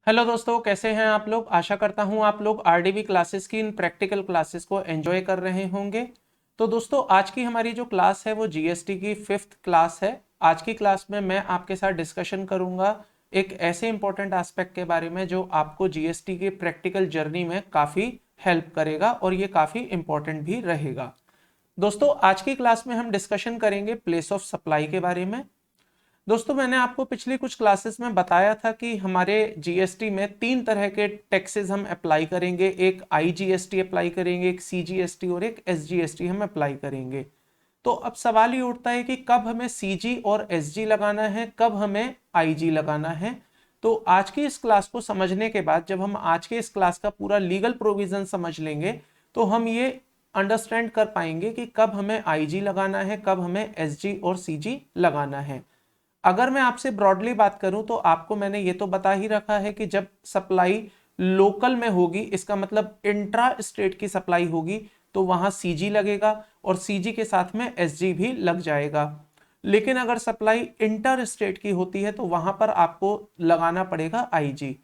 Hello दोस्तों, कैसे हैं आप लोग। आशा करता हूं आप लोग आरडीबी क्लासेस की इन प्रैक्टिकल क्लासेस को एंजॉय कर रहे होंगे। तो दोस्तों, आज की हमारी जो क्लास है वो जीएसटी की 5th क्लास है। आज की क्लास में मैं आपके साथ डिस्कशन करूंगा एक ऐसे इंपॉर्टेंट एस्पेक्ट के बारे में जो आपको जीएसटी की प्रैक्टिकल जर्नी में काफ़ी हेल्प करेगा और ये काफ़ी इंपॉर्टेंट भी रहेगा। दोस्तों, आज की क्लास में हम डिस्कशन करेंगे प्लेस ऑफ सप्लाई के बारे में। दोस्तों, मैंने आपको पिछली कुछ क्लासेस में बताया था कि हमारे जीएसटी में 3 तरह के टैक्सेस हम अप्लाई करेंगे। एक आईजीएसटी अप्लाई करेंगे, एक सीजीएसटी और एक एसजीएसटी हम अप्लाई करेंगे। तो अब सवाल ये उठता है कि कब हमें सीजी और एसजी लगाना है, कब हमें आईजी लगाना है। तो आज की इस क्लास को समझने के बाद जब हम आज के इस क्लास का पूरा लीगल प्रोविजन समझ लेंगे तो हम ये अंडरस्टैंड कर पाएंगे कि कब हमें आईजी लगाना है, कब हमें एसजी और सीजी लगाना है। अगर मैं आपसे ब्रॉडली बात करूं तो आपको मैंने ये तो बता ही रखा है कि जब सप्लाई लोकल में होगी, इसका मतलब इंट्रा स्टेट की सप्लाई होगी, तो वहां सीजी लगेगा और सीजी के साथ में एसजी भी लग जाएगा। लेकिन अगर सप्लाई इंटर स्टेट की होती है तो वहां पर आपको लगाना पड़ेगा आईजी।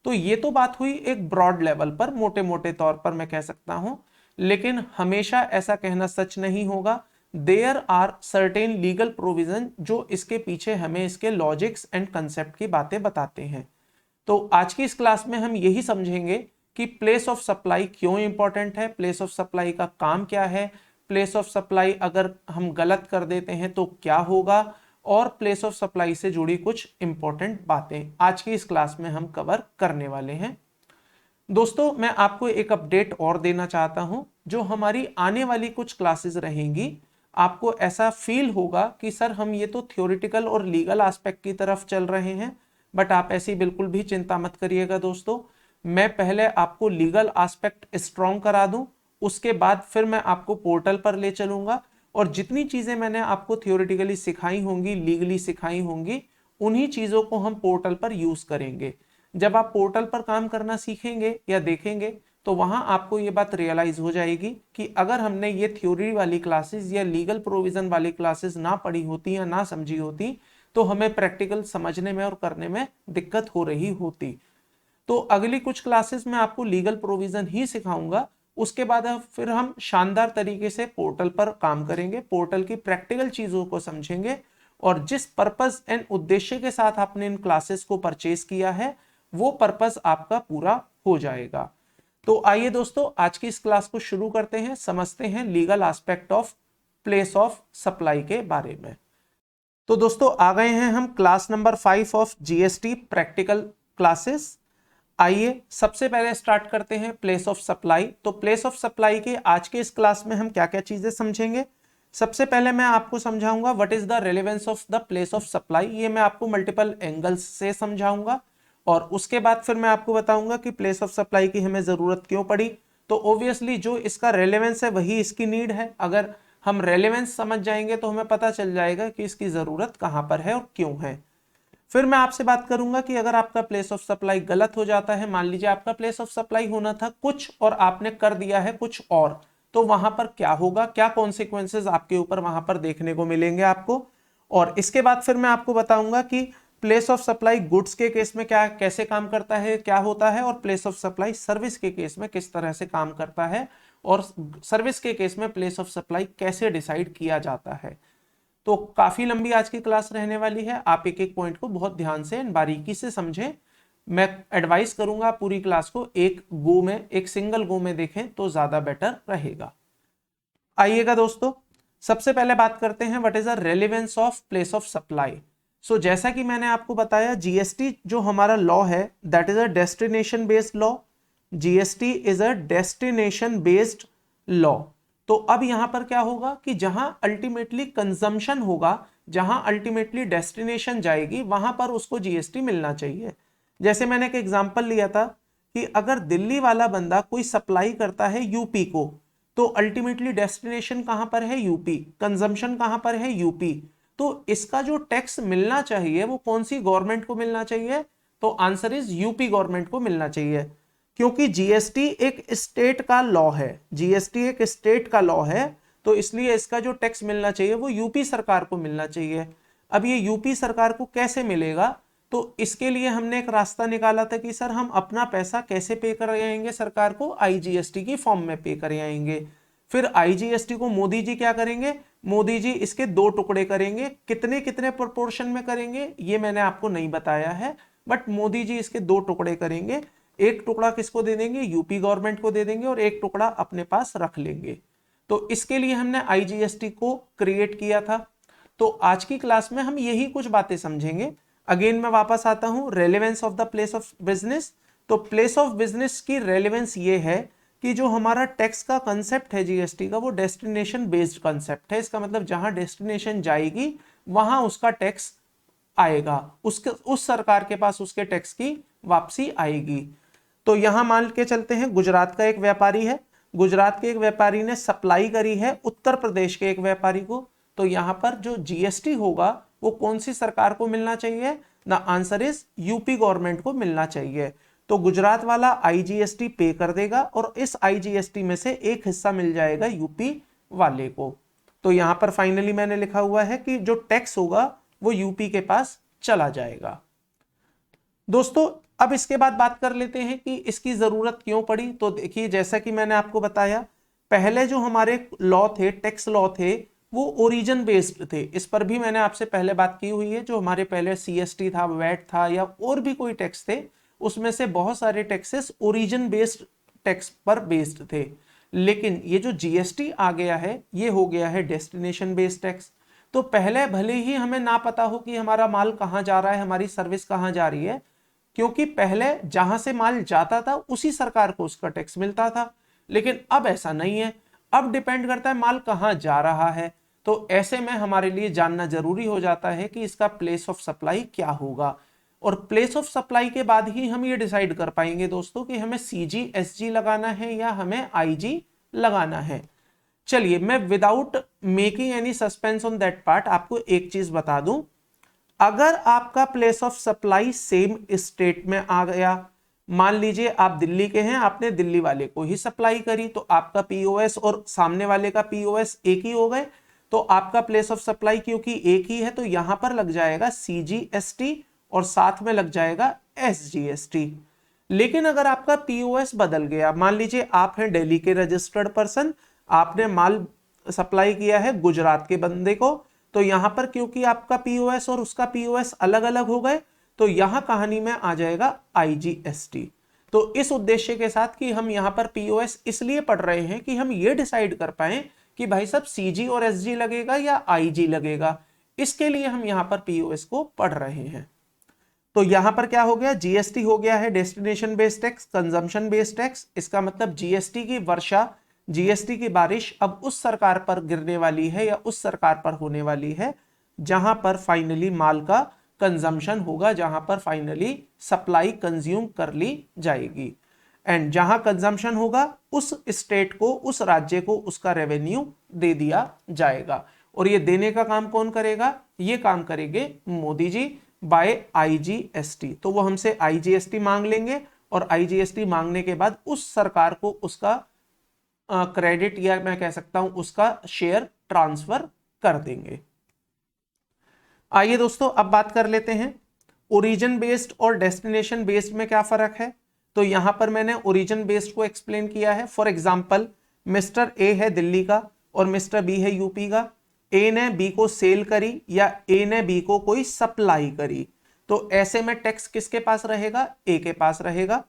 तो ये तो बात हुई एक ब्रॉड लेवल पर, मोटे मोटे तौर पर मैं कह सकता हूं। लेकिन हमेशा ऐसा कहना सच नहीं होगा। There are certain legal provision जो इसके पीछे हमें इसके लॉजिक्स एंड कंसेप्ट की बातें बताते हैं। तो आज की इस क्लास में हम यही समझेंगे कि प्लेस ऑफ सप्लाई क्यों इंपॉर्टेंट है, प्लेस ऑफ सप्लाई का काम क्या है, प्लेस ऑफ सप्लाई अगर हम गलत कर देते हैं तो क्या होगा, और प्लेस ऑफ सप्लाई से जुड़ी कुछ इंपॉर्टेंट बातें आज की इस क्लास में हम कवर करने वाले हैं। दोस्तों, मैं आपको एक अपडेट और देना चाहता हूं। जो हमारी आने वाली कुछ क्लासेस रहेंगी, आपको ऐसा फील होगा कि सर हम ये तो थ्योरेटिकल और लीगल एस्पेक्ट की तरफ चल रहे हैं, बट आप ऐसी बिल्कुल भी चिंता मत करिएगा दोस्तों। मैं पहले आपको लीगल एस्पेक्ट स्ट्रॉन्ग करा दूं, उसके बाद फिर मैं आपको पोर्टल पर ले चलूंगा और जितनी चीजें मैंने आपको थ्योरेटिकली सिखाई होंगी, लीगली सिखाई होंगी, उन्हीं चीजों को हम पोर्टल पर यूज करेंगे। जब आप पोर्टल पर काम करना सीखेंगे या देखेंगे तो वहां आपको ये बात रियलाइज हो जाएगी कि अगर हमने ये थ्योरी वाली क्लासेस या लीगल प्रोविजन वाली क्लासेस ना पढ़ी होती या ना समझी होती तो हमें प्रैक्टिकल समझने में और करने में दिक्कत हो रही होती। तो अगली कुछ क्लासेस में आपको लीगल प्रोविजन ही सिखाऊंगा। उसके बाद फिर हम शानदार तरीके से पोर्टल पर काम करेंगे, पोर्टल की प्रैक्टिकल चीजों को समझेंगे और जिस पर्पस एंड उद्देश्य के साथ आपने इन क्लासेस को परचेज किया है वो पर्पस आपका पूरा हो जाएगा। तो आइए दोस्तों, आज की इस क्लास को शुरू करते हैं, समझते हैं legal aspect of place of supply के बारे में। तो दोस्तों, आ गए हैं हम class number 5 of GST practical classes. आइए सबसे पहले स्टार्ट करते हैं प्लेस ऑफ सप्लाई। तो प्लेस ऑफ सप्लाई के आज के इस क्लास में हम क्या क्या चीजें समझेंगे। सबसे पहले मैं आपको समझाऊंगा what is the relevance of the place of supply. ये मैं आपको मल्टीपल एंगल्स से समझाऊंगा और उसके बाद फिर मैं आपको बताऊंगा कि प्लेस ऑफ सप्लाई की हमें जरूरत क्यों पड़ी। तो ऑब्वियसली जो इसका रेलेवेंस है वही इसकी नीड है। अगर हम रेलेवेंस समझ जाएंगे तो हमें पता चल जाएगा कि इसकी जरूरत कहां पर है और क्यों है। फिर मैं आपसे बात करूंगा कि अगर आपका प्लेस ऑफ सप्लाई गलत हो जाता है, मान लीजिए आपका प्लेस ऑफ सप्लाई होना था कुछ और आपने कर दिया है कुछ और, तो वहां पर क्या होगा, क्या कॉन्सिक्वेंसेस आपके ऊपर वहां पर देखने को मिलेंगे आपको। और इसके बाद फिर मैं आपको बताऊंगा कि प्लेस ऑफ सप्लाई गुड्स के केस में क्या कैसे काम करता है, क्या होता है, और प्लेस ऑफ सप्लाई सर्विस के केस में किस तरह से काम करता है, और सर्विस के केस में प्लेस ऑफ सप्लाई कैसे डिसाइड किया जाता है। तो काफी लंबी आज की क्लास रहने वाली है। आप एक एक पॉइंट को बहुत ध्यान से बारीकी से समझें। मैं एडवाइस करूंगा पूरी क्लास को एक गो में, एक सिंगल गो में देखें तो ज्यादा बेटर रहेगा। आइएगा दोस्तों, सबसे पहले बात करते हैं what is the relevance of place of supply. So जैसा कि मैंने आपको बताया, जीएसटी जो हमारा लॉ है that is a destination based law. GST is a destination based law. तो अब यहां पर क्या होगा कि जहां अल्टीमेटली कंजम्पशन होगा, जहां अल्टीमेटली डेस्टिनेशन जाएगी, वहां पर उसको जीएसटी मिलना चाहिए। जैसे मैंने एक एग्जांपल लिया था कि अगर दिल्ली वाला बंदा कोई सप्लाई करता है यूपी को, तो अल्टीमेटली डेस्टिनेशन कहां पर है, यूपी, कंजम्पशन कहां पर है, यूपी। तो इसका जो टैक्स मिलना चाहिए वो कौन सी गवर्नमेंट को मिलना चाहिए, तो आंसर इज यूपी गवर्नमेंट को मिलना चाहिए। क्योंकि जीएसटी एक स्टेट का लॉ है, जीएसटी एक स्टेट का लॉ है, तो इसलिए इसका जो टैक्स मिलना चाहिए वो यूपी सरकार को मिलना चाहिए। अब ये यूपी सरकार को कैसे मिलेगा, तो इसके लिए हमने एक रास्ता निकाला था कि सर हम अपना पैसा कैसे पे कर आएंगे सरकार को, आईजीएसटी की फॉर्म में पे कर आएंगे। फिर आईजीएसटी को मोदी जी क्या करेंगे, मोदी जी इसके 2 टुकड़े करेंगे, कितने कितने प्रोपोर्शन में करेंगे ये मैंने आपको नहीं बताया है, बट मोदी जी इसके 2 टुकड़े करेंगे। एक टुकड़ा किसको दे देंगे, यूपी गवर्नमेंट को दे देंगे, और एक टुकड़ा अपने पास रख लेंगे। तो इसके लिए हमने आईजीएसटी को क्रिएट किया था। तो आज की क्लास में हम यही कुछ बातें समझेंगे। अगेन मैं वापस आता हूं, relevance of the place of business. तो प्लेस ऑफ बिजनेस की रेलेवेंस ये है कि जो हमारा टैक्स का कंसेप्ट है जीएसटी का, वो डेस्टिनेशन बेस्ड कंसेप्ट है। इसका मतलब जहां डेस्टिनेशन जाएगी वहां उसका टैक्स आएगा, उसके उस सरकार के पास उसके टैक्स की वापसी आएगी। तो यहां मान के चलते हैं गुजरात का एक व्यापारी है, गुजरात के एक व्यापारी ने सप्लाई करी है उत्तर प्रदेश के एक व्यापारी को, तो यहां पर जो जीएसटी होगा वो कौन सी सरकार को मिलना चाहिए, the answer is UP government को मिलना चाहिए। तो गुजरात वाला आईजीएसटी पे कर देगा और इस आईजीएसटी में से एक हिस्सा मिल जाएगा यूपी वाले को। तो यहां पर फाइनली मैंने लिखा हुआ है कि जो टैक्स होगा वो यूपी के पास चला जाएगा। दोस्तों अब इसके बाद बात कर लेते हैं कि इसकी जरूरत क्यों पड़ी। तो देखिए जैसा कि मैंने आपको बताया, पहले जो हमारे लॉ थे, टैक्स लॉ थे, वो ओरिजिन बेस्ड थे। इस पर भी मैंने आपसे पहले बात की हुई है। जो हमारे पहले सीएसटी था, वैट था, या और भी कोई टैक्स थे, उसमें से बहुत सारे टैक्सेस ओरिजिन बेस्ड टैक्स पर बेस्ड थे। लेकिन ये जो जीएसटी आ गया है ये हो गया है डेस्टिनेशन बेस्ड टैक्स। तो पहले भले ही हमें ना पता हो कि हमारा माल कहाँ जा रहा है, हमारी सर्विस कहाँ जा रही है, क्योंकि पहले जहां से माल जाता था उसी सरकार को उसका टैक्स मिलता था। लेकिन अब ऐसा नहीं है, अब डिपेंड करता है माल कहां जा रहा है। तो ऐसे में हमारे लिए जानना जरूरी हो जाता है कि इसका प्लेस ऑफ सप्लाई क्या होगा, और प्लेस ऑफ सप्लाई के बाद ही हम ये डिसाइड कर पाएंगे दोस्तों कि हमें सीजी एसजी लगाना है या हमें आईजी लगाना है। चलिए मैं without making any suspense on that part आपको एक चीज बता दूं, अगर आपका place of supply same state में आ गया, मान लीजिए आप दिल्ली के हैं, आपने दिल्ली वाले को ही सप्लाई करी, तो आपका पीओएस और सामने वाले का पीओएस एक ही हो गए, तो आपका प्लेस ऑफ सप्लाई क्योंकि एक ही है तो यहां पर लग जाएगा सीजीएसटी और साथ में लग जाएगा एसजीएसटी। लेकिन अगर आपका पीओएस बदल गया, मान लीजिए आप हैं दिल्ली के रजिस्टर्ड पर्सन, आपने माल सप्लाई किया है गुजरात के बंदे को, तो यहां पर क्योंकि आपका पीओएस और उसका पीओएस अलग अलग हो गए, तो यहां कहानी में आ जाएगा आईजीएसटी। तो इस उद्देश्य के साथ कि हम यहां पर पीओएस इसलिए पढ़ रहे हैं कि हम ये डिसाइड कर पाए कि भाई साहब सीजी और एसजी लगेगा या आईजी लगेगा, इसके लिए हम यहां पर पीओएस को पढ़ रहे हैं। तो यहां पर क्या हो गया, जीएसटी हो गया है destination based tax, consumption based tax. इसका मतलब जीएसटी की वर्षा, जीएसटी की बारिश अब उस सरकार पर गिरने वाली है या उस सरकार पर होने वाली है जहां पर फाइनली माल का कंजम्पशन होगा, जहां पर फाइनली सप्लाई कंज्यूम कर ली जाएगी। एंड जहां कंजम्पशन होगा उस स्टेट को, उस राज्य को उसका रेवेन्यू दे दिया जाएगा। और ये देने का काम कौन करेगा, ये काम करेंगे मोदी जी बाय आईजीएसटी। तो वो हमसे आईजीएसटी मांग लेंगे और आईजीएसटी मांगने के बाद उस सरकार को उसका क्रेडिट या मैं कह सकता हूं उसका शेयर ट्रांसफर कर देंगे। आइए दोस्तों अब बात कर लेते हैं ओरिजिन बेस्ड और डेस्टिनेशन बेस्ड में क्या फर्क है। तो यहां पर मैंने ओरिजिन बेस्ड को एक्सप्लेन किया है। फॉर एग्जांपल मिस्टर ए है दिल्ली का और मिस्टर बी है यूपी का, ए ने बी को सेल करी या ए ने बी को कोई सप्लाई करी, तो ऐसे में टैक्स किसके पास रहेगा, ए के पास रहेगा।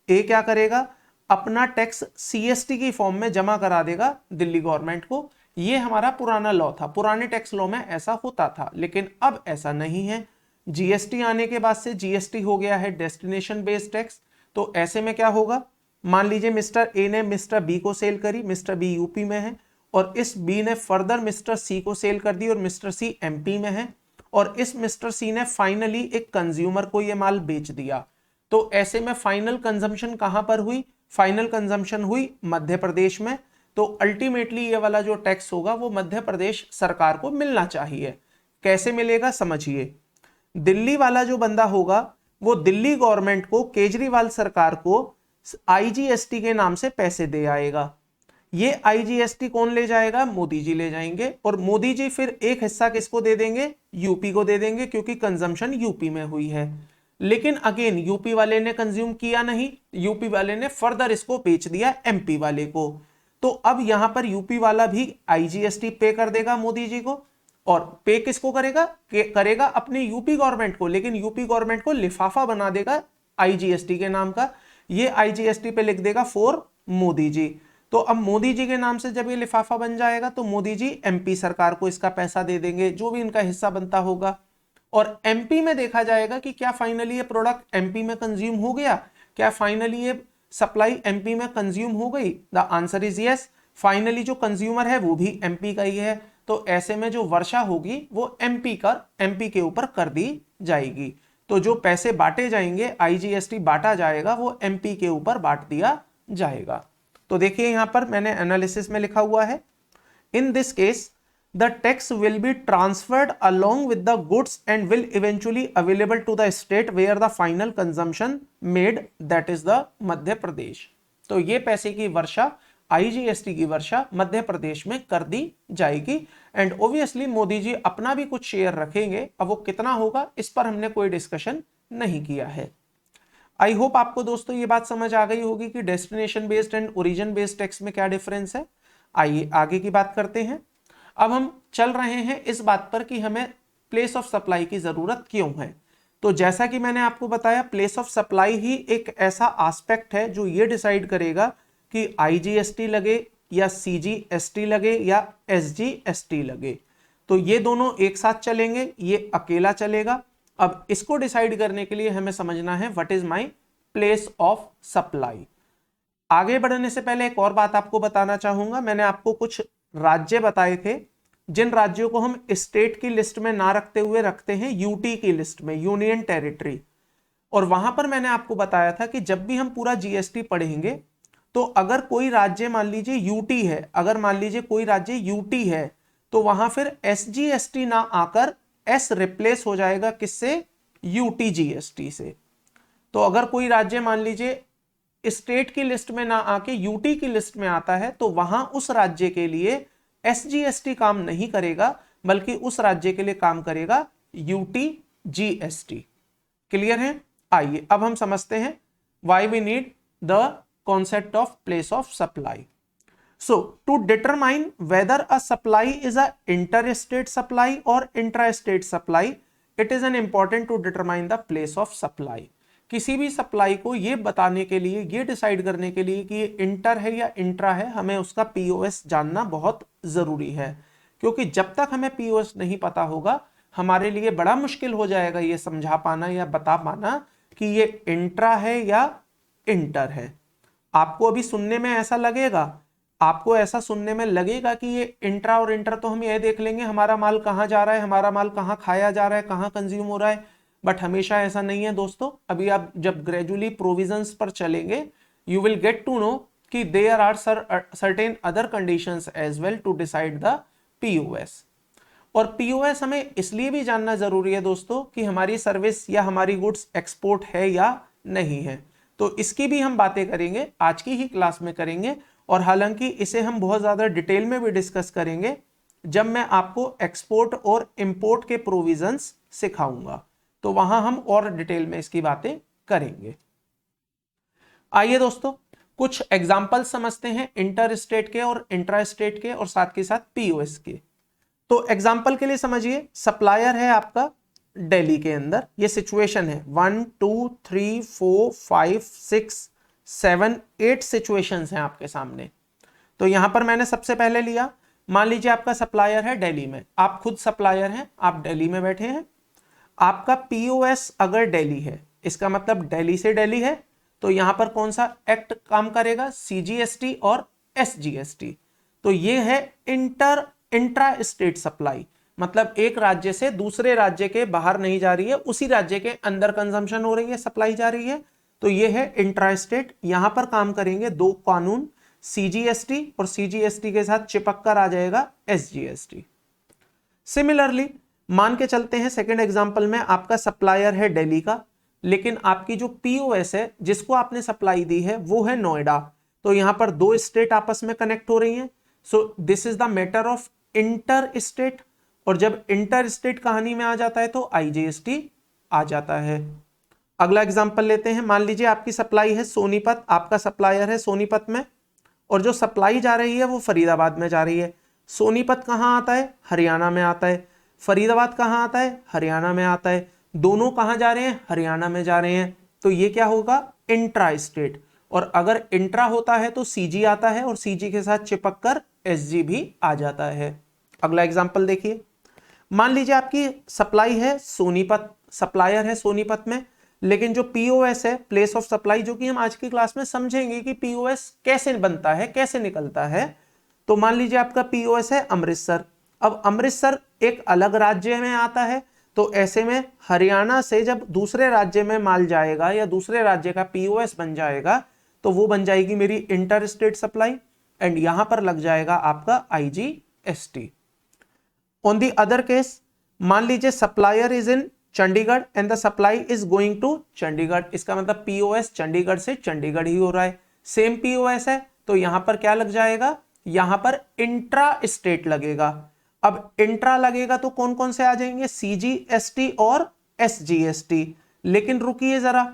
ए क्या करेगा, अपना टैक्स सीएसटी की फॉर्म में जमा करा देगा दिल्ली गवर्नमेंट को। ये हमारा पुराना लॉ था, पुराने टैक्स लॉ में ऐसा होता था, लेकिन अब ऐसा नहीं है। जीएसटी आने के बाद से जीएसटी हो गया है डेस्टिनेशन बेस्ड टैक्स। तो ऐसे में क्या होगा, मान लीजिए मिस्टर ए ने मिस्टर बी को सेल करी, मिस्टर बी यूपी में है, और इस बी ने फर्दर मिस्टर सी को सेल कर दी और मिस्टर सी एमपी में है, और इस मिस्टर सी ने फाइनली एक कंज्यूमर को ये माल बेच दिया। तो ऐसे में फाइनल कंजम्पशन कहां पर हुई, फाइनल कंजम्पशन हुई मध्य प्रदेश में। तो अल्टीमेटली ये वाला जो टैक्स होगा वो मध्य प्रदेश सरकार को मिलना चाहिए। कैसे मिलेगा समझिए, दिल्ली वाला जो बंदा होगा वो दिल्ली गवर्नमेंट को, केजरीवाल सरकार को आईजीएसटी के नाम से पैसे दे आएगा। ये आईजीएसटी कौन ले जाएगा, मोदी जी ले जाएंगे, और मोदी जी फिर एक हिस्सा किसको दे देंगे, यूपी को दे देंगे, क्योंकि कंजम्पशन यूपी में हुई है। लेकिन अगेन यूपी वाले ने कंज्यूम किया नहीं, यूपी वाले ने फर्दर इसको बेच दिया एमपी वाले को। तो अब यहां पर यूपी वाला भी आईजीएसटी पे कर देगा मोदी जी को, और पे किसको करेगा, करेगा अपने यूपी गवर्नमेंट को, लेकिन यूपी गवर्नमेंट को लिफाफा बना देगा आईजीएसटी के नाम का, ये आईजीएसटी पे लिख देगा फॉर मोदी जी। तो अब मोदी जी के नाम से जब ये लिफाफा बन जाएगा तो मोदी जी एमपी सरकार को इसका पैसा दे देंगे, जो भी इनका हिस्सा बनता होगा। और एमपी में देखा जाएगा कि क्या फाइनली ये प्रोडक्ट एमपी में कंज्यूम हो गया, क्या फाइनली ये सप्लाई एमपी में कंज्यूम हो गई। The answer is yes, finally जो कंज्यूमर है वो भी एमपी का ही है। तो ऐसे में जो वर्षा होगी वो एमपी के ऊपर कर दी जाएगी। तो जो पैसे बांटे जाएंगे, आईजीएसटी बांटा जाएगा, वो एमपी के ऊपर बांट दिया जाएगा। तो देखिए यहां पर मैंने एनालिसिस में लिखा हुआ है, in this case the tax will be transferred along with the goods and will eventually available to the state where the final consumption made, that is the Madhya Pradesh. तो ये पैसे की वर्षा, आईजीएसटी की वर्षा मध्य प्रदेश में कर दी जाएगी। एंड ऑब्वियसली मोदी जी अपना भी कुछ शेयर रखेंगे, अब वो कितना होगा इस पर हमने कोई डिस्कशन नहीं किया है। आई होप आपको दोस्तों ये बात समझ आ गई होगी कि destination based and origin based tax में क्या डिफरेंस है। आइए आगे की बात करते हैं। अब हम चल रहे हैं इस बात पर कि हमें प्लेस ऑफ सप्लाई की जरूरत क्यों है। तो जैसा कि मैंने आपको बताया, प्लेस ऑफ सप्लाई ही एक ऐसा एस्पेक्ट है जो ये डिसाइड करेगा कि आईजीएसटी लगे या सीजीएसटी लगे या एसजीएसटी लगे। तो ये दोनों एक साथ चलेंगे, ये अकेला चलेगा। अब इसको डिसाइड करने के लिए हमें समझना है what is my place of supply. आगे बढ़ने से पहले एक और बात आपको बताना चाहूंगा। मैंने आपको कुछ राज्य बताए थे जिन राज्यों को हम स्टेट की लिस्ट में ना रखते हुए रखते हैं यूटी की लिस्ट में, यूनियन टेरिटरी। और वहां पर मैंने आपको बताया था कि जब भी हम पूरा जीएसटी पढ़ेंगे तो अगर कोई राज्य मान लीजिए यूटी है, अगर मान लीजिए कोई राज्य यूटी है, तो वहां फिर एसजीएसटी ना आकर एस रिप्लेस हो जाएगा किससे, यूटी जीएसटी से। तो अगर कोई राज्य मान लीजिए स्टेट की लिस्ट में ना आके यूटी की लिस्ट में आता है तो वहां उस राज्य के लिए एसजीएसटी काम नहीं करेगा, बल्कि उस राज्य के लिए काम करेगा यूटी जीएसटी। क्लियर है। आइए अब हम समझते हैं why we need the concept of place of supply. So to determine whether a supply is a inter state supply और intra state supply, it is an important to determine the place of supply. किसी भी supply को ये बताने के लिए, ये decide करने के लिए कि ये इंटर है या इंट्रा है, हमें उसका पीओएस जानना बहुत जरूरी है। क्योंकि जब तक हमें पीओएस नहीं पता होगा हमारे लिए बड़ा मुश्किल हो जाएगा ये समझा पाना या बता पाना कि ये इंट्रा है या इंटर है। आपको अभी सुनने में ऐसा लगेगा, आपको ऐसा सुनने में लगेगा कि ये इंट्रा और इंटर तो हम ये देख लेंगे हमारा माल कहाँ जा रहा है, हमारा माल कहाँ खाया जा रहा है, कहाँ कंज्यूम हो रहा है। बट हमेशा ऐसा नहीं है दोस्तों। अभी आप जब ग्रेजुअली प्रोविजंस पर चलेंगे you will get to know कि there are certain other conditions as well to decide the POS. और पीओएस हमें इसलिए भी जानना जरूरी है दोस्तों कि हमारी सर्विस या हमारी गुड्स एक्सपोर्ट है या नहीं है। तो इसकी भी हम बातें करेंगे, आज की ही क्लास में करेंगे। और हालांकि इसे हम बहुत ज्यादा डिटेल में भी डिस्कस करेंगे जब मैं आपको एक्सपोर्ट और इंपोर्ट के प्रोविजंस सिखाऊंगा, तो वहां हम और डिटेल में इसकी बातें करेंगे। आइए दोस्तों कुछ एग्जांपल समझते हैं इंटर स्टेट के और इंट्रा स्टेट के और साथ के साथ पीओएस के। तो एग्जांपल के लिए समझिए, सप्लायर है आपका दिल्ली के अंदर, ये सिचुएशन है 1 2 3 4 5 6 7 8 सिचुएशंस हैं आपके सामने। तो यहां पर मैंने सबसे पहले लिया, मान लीजिए आपका सप्लायर है दिल्ली में, आप खुद सप्लायर हैं, आप दिल्ली में बैठे हैं, आपका पीओएस अगर दिल्ली है, इसका मतलब दिल्ली से दिल्ली है, तो यहां पर कौन सा एक्ट काम करेगा, सीजीएसटी और एसजीएसटी। तो ये है इंट्रा स्टेट सप्लाई, मतलब एक राज्य से दूसरे राज्य के बाहर नहीं जा रही है, उसी राज्य के अंदर कंजम्पशन हो रही है, सप्लाई जा रही है। तो ये है इंट्रा स्टेट। यहां पर काम करेंगे दो कानून, सीजीएसटी और सीजीएसटी के साथ चिपक कर आ जाएगा एसजीएसटी। सिमिलरली मान के चलते हैं सेकंड एग्जांपल में आपका सप्लायर है दिल्ली का, लेकिन आपकी जो पीओएस है जिसको आपने सप्लाई दी है वो है नोएडा। तो यहां पर दो स्टेट आपस में कनेक्ट हो रही हैं। So this is the matter of inter state. और जब इंटर स्टेट कहानी में आ जाता है तो आईजीएसटी आ जाता है। अगला एग्जांपल लेते हैं। मान लीजिए आपकी सप्लाई है सोनीपत, आपका सप्लायर है सोनीपत में, और जो सप्लाई जा रही है वो फरीदाबाद में जा रही है। सोनीपत कहाँ आता है? हरियाणा में आता है। फरीदाबाद कहाँ आता है? हरियाणा में आता है। दोनों कहाँ जा रहे हैं? हरियाणा में जा रहे हैं। तो ये क्या होगा? Intra state. और अगर इंट्रा होता है तो सीजी आता है, और सीजी के साथ चिपक कर एसजी भी आ जाता है। अगला एग्जाम्पल देखिए। मान लीजिए आपकी सप्लाई है सोनीपत, सप्लायर है सोनीपत में, लेकिन जो पीओएस है, प्लेस ऑफ सप्लाई, जो कि हम आज की क्लास में समझेंगे कि पीओएस कैसे बनता है, कैसे निकलता है। तो मान लीजिए आपका पीओएस है अमृतसर। अब अमृतसर एक अलग राज्य में आता है, तो ऐसे में हरियाणा से जब दूसरे राज्य में माल जाएगा या दूसरे राज्य का पीओएस बन जाएगा, तो वो बन जाएगी मेरी इंटर स्टेट सप्लाई, एंड यहां पर लग जाएगा आपका IGST. On the other case, मान लीजिए supplier is in Chandigarh and the supply is going to Chandigarh. इसका मतलब पीओएस चंडीगढ़ से चंडीगढ़ ही हो रहा है। सेम पीओएस है, तो यहां पर क्या लग जाएगा? यहां पर इंट्रा स्टेट लगेगा। अब इंट्रा लगेगा तो कौन कौन से आ जाएंगे? सीजीएसटी और एसजीएसटी। लेकिन रुकिए जरा,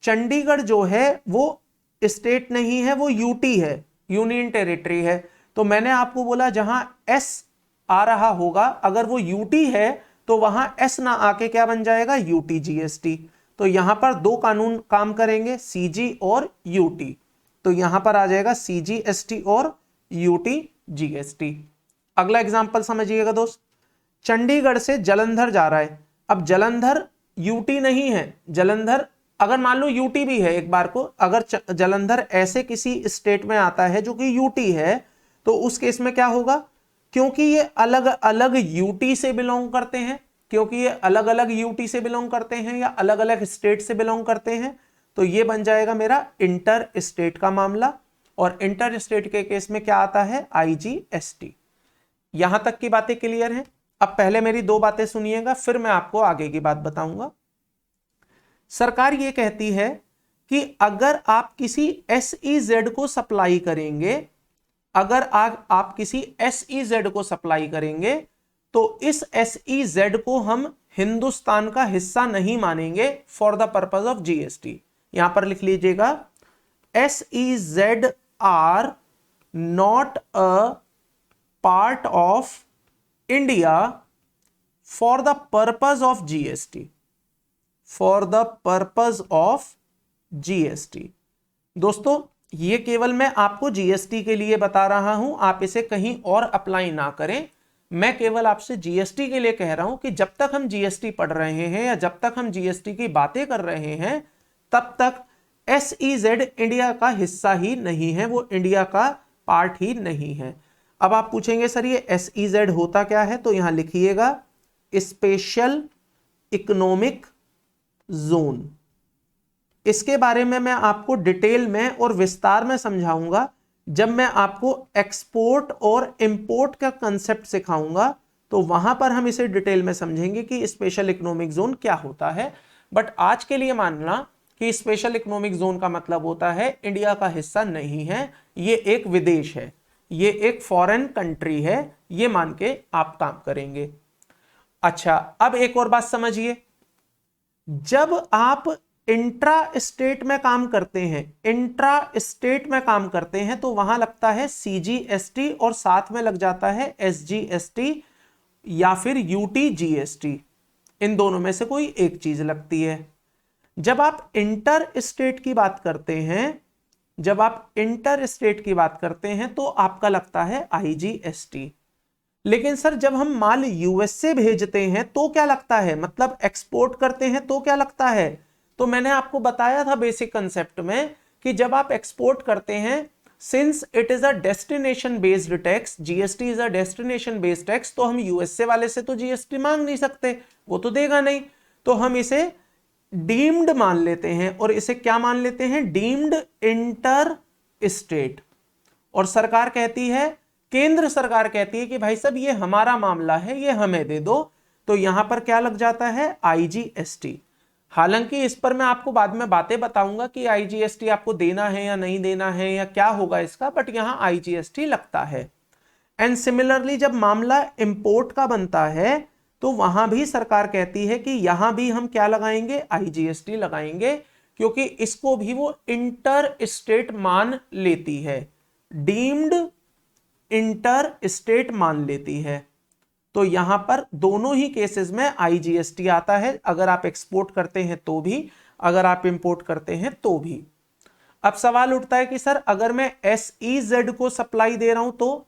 चंडीगढ़ जो है वो स्टेट नहीं है, वो यूटी है, यूनियन टेरिटरी है। तो मैंने आपको बोला जहां एस आ रहा होगा, अगर वो यूटी है तो वहां एस ना आके क्या बन जाएगा? UT GST. तो यहां पर दो कानून काम करेंगे, सीजी और यूटी। तो यहां पर आ जाएगा सीजीएसटी और यूटी जीएसटी। अगला एग्जांपल समझिएगा दोस्त। चंडीगढ़ से जलंधर जा रहा है। अब जलंधर यूटी नहीं है, जलंधर अगर मान लो यूटी भी है, एक बार को अगर जलंधर ऐसे किसी स्टेट में आता है जो कि यूटी है, तो उस केस में क्या होगा? क्योंकि ये अलग अलग यूटी से बिलोंग करते हैं, क्योंकि ये अलग अलग यूटी से बिलोंग करते हैं या अलग अलग स्टेट से बिलोंग करते हैं, तो ये बन जाएगा मेरा इंटर स्टेट का मामला। और इंटर स्टेट के केस में क्या आता है? आईजीएसटी। यहां तक की बातें क्लियर हैं? अब पहले मेरी दो बातें सुनिएगा, फिर मैं आपको आगे की बात बताऊंगा। सरकार ये कहती है कि अगर आप किसी एसईजेड को सप्लाई करेंगे, अगर आप किसी एसईजेड को सप्लाई करेंगे, तो इस एसईजेड को हम हिंदुस्तान का हिस्सा नहीं मानेंगे for the purpose of GST. यहां पर लिख लीजिएगा, SEZ are not a part of India for the purpose of GST, for the purpose of GST. दोस्तों, ये केवल मैं आपको जीएसटी के लिए बता रहा हूं, आप इसे कहीं और अप्लाई ना करें। मैं केवल आपसे जीएसटी के लिए कह रहा हूं कि जब तक हम जीएसटी पढ़ रहे हैं या जब तक हम जीएसटी की बातें कर रहे हैं, तब तक एसईजेड इंडिया का हिस्सा ही नहीं है, वो इंडिया का पार्ट ही नहीं है। अब आप पूछेंगे सर ये एसईजेड होता क्या है? तो यहां लिखिएगा स्पेशल इकोनॉमिक जोन। इसके बारे में मैं आपको डिटेल में और विस्तार में समझाऊंगा जब मैं आपको एक्सपोर्ट और इंपोर्ट का कंसेप्ट सिखाऊंगा, तो वहां पर हम इसे डिटेल में समझेंगे कि स्पेशल इकोनॉमिक जोन क्या होता है। बट आज के लिए मानना कि स्पेशल इकोनॉमिक जोन का मतलब होता है इंडिया का हिस्सा नहीं है, ये एक विदेश है, ये एक फॉरेन कंट्री है, ये मान के आप काम करेंगे। अच्छा, अब एक और बात समझिए, जब आप इंट्रा स्टेट में काम करते हैं, इंट्रा स्टेट में काम करते हैं, तो वहां लगता है सीजीएसटी और साथ में लग जाता है एसजीएसटी या फिर यूटीजीएसटी। इन दोनों में से कोई एक चीज लगती है। जब आप इंटर स्टेट की बात करते हैं, जब आप इंटर स्टेट की बात करते हैं, तो आपका लगता है आईजीएसटी। लेकिन सर जब हम माल यूएस से भेजते हैं तो क्या लगता है? मतलब एक्सपोर्ट करते हैं तो क्या लगता है? तो मैंने आपको बताया था बेसिक कंसेप्ट में कि जब आप एक्सपोर्ट करते हैं, since it is a destination based tax, GST is a destination based tax, तो हम यूएसए वाले से तो जीएसटी मांग नहीं सकते, वो तो देगा नहीं, तो हम इसे डीम्ड मान लेते हैं। और इसे क्या मान लेते हैं? Deemed inter state. और सरकार कहती है, केंद्र सरकार कहती है कि भाई साहब ये हमारा मामला है, ये हमें दे दो, तो यहां पर क्या लग जाता है? आईजीएसटी। हालांकि इस पर मैं आपको बाद में बातें बताऊंगा कि आईजीएसटी आपको देना है या नहीं देना है या क्या होगा इसका, बट यहां आईजीएसटी लगता है। एंड सिमिलरली जब मामला इंपोर्ट का बनता है, तो वहां भी सरकार कहती है कि यहां भी हम क्या लगाएंगे, IGST लगाएंगे, क्योंकि इसको भी वो इंटर स्टेट मान लेती है, डीम्ड इंटर स्टेट मान लेती है। तो यहां पर दोनों ही केसेस में IGST आता है, अगर आप एक्सपोर्ट करते हैं तो भी, अगर आप इंपोर्ट करते हैं तो भी। अब सवाल उठता है कि सर अगर मैं SEZ को सप्लाई दे रहा हूं तो,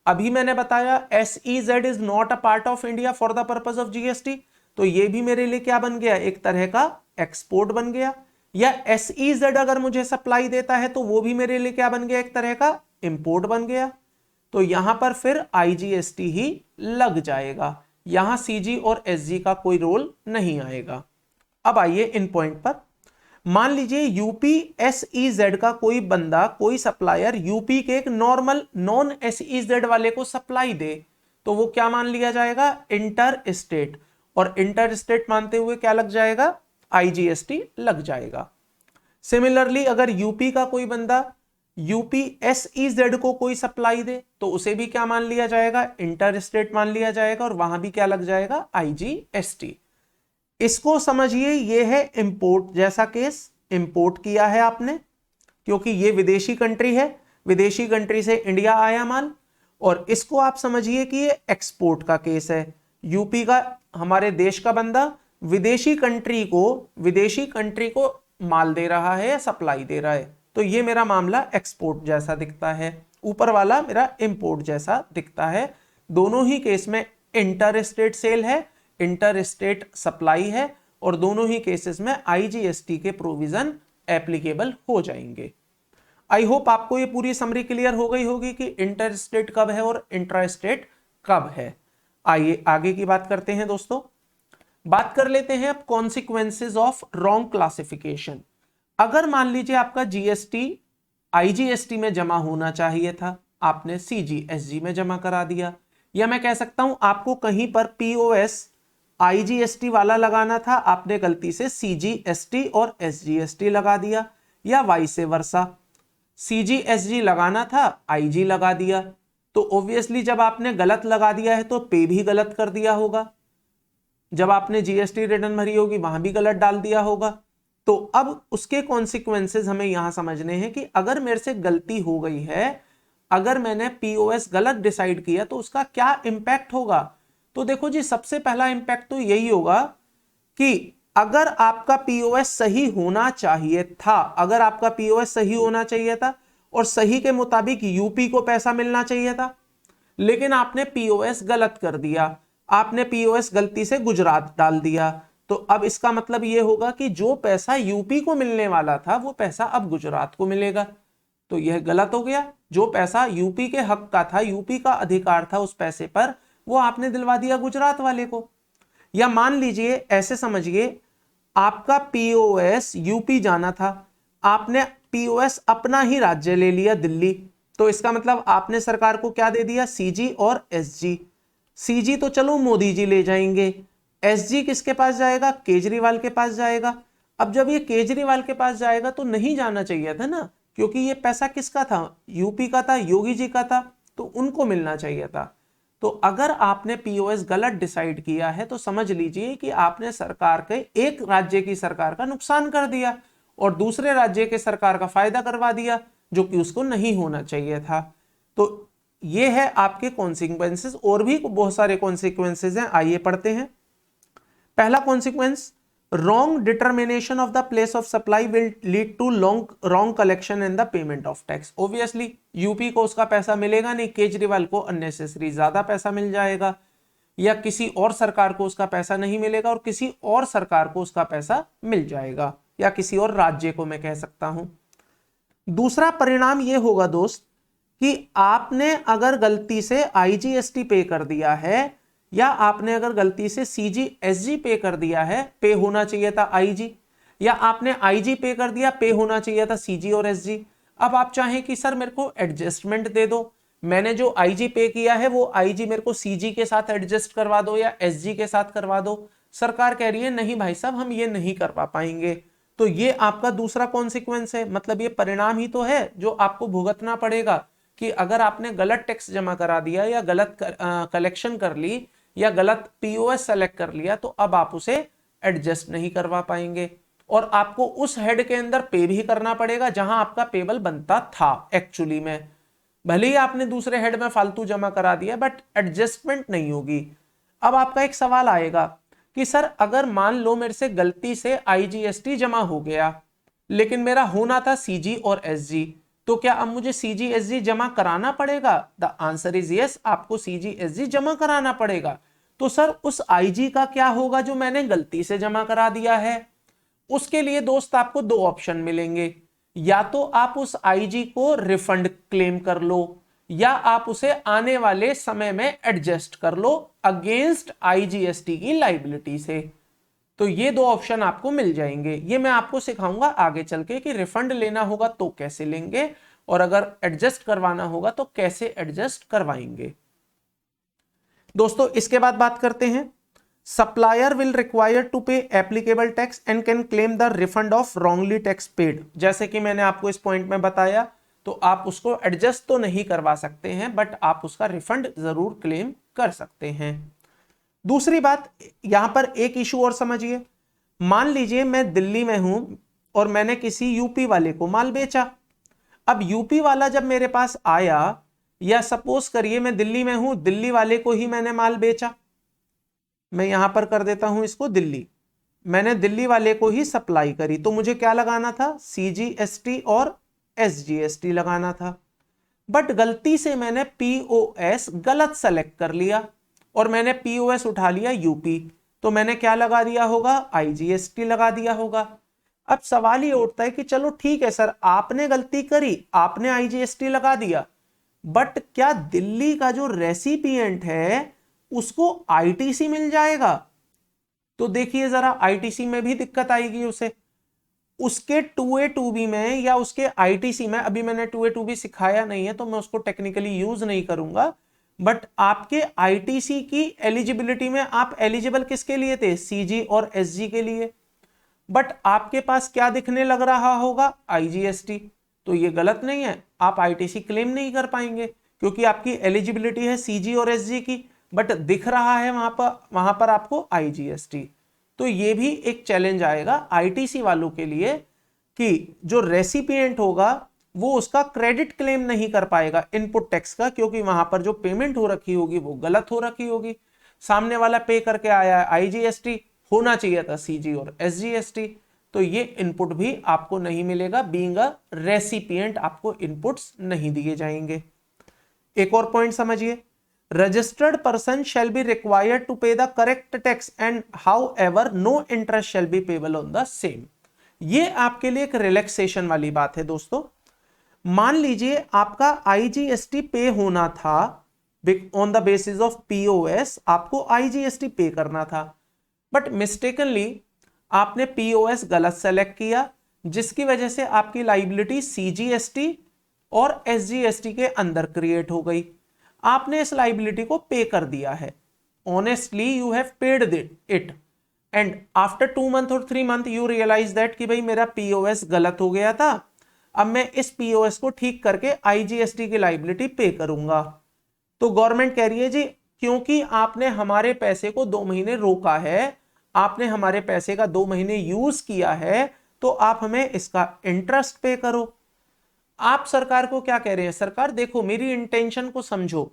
अभी मैंने बताया SEZ is not a part of India for the purpose of GST, तो ये भी मेरे लिए क्या बन गया, एक तरह का एक्सपोर्ट बन गया। या SEZ अगर मुझे सप्लाई देता है तो वो भी मेरे लिए क्या बन गया, एक तरह का इंपोर्ट बन गया। तो यहां पर फिर IGST ही लग जाएगा, यहां CG और SG का कोई रोल नहीं आएगा। अब आइए इन पॉइंट पर, मान लीजिए यूपी SEZ का कोई बंदा, कोई सप्लायर यूपी के एक नॉर्मल नॉन SEZ वाले को सप्लाई दे, तो वो क्या मान लिया जाएगा, इंटर स्टेट, और इंटर स्टेट मानते हुए क्या लग जाएगा, IGST लग जाएगा। सिमिलरली अगर यूपी का कोई बंदा यूपी SEZ को कोई सप्लाई दे तो उसे भी क्या मान लिया जाएगा, इंटर स्टेट मान लिया जाएगा, और वहां भी क्या लग जाएगा, IGST। इसको समझिए, ये है इंपोर्ट जैसा केस, इंपोर्ट किया है आपने क्योंकि ये विदेशी कंट्री है, विदेशी कंट्री से इंडिया आया माल। और इसको आप समझिए कि ये एक्सपोर्ट का केस है, यूपी का हमारे देश का बंदा विदेशी कंट्री को माल दे रहा है या सप्लाई दे रहा है, तो ये मेरा मामला एक्सपोर्ट जैसा दिखता है, ऊपर वाला मेरा इंपोर्ट जैसा दिखता है। दोनों ही केस में इंटर स्टेट सेल है, इंटर स्टेट सप्लाई है, और दोनों ही केसेस में IGST के प्रोविजन एप्लीकेबल हो जाएंगे। आई होप आपको ये पूरी समरी क्लियर हो गई होगी कि इंटर स्टेट कब है और इंट्रा स्टेट कब है। आइए आगे की बात करते हैं दोस्तों, बात कर लेते हैं अब कॉन्सिक्वेंसेज ऑफ रॉन्ग क्लासिफिकेशन। अगर मान लीजिए आपका GST IGST में जमा होना चाहिए था, आपने CG SG में जमा करा दिया, या मैं कह सकता हूं आपको कहीं पर POS IGST वाला लगाना था, आपने गलती से CGST और SGST लगा दिया, या वाइस वर्सा, CGSG लगाना था IG लगा दिया, तो ऑब्वियसली जब आपने गलत लगा दिया है तो पे भी गलत कर दिया होगा, जब आपने GST रिटर्न भरी होगी वहां भी गलत डाल दिया होगा। तो अब उसके कॉन्सिक्वेंसेज हमें यहां समझने हैं कि अगर मेरे से गलती हो गई है, अगर मैंने POS गलत डिसाइड किया तो उसका क्या इंपैक्ट होगा। तो देखो जी, सबसे पहला इंपैक्ट तो यही होगा कि अगर आपका POS सही होना चाहिए था, अगर आपका POS सही होना चाहिए था और सही के मुताबिक यूपी को पैसा मिलना चाहिए था, लेकिन आपने POS गलत कर दिया, आपने POS गलती से गुजरात डाल दिया, तो अब इसका मतलब यह होगा कि जो पैसा यूपी को मिलने वाला था वो पैसा अब गुजरात को मिलेगा, तो यह गलत हो गया। जो पैसा यूपी के हक का था, यूपी का अधिकार था उस पैसे पर, वो आपने दिलवा दिया गुजरात वाले को। या मान लीजिए, ऐसे समझिए, आपका POS यूपी जाना था, आपने POS अपना ही राज्य ले लिया दिल्ली, तो इसका मतलब आपने सरकार को क्या दे दिया, CG और SG। CG तो चलो मोदी जी ले जाएंगे, SG किसके पास जाएगा, केजरीवाल के पास जाएगा। अब जब ये केजरीवाल के पास जाएगा तो नहीं जाना चाहिए था ना, क्योंकि ये पैसा किसका था, यूपी का था, योगी जी का था, तो उनको मिलना चाहिए था। तो अगर आपने POS गलत डिसाइड किया है तो समझ लीजिए कि आपने सरकार के एक राज्य की सरकार का नुकसान कर दिया और दूसरे राज्य के सरकार का फायदा करवा दिया, जो कि उसको नहीं होना चाहिए था। तो ये है आपके कॉन्सिक्वेंसेस, और भी बहुत सारे कॉन्सिक्वेंसेस हैं, आइए पढ़ते हैं। पहला consequence, wrong determination of the place of supply will lead to wrong collection and the payment of tax. Obviously UP को उसका पैसा मिलेगा नहीं, केजरीवाल को अननेसेसरी ज्यादा पैसा मिल जाएगा, या किसी और सरकार को उसका पैसा नहीं मिलेगा और किसी और सरकार को उसका पैसा मिल जाएगा, या किसी और राज्य को मैं कह सकता हूं। दूसरा परिणाम यह होगा दोस्त कि आपने अगर गलती से IGST पे कर दिया है, या आपने अगर गलती से CG/SG पे कर दिया है, पे होना चाहिए था IG, या आपने IG पे कर दिया, पे होना चाहिए था CG और SG। अब आप चाहें कि सर मेरे को एडजस्टमेंट दे दो, मैंने जो IG पे किया है वो IG मेरे को CG के साथ एडजस्ट करवा दो या SG के साथ करवा दो। सरकार कह रही है नहीं भाई साहब, हम ये नहीं करवा पाएंगे। तो ये आपका दूसरा कॉन्सिक्वेंस है, मतलब ये परिणाम ही तो है जो आपको भुगतना पड़ेगा कि अगर आपने गलत टैक्स जमा करा दिया या गलत कलेक्शन कर ली, या गलत पीओएस सेलेक्ट कर लिया तो अब आप उसे एडजस्ट नहीं करवा पाएंगे और आपको उस हेड के अंदर पे भी करना पड़ेगा जहां आपका पेबल बनता था एक्चुअली में। भले ही आपने दूसरे हेड में फालतू जमा करा दिया बट एडजस्टमेंट नहीं होगी। अब आपका एक सवाल आएगा कि सर अगर मान लो मेरे से गलती से आईजीएसटी जमा हो गया लेकिन मेरा होना था सीजी और एसजी, तो क्या अब मुझे सीजी एसजी जमा कराना पड़ेगा? द आंसर इज यस, आपको सीजी एसजी जमा कराना पड़ेगा। तो सर उस आईजी का क्या होगा जो मैंने गलती से जमा करा दिया है? उसके लिए दोस्त आपको दो ऑप्शन मिलेंगे, या तो आप उस आईजी को रिफंड क्लेम कर लो या आप उसे आने वाले समय में एडजस्ट कर लो अगेंस्ट आईजीएसटी की लाइबिलिटी से। तो ये दो ऑप्शन आपको मिल जाएंगे। ये मैं आपको सिखाऊंगा आगे चल के कि रिफंड लेना होगा तो कैसे लेंगे और अगर एडजस्ट करवाना होगा तो कैसे एडजस्ट करवाएंगे। दोस्तों इसके बाद बात करते हैं, सप्लायर विल रिक्वायर टू पे applicable tax and can claim the refund of wrongly tax paid. जैसे कि मैंने आपको इस पॉइंट में बताया, तो आप उसको एडजस्ट तो नहीं करवा सकते हैं बट आप उसका रिफंड जरूर क्लेम कर सकते हैं। दूसरी बात, यहां पर एक इशू और समझिए। मान लीजिए मैं दिल्ली में हूं और मैंने किसी यूपी वाले को माल बेचा। अब यूपी वाला जब मेरे पास आया, या सपोज करिए मैं दिल्ली में हूं, दिल्ली वाले को ही मैंने माल बेचा, मैं यहां पर कर देता हूं इसको दिल्ली, मैंने दिल्ली वाले को ही सप्लाई करी, तो मुझे क्या लगाना था? सीजीएसटी और एसजीएसटी लगाना था। बट गलती से मैंने पीओएस गलत सेलेक्ट कर लिया और मैंने पीओएस उठा लिया यूपी, तो मैंने क्या लगा दिया होगा? आईजीएसटी लगा दिया होगा। अब सवाल ये उठता है कि चलो ठीक है सर, आपने गलती करी, आपने आईजीएसटी लगा दिया, बट क्या दिल्ली का जो रेसिपिएंट है उसको आईटीसी मिल जाएगा? तो देखिए जरा, आईटीसी में भी दिक्कत आएगी उसे, उसके 2A 2B में या उसके आईटीसी में। अभी मैंने 2A 2B सिखाया नहीं है तो मैं उसको टेक्निकली यूज नहीं करूंगा, बट आपके आईटीसी की एलिजिबिलिटी में आप एलिजिबल किसके लिए थे? सीजी और एसजी के लिए। बट आपके पास क्या दिखने लग रहा होगा? आईजीएसटी। तो ये गलत नहीं है, आप आईटीसी क्लेम नहीं कर पाएंगे क्योंकि आपकी एलिजिबिलिटी है सीजी और एसजी की, बट दिख रहा है वहां पर आपको आईजीएसटी। तो ये भी एक चैलेंज आएगा आईटीसी वालों के लिए कि जो रेसिपिएंट होगा वो उसका क्रेडिट क्लेम नहीं कर पाएगा इनपुट टैक्स का, क्योंकि वहां पर जो पेमेंट हो रखी होगी वो गलत हो रखी होगी। सामने वाला पे करके आया है आईजीएसटी, होना चाहिए था सीजी और एसजीएसटी, तो ये इनपुट भी आपको नहीं मिलेगा। बीइंग अ रेसिपिएंट आपको इनपुट्स नहीं दिए जाएंगे। एक और पॉइंट समझिए, registered person shall be required to pay the correct tax and however no interest shall be payable on the same. ये आपके लिए एक रिलैक्सेशन वाली बात है दोस्तों। मान लीजिए आपका आईजीएसटी पे होना था on the basis of POS, आपको आईजीएसटी पे करना था, बट मिस्टेकनली आपने पीओएस गलत सेलेक्ट किया जिसकी वजह से आपकी लाइबिलिटी सीजीएसटी और एसजीएसटी के अंदर क्रिएट हो गई। आपने इस लाइबिलिटी को पे कर दिया है, honestly you have paid it, and after 2 month और 3 मंथ यू रियलाइज दैट कि भाई मेरा पीओएस गलत हो गया था, अब मैं इस पीओएस को ठीक करके आईजीएसटी की लाइबिलिटी पे करूंगा। तो गवर्नमेंट कह रही है जी क्योंकि आपने हमारे पैसे को 2 महीने रोका है, आपने हमारे पैसे का 2 महीने यूज किया है, तो आप हमें इसका इंटरेस्ट पे करो। आप सरकार को क्या कह रहे हैं? सरकार देखो मेरी इंटेंशन को समझो,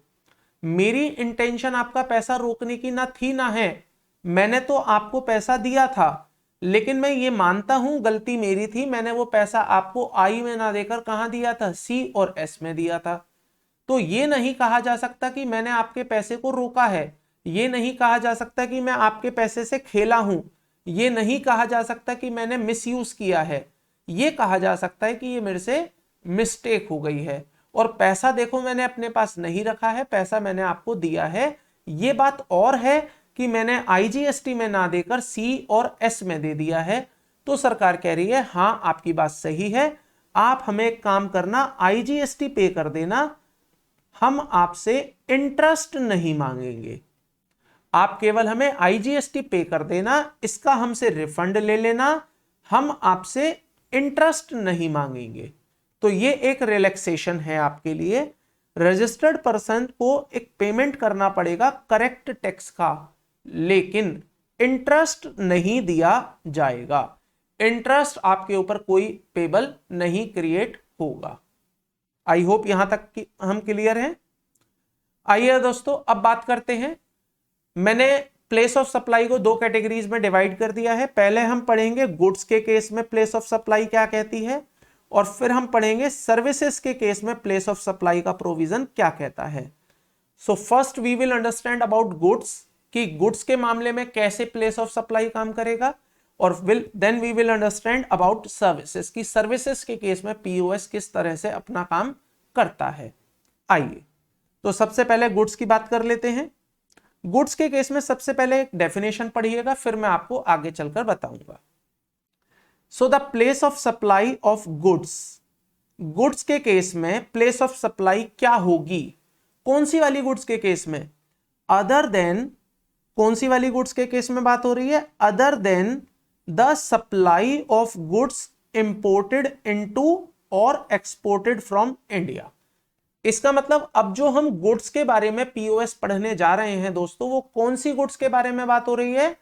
मेरी इंटेंशन आपका पैसा रोकने की ना थी ना है, मैंने तो आपको पैसा दिया था, लेकिन मैं ये मानता हूं गलती मेरी थी, मैंने वो पैसा आपको आई में ना देकर कहां दिया था? सी और एस में दिया था। तो ये नहीं कहा जा सकता कि मैंने आपके पैसे को रोका है, ये नहीं कहा जा सकता कि मैं आपके पैसे से खेला हूं, ये नहीं कहा जा सकता कि मैंने मिसयूज किया है। ये कहा जा सकता है कि ये मेरे से मिस्टेक हो गई है और पैसा देखो मैंने अपने पास नहीं रखा है, पैसा मैंने आपको दिया है। ये बात और है कि मैंने आईजीएसटी में ना देकर सी और एस में दे दिया है। तो सरकार कह रही है हां आपकी बात सही है, आप हमें एक काम करना, आईजीएसटी पे कर देना, हम आपसे इंटरेस्ट नहीं मांगेंगे, आप केवल हमें आईजीएसटी पे कर देना, इसका हमसे रिफंड ले लेना, हम आपसे इंटरेस्ट नहीं मांगेंगे। तो ये एक रिलैक्सेशन है आपके लिए। रजिस्टर्ड पर्सन को एक पेमेंट करना पड़ेगा करेक्ट टैक्स का, लेकिन इंटरेस्ट नहीं दिया जाएगा। इंटरेस्ट आपके ऊपर कोई पेबल नहीं क्रिएट होगा। आई होप यहां तक कि हम क्लियर हैं। आइए दोस्तों अब बात करते हैं। मैंने प्लेस ऑफ सप्लाई को दो कैटेगरीज में डिवाइड कर दिया है। पहले हम पढ़ेंगे गुड्स के केस में प्लेस ऑफ सप्लाई क्या कहती है, और फिर हम पढ़ेंगे सर्विसेज के केस में प्लेस ऑफ सप्लाई का प्रोविजन क्या कहता है। So first we will understand about goods, कि गुड्स के मामले में कैसे प्लेस ऑफ सप्लाई काम करेगा, और then we will understand about services, की सर्विसेज के केस में पीओएस किस तरह से अपना काम करता है। आइए तो सबसे पहले गुड्स की बात कर लेते हैं। गुड्स के केस में सबसे पहले एक डेफिनेशन पढ़िएगा, फिर मैं आपको आगे चलकर बताऊंगा। सो the place of supply of goods, goods के केस में प्लेस ऑफ सप्लाई क्या होगी, कौन सी वाली गुड्स के केस में, अदर देन, कौन सी वाली गुड्स के केस में बात हो रही है, other than the supply of goods imported into और एक्सपोर्टेड फ्रॉम इंडिया। इसका मतलब अब जो हम गुड्स के बारे में पीओएस पढ़ने जा रहे हैं दोस्तों, वो कौन सी गुड्स के बारे में बात हो रही है,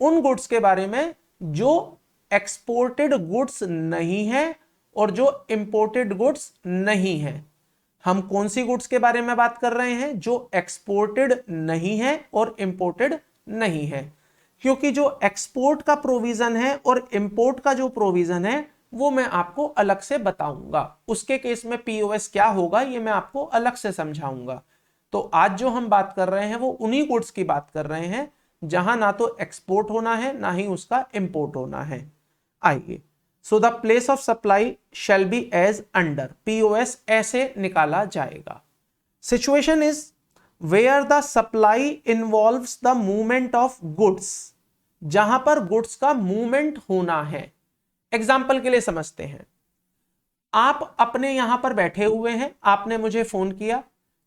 उन गुड्स के बारे में जो एक्सपोर्टेड गुड्स नहीं है और जो इंपोर्टेड गुड्स नहीं है। हम कौन सी गुड्स के बारे में बात कर रहे हैं, जो एक्सपोर्टेड नहीं है और इंपोर्टेड नहीं है, क्योंकि जो एक्सपोर्ट का प्रोविजन है और इंपोर्ट का जो प्रोविजन है वो मैं आपको अलग से बताऊंगा। उसके केस में पीओएस क्या होगा ये मैं आपको अलग से समझाऊंगा। तो आज जो हम बात कर रहे हैं वो उन्हीं गुड्स की बात कर रहे हैं जहां ना तो एक्सपोर्ट होना है ना ही उसका इंपोर्ट होना है। आइए, so the place of supply shall be as under, POS ऐसे निकाला जाएगा। Situation is where the supply involves the movement of goods, जहां पर गुड्स का मूवमेंट होना है। एग्जाम्पल के लिए समझते हैं, आप अपने यहां पर बैठे हुए हैं, आपने मुझे फोन किया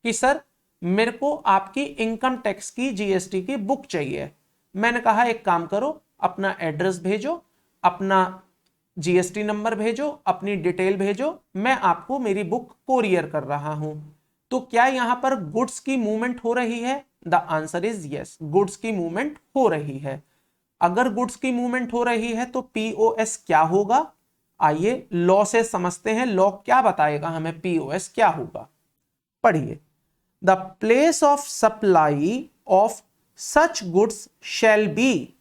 कि सर मेरे को आपकी इनकम टैक्स की जीएसटी की बुक चाहिए। मैंने कहा एक काम करो, अपना एड्रेस भेजो, अपना जीएसटी नंबर भेजो, अपनी डिटेल भेजो, मैं आपको मेरी बुक कोरियर कर रहा हूं। तो क्या यहां पर गुड्स की मूवमेंट हो रही है? The answer is yes, goods की मूवमेंट हो रही है। अगर गुड्स की मूवमेंट हो रही है तो पीओएस क्या होगा, आइए लॉ से समझते हैं। लॉ क्या बताएगा हमें पीओएस क्या होगा, पढ़िए। The place of supply of such goods shall be,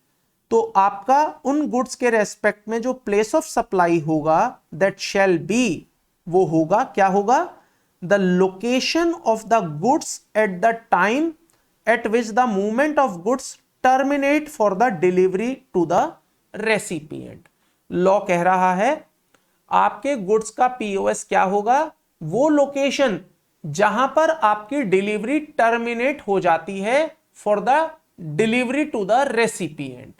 तो आपका उन गुड्स के रेस्पेक्ट में जो प्लेस ऑफ सप्लाई होगा दैट शैल बी, वो होगा, क्या होगा, the location of the goods at the time at which the movement of goods terminate for the delivery to the recipient. Law कह रहा है आपके गुड्स का पीओएस क्या होगा, वो लोकेशन जहां पर आपकी डिलीवरी टर्मिनेट हो जाती है for the delivery to the recipient.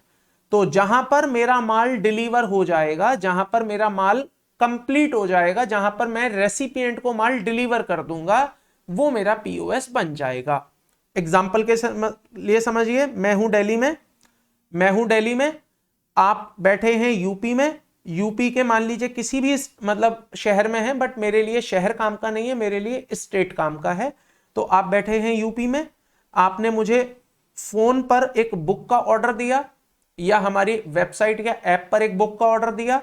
तो जहां पर मेरा माल डिलीवर हो जाएगा, जहां पर मेरा माल कंप्लीट हो जाएगा, जहां पर मैं रेसिपिएंट को माल डिलीवर कर दूंगा, वो मेरा पीओएस बन जाएगा। एग्जाम्पल के लिए समझिए, मैं हूं दिल्ली में, आप बैठे हैं यूपी में, यूपी के मान लीजिए किसी भी मतलब शहर में है, बट मेरे लिए शहर काम का नहीं है, मेरे लिए स्टेट काम का है। तो आप बैठे हैं यूपी में, आपने मुझे फोन पर एक बुक का ऑर्डर दिया या हमारी वेबसाइट या ऐप पर एक बुक का ऑर्डर दिया।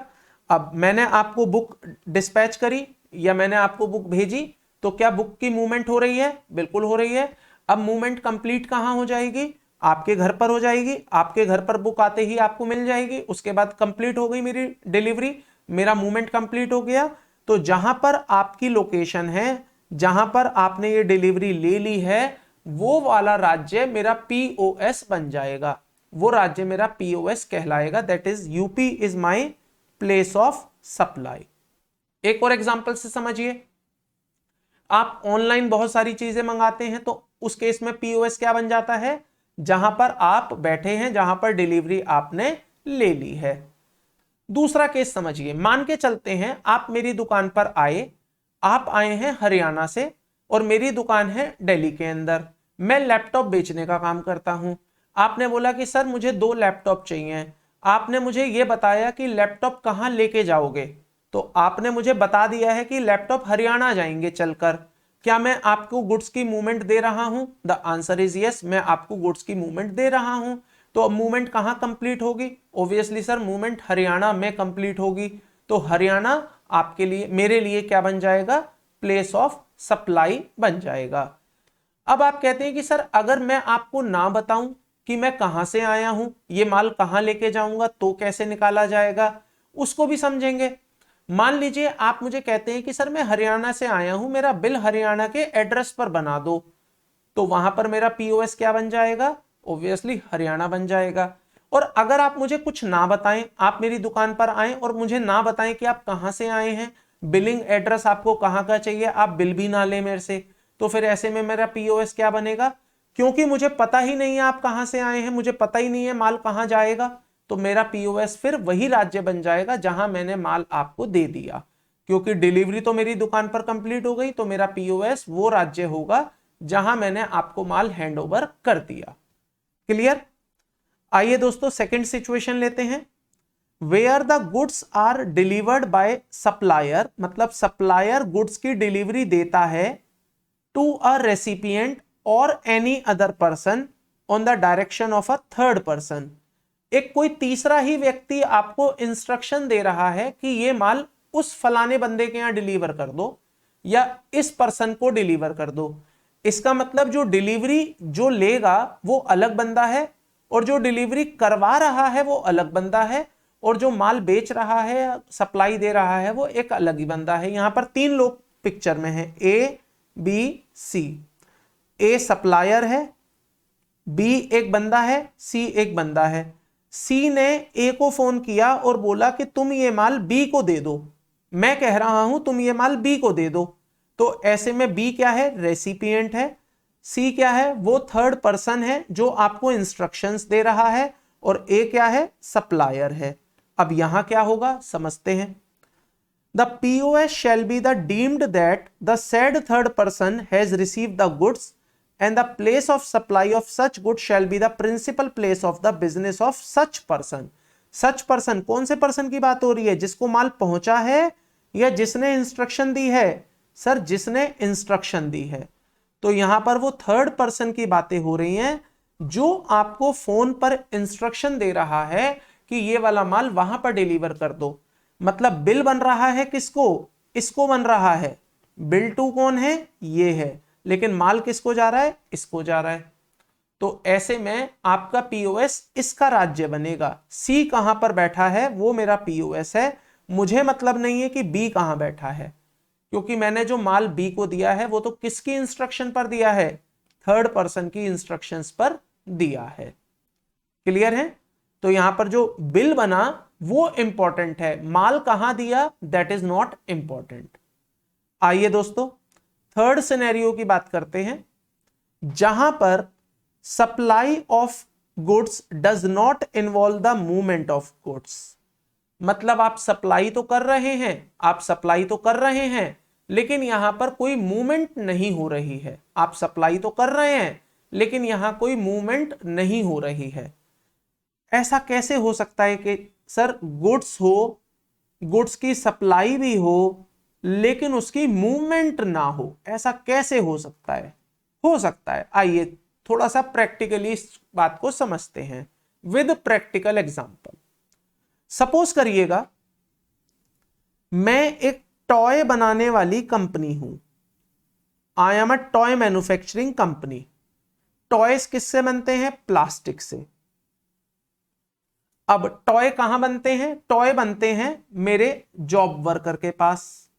अब मैंने आपको बुक डिस्पैच करी या मैंने आपको बुक भेजी, तो क्या बुक की मूवमेंट हो रही है? बिल्कुल हो रही है। अब मूवमेंट कंप्लीट कहां हो जाएगी? आपके घर पर हो जाएगी। आपके घर पर बुक आते ही आपको मिल जाएगी, उसके बाद कंप्लीट हो गई मेरी डिलीवरी, मेरा मूवमेंट कंप्लीट हो गया। तो जहां पर आपकी लोकेशन है, जहां पर आपने ये डिलीवरी ले ली है, वो वाला राज्य मेरा पीओएस बन जाएगा, वो राज्य मेरा पीओएस कहलाएगा। That is UP is my place of supply. एक और एग्जांपल से समझिए, आप ऑनलाइन बहुत सारी चीजें मंगाते हैं, तो उस केस में पीओएस क्या बन जाता है? जहां पर आप बैठे हैं, जहां पर डिलीवरी आपने ले ली है। दूसरा केस समझिए, मान के चलते हैं आप मेरी दुकान पर आए, आप आए हैं हरियाणा से और मेरी दुकान है दिल्ली के अंदर। मैं लैपटॉप बेचने का काम करता हूं। आपने बोला कि सर मुझे 2 लैपटॉप चाहिए। आपने मुझे यह बताया कि लैपटॉप कहां लेके जाओगे, तो आपने मुझे बता दिया है कि लैपटॉप हरियाणा जाएंगे चलकर। क्या मैं आपको गुड्स की मूवमेंट दे रहा हूं? द आंसर इज यस, मैं आपको गुड्स की मूवमेंट दे रहा हूं। तो अब मूवमेंट कहां कंप्लीट होगी? ऑब्वियसली सर मूवमेंट हरियाणा में कंप्लीट होगी। तो हरियाणा आपके लिए, मेरे लिए क्या बन जाएगा? प्लेस ऑफ सप्लाई बन जाएगा। अब आप कहते हैं कि सर अगर मैं आपको ना बताऊं कि मैं कहां से आया हूं, ये माल कहां लेके जाऊंगा, तो कैसे निकाला जाएगा, उसको भी समझेंगे। मान लीजिए आप मुझे कहते हैं कि सर मैं हरियाणा से आया हूं, मेरा बिल हरियाणा के एड्रेस पर बना दो, तो वहां पर मेरा पीओएस क्या बन जाएगा? ऑब्वियसली हरियाणा बन जाएगा। और अगर आप मुझे कुछ ना बताएं, आप मेरी दुकान पर आए और मुझे ना बताएं कि आप कहां से आए हैं, बिलिंग एड्रेस आपको कहां का चाहिए, आप बिल भी ना लें मेरे से, तो फिर ऐसे में मेरा पीओएस क्या बनेगा? क्योंकि मुझे पता ही नहीं है आप कहां से आए हैं, मुझे पता ही नहीं है माल कहां जाएगा, तो मेरा पीओएस फिर वही राज्य बन जाएगा जहां मैंने माल आपको दे दिया। क्योंकि डिलीवरी तो मेरी दुकान पर कंप्लीट हो गई, तो मेरा पीओएस वो राज्य होगा जहां मैंने आपको माल हैंड ओवर कर दिया। क्लियर? आइए दोस्तों सेकंड सिचुएशन लेते हैं। Where the goods are delivered by supplier, मतलब सप्लायर गुड्स की डिलीवरी देता है टू अ रेसिपिएंट और any other person on the direction of a third person. एक कोई तीसरा ही व्यक्ति आपको इंस्ट्रक्शन दे रहा है कि ये माल उस फलाने बंदे के यहां डिलीवर कर दो या इस पर्सन को डिलीवर कर दो। इसका मतलब जो डिलीवरी जो लेगा वो अलग बंदा है, और जो डिलीवरी करवा रहा है वो अलग बंदा है, और जो माल बेच रहा है, सप्लाई दे रहा है, वो एक अलग ही बंदा है। यहां पर तीन लोग पिक्चर में है, A B C. A supplier है, बी एक बंदा है, सी एक बंदा है। सी ने ए को फोन किया और बोला कि तुम ये माल बी को दे दो, मैं कह रहा हूं तुम ये माल बी को दे दो। तो ऐसे में बी क्या है? रेसिपिएंट है। सी क्या है? वो थर्ड पर्सन है जो आपको इंस्ट्रक्शंस दे रहा है। और ए क्या है? सप्लायर है। अब यहां क्या होगा समझते हैं। The POS shall be the deemed that the said third person has received the goods, and the place of supply of such goods shall be the principal place of the business of such person. Such person कौन से person की बात हो रही है? जिसको माल पहुंचा है या जिसने इंस्ट्रक्शन दी है? सर जिसने इंस्ट्रक्शन दी है। तो यहां पर वो थर्ड पर्सन की बातें हो रही हैं जो आपको फोन पर इंस्ट्रक्शन दे रहा है कि ये वाला माल वहां पर डिलीवर कर दो। मतलब बिल बन रहा है किसको? इसको बन रहा है। बिल टू कौन है? ये है। लेकिन माल किसको जा रहा है? इसको जा रहा है। तो ऐसे में आपका पीओएस इसका राज्य बनेगा। सी कहां पर बैठा है वो मेरा पीओएस है। मुझे मतलब नहीं है कि बी कहां बैठा है, क्योंकि मैंने जो माल बी को दिया है वो तो किसकी इंस्ट्रक्शन पर दिया है? थर्ड पर्सन की इंस्ट्रक्शंस पर दिया है। क्लियर है? तो यहां पर जो बिल बना वो इंपॉर्टेंट है, माल कहां दिया दैट इज नॉट इंपॉर्टेंट। आइए दोस्तों थर्ड सिनेरियो की बात करते हैं, जहां पर supply of goods does not involve the movement of goods. मतलब आप सप्लाई तो कर रहे हैं, आप सप्लाई तो कर रहे हैं, लेकिन यहां पर कोई मूवमेंट नहीं हो रही है। आप सप्लाई तो कर रहे हैं लेकिन यहां कोई मूवमेंट नहीं हो रही है। ऐसा कैसे हो सकता है कि सर गुड्स हो, गुड्स की सप्लाई भी हो, लेकिन उसकी मूवमेंट ना हो? ऐसा कैसे हो सकता है? हो सकता है। आइए थोड़ा सा प्रैक्टिकली इस बात को समझते हैं विद प्रैक्टिकल एग्जांपल। सपोज करिएगा मैं एक टॉय बनाने वाली कंपनी हूं। I am a toy manufacturing company. Toys किससे बनते हैं? प्लास्टिक से। अब टॉय कहां बनते हैं? टॉय बनते हैं मेरे जॉब वर्कर के पास।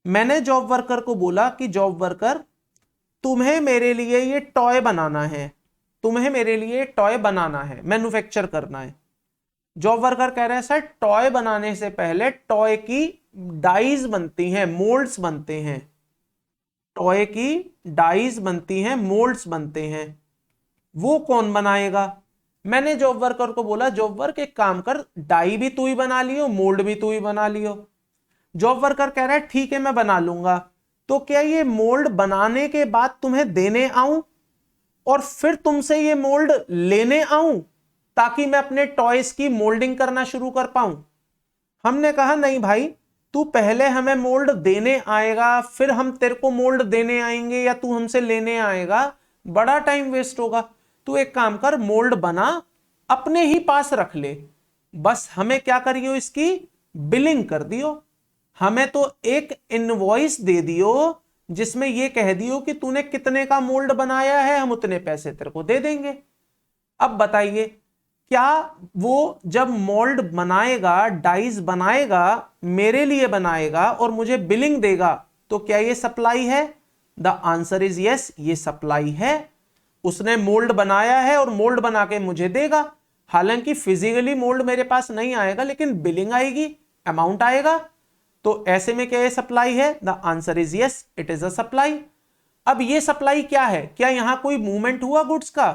मैंने जॉब वर्कर को बोला कि जॉब वर्कर तुम्हें मेरे लिए ये टॉय बनाना है, तुम्हें मेरे लिए टॉय बनाना है, मैन्युफैक्चर करना है। जॉब वर्कर कह रहे हैं सर टॉय बनाने से पहले टॉय की डाइज बनती हैं, मोल्ड्स बनते हैं। टॉय की डाइज बनती हैं, मोल्ड्स बनते हैं, वो कौन बनाएगा? मैंने जॉब वर्कर को बोला जॉब वर्क एक काम कर, डाई भी तू ही बना लियो, मोल्ड भी तू ही बना लियो। जॉब वर्कर कह रहा है ठीक है मैं बना लूंगा। तो क्या ये मोल्ड बनाने के बाद तुम्हें देने आऊं और फिर तुमसे ये मोल्ड लेने आऊं ताकि मैं अपने टॉयज की मोल्डिंग करना शुरू कर पाऊं? हमने कहा नहीं भाई, तू पहले हमें मोल्ड देने आएगा, फिर हम तेरे को मोल्ड देने आएंगे, या तू हमसे लेने आएगा, बड़ा टाइम वेस्ट होगा। तू एक काम कर, मोल्ड बना, अपने ही पास रख ले, बस हमें क्या करियो, इसकी बिलिंग कर दियो। हमें तो एक इनवॉइस दे दियो जिसमें ये कह दियो कि तूने कितने का मोल्ड बनाया है, हम उतने पैसे तेरे को दे देंगे। अब बताइए, क्या वो जब मोल्ड बनाएगा, डाइस बनाएगा, मेरे लिए बनाएगा और मुझे बिलिंग देगा, तो क्या ये सप्लाई है? द आंसर इज यस, ये सप्लाई है। उसने मोल्ड बनाया है और मोल्ड बना के मुझे देगा। हालांकि फिजिकली मोल्ड मेरे पास नहीं आएगा, लेकिन बिलिंग आएगी, अमाउंट आएगा। तो ऐसे में क्या ये सप्लाई है? The answer is yes, it is a supply. अब ये सप्लाई क्या है? क्या यहां कोई मूवमेंट हुआ गुड्स का?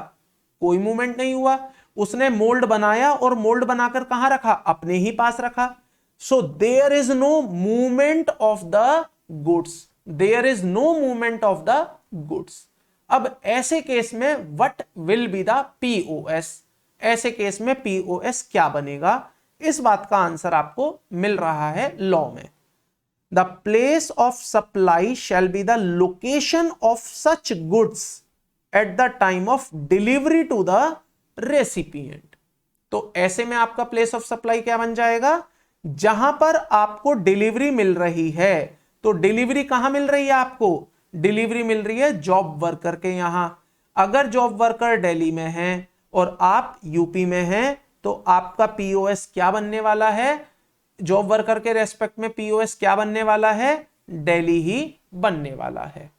कोई मूवमेंट नहीं हुआ। उसने मोल्ड बनाया और मोल्ड बनाकर कहां रखा? अपने ही पास रखा। So there is no movement of the goods, there is no movement of the goods. अब ऐसे केस में what will be the POS? ऐसे केस में पीओएस क्या बनेगा? इस बात का आंसर आपको मिल रहा है लॉ में। The place of supply shall be the location of such goods at the time of delivery to the recipient. तो ऐसे में आपका प्लेस ऑफ सप्लाई क्या बन जाएगा? जहां पर आपको डिलीवरी मिल रही है। तो डिलीवरी कहां मिल रही है आपको? डिलीवरी मिल रही है जॉब वर्कर के यहां। अगर जॉब वर्कर दिल्ली में है और आप यूपी में हैं, तो आपका पीओएस क्या बनने वाला है? जॉब वर्कर के रेस्पेक्ट में पीओएस क्या बनने वाला है? दिल्ली ही बनने वाला है।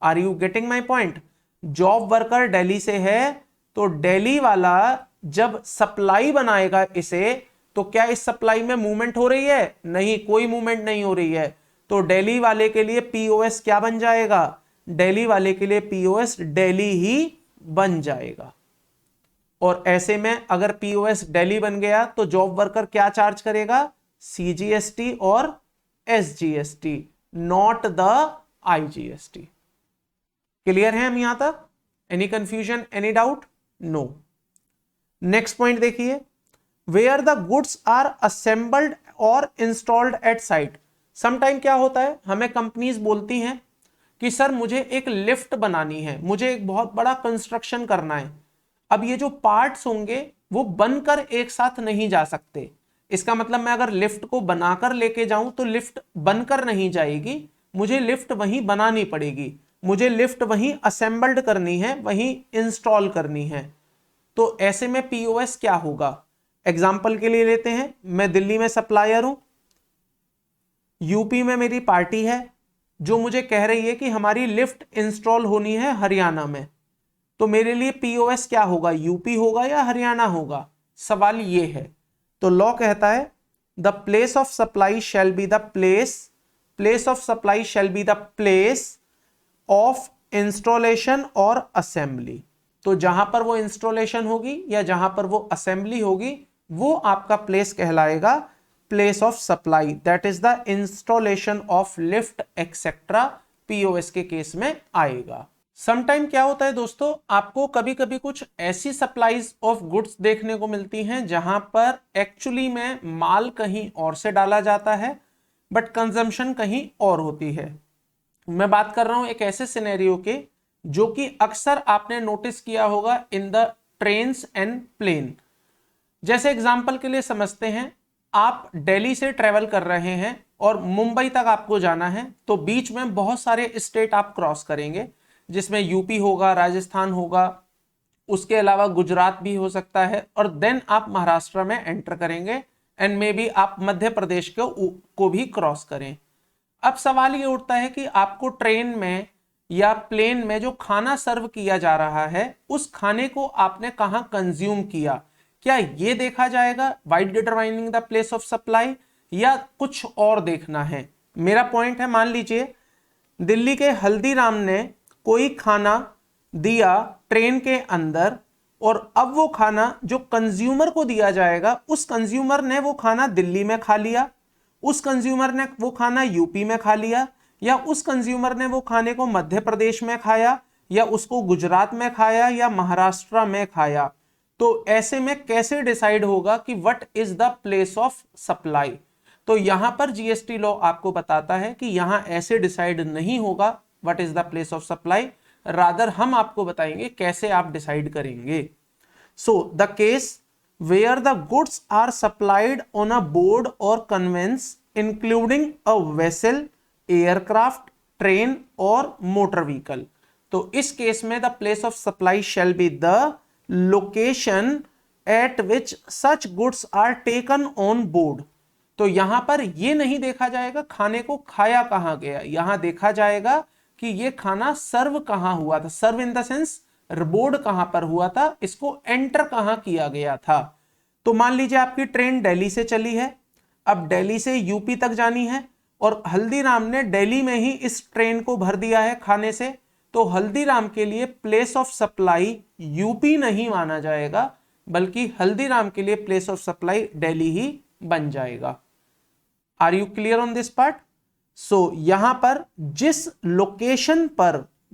Are you getting my point? Job worker Delhi से है, तो दिल्ली वाला जब सप्लाई बनाएगा इसे, तो क्या इस सप्लाई में मूवमेंट हो रही है? नहीं, कोई मूवमेंट नहीं हो रही है। तो दिल्ली वाले के लिए पीओएस क्या बन जाएगा? दिल्ली वाले के लिए पीओएस दिल्ली ही बन जाएगा। और ऐसे में अगर पीओएस दिल्ली बन गया, तो जॉब वर्कर क्या चार्ज करेगा? सीजीएसटी और SGST, not the IGST. Clear है हम यहां तक? Any confusion, any doubt? No. Next point देखिए, where the goods are assembled और इंस्टॉल्ड एट साइट। समटाइम क्या होता है, हमें कंपनीज बोलती हैं कि सर मुझे एक लिफ्ट बनानी है, मुझे एक बहुत बड़ा कंस्ट्रक्शन करना है। अब ये जो पार्ट्स होंगे वो बनकर एक साथ नहीं जा सकते। इसका मतलब मैं अगर लिफ्ट को बनाकर लेके जाऊं तो लिफ्ट बनकर नहीं जाएगी, मुझे लिफ्ट वहीं बनानी पड़ेगी, मुझे लिफ्ट वहीं असेंबल्ड करनी है, वहीं इंस्टॉल करनी है। तो ऐसे में पीओएस क्या होगा? एग्जाम्पल के लिए लेते हैं, मैं दिल्ली में सप्लायर हूं, यूपी में मेरी पार्टी है जो मुझे कह रही है कि हमारी लिफ्ट इंस्टॉल होनी है हरियाणा में। तो मेरे लिए पीओएस क्या होगा? यूपी होगा या हरियाणा होगा? सवाल ये है। तो लॉ कहता है the place of supply shall be the place of supply shall be the place of installation और असेंबली। तो जहां पर वो इंस्टॉलेशन होगी या जहां पर वो असेंबली होगी, वो आपका प्लेस कहलाएगा place of supply. That is the installation of lift etcetera, POS के केस में आएगा। समटाइम क्या होता है दोस्तों, आपको कभी कभी कुछ ऐसी सप्लाईज ऑफ गुड्स देखने को मिलती हैं जहां पर एक्चुअली में माल कहीं और से डाला जाता है बट कंजम्पशन कहीं और होती है। मैं बात कर रहा हूं एक ऐसे सिनेरियो के जो कि अक्सर आपने नोटिस किया होगा in the trains and plane. जैसे एग्जांपल के लिए समझते हैं, आप दिल्ली से ट्रेवल कर रहे हैं और मुंबई तक आपको जाना है, तो बीच में बहुत सारे स्टेट आप क्रॉस करेंगे, जिसमें यूपी होगा, राजस्थान होगा, उसके अलावा गुजरात भी हो सकता है, और देन आप महाराष्ट्र में एंटर करेंगे एंड मे बी आप मध्य प्रदेश को भी क्रॉस करें। अब सवाल ये उठता है कि आपको ट्रेन में या प्लेन में जो खाना सर्व किया जा रहा है, उस खाने को आपने कहां कंज्यूम किया, क्या ये देखा जाएगा while determining the place of supply, या कुछ और देखना है? मेरा पॉइंट है, मान लीजिए दिल्ली के हल्दीराम ने कोई खाना दिया ट्रेन के अंदर, और अब वो खाना जो कंज्यूमर को दिया जाएगा, उस कंज्यूमर ने वो खाना दिल्ली में खा लिया, उस कंज्यूमर ने वो खाना यूपी में खा लिया, या उस कंज्यूमर ने वो खाने को मध्य प्रदेश में खाया, या उसको गुजरात में खाया, या महाराष्ट्र में खाया। तो ऐसे में कैसे डिसाइड होगा कि what is the place of supply? तो यहां पर जीएसटी लॉ आपको बताता है कि यहां ऐसे डिसाइड नहीं होगा what is the place of supply, rather हम आपको बताएंगे कैसे आप डिसाइड करेंगे। So the case where the goods are supplied on a board और conveyance including a vessel, aircraft, train और मोटर व्हीकल। तो इस केस में the place of supply shall be the location at which such goods are taken on board. तो यहां पर यह नहीं देखा जाएगा खाने को खाया कहां गया, यहां देखा जाएगा कि यह खाना सर्व कहां हुआ था। सर्व इन द सेंस बोर्ड कहां पर हुआ था, इसको एंटर कहां किया गया था। तो मान लीजिए आपकी ट्रेन दिल्ली से चली है, अब दिल्ली से यूपी तक जानी है और हल्दीराम ने दिल्ली में ही इस ट्रेन को भर दिया है खाने से, तो हल्दीराम के लिए प्लेस ऑफ सप्लाई यूपी नहीं माना जाएगा, बल्कि हल्दीराम के लिए प्लेस ऑफ सप्लाई दिल्ली ही बन जाएगा। Are you clear on this part? So यहां पर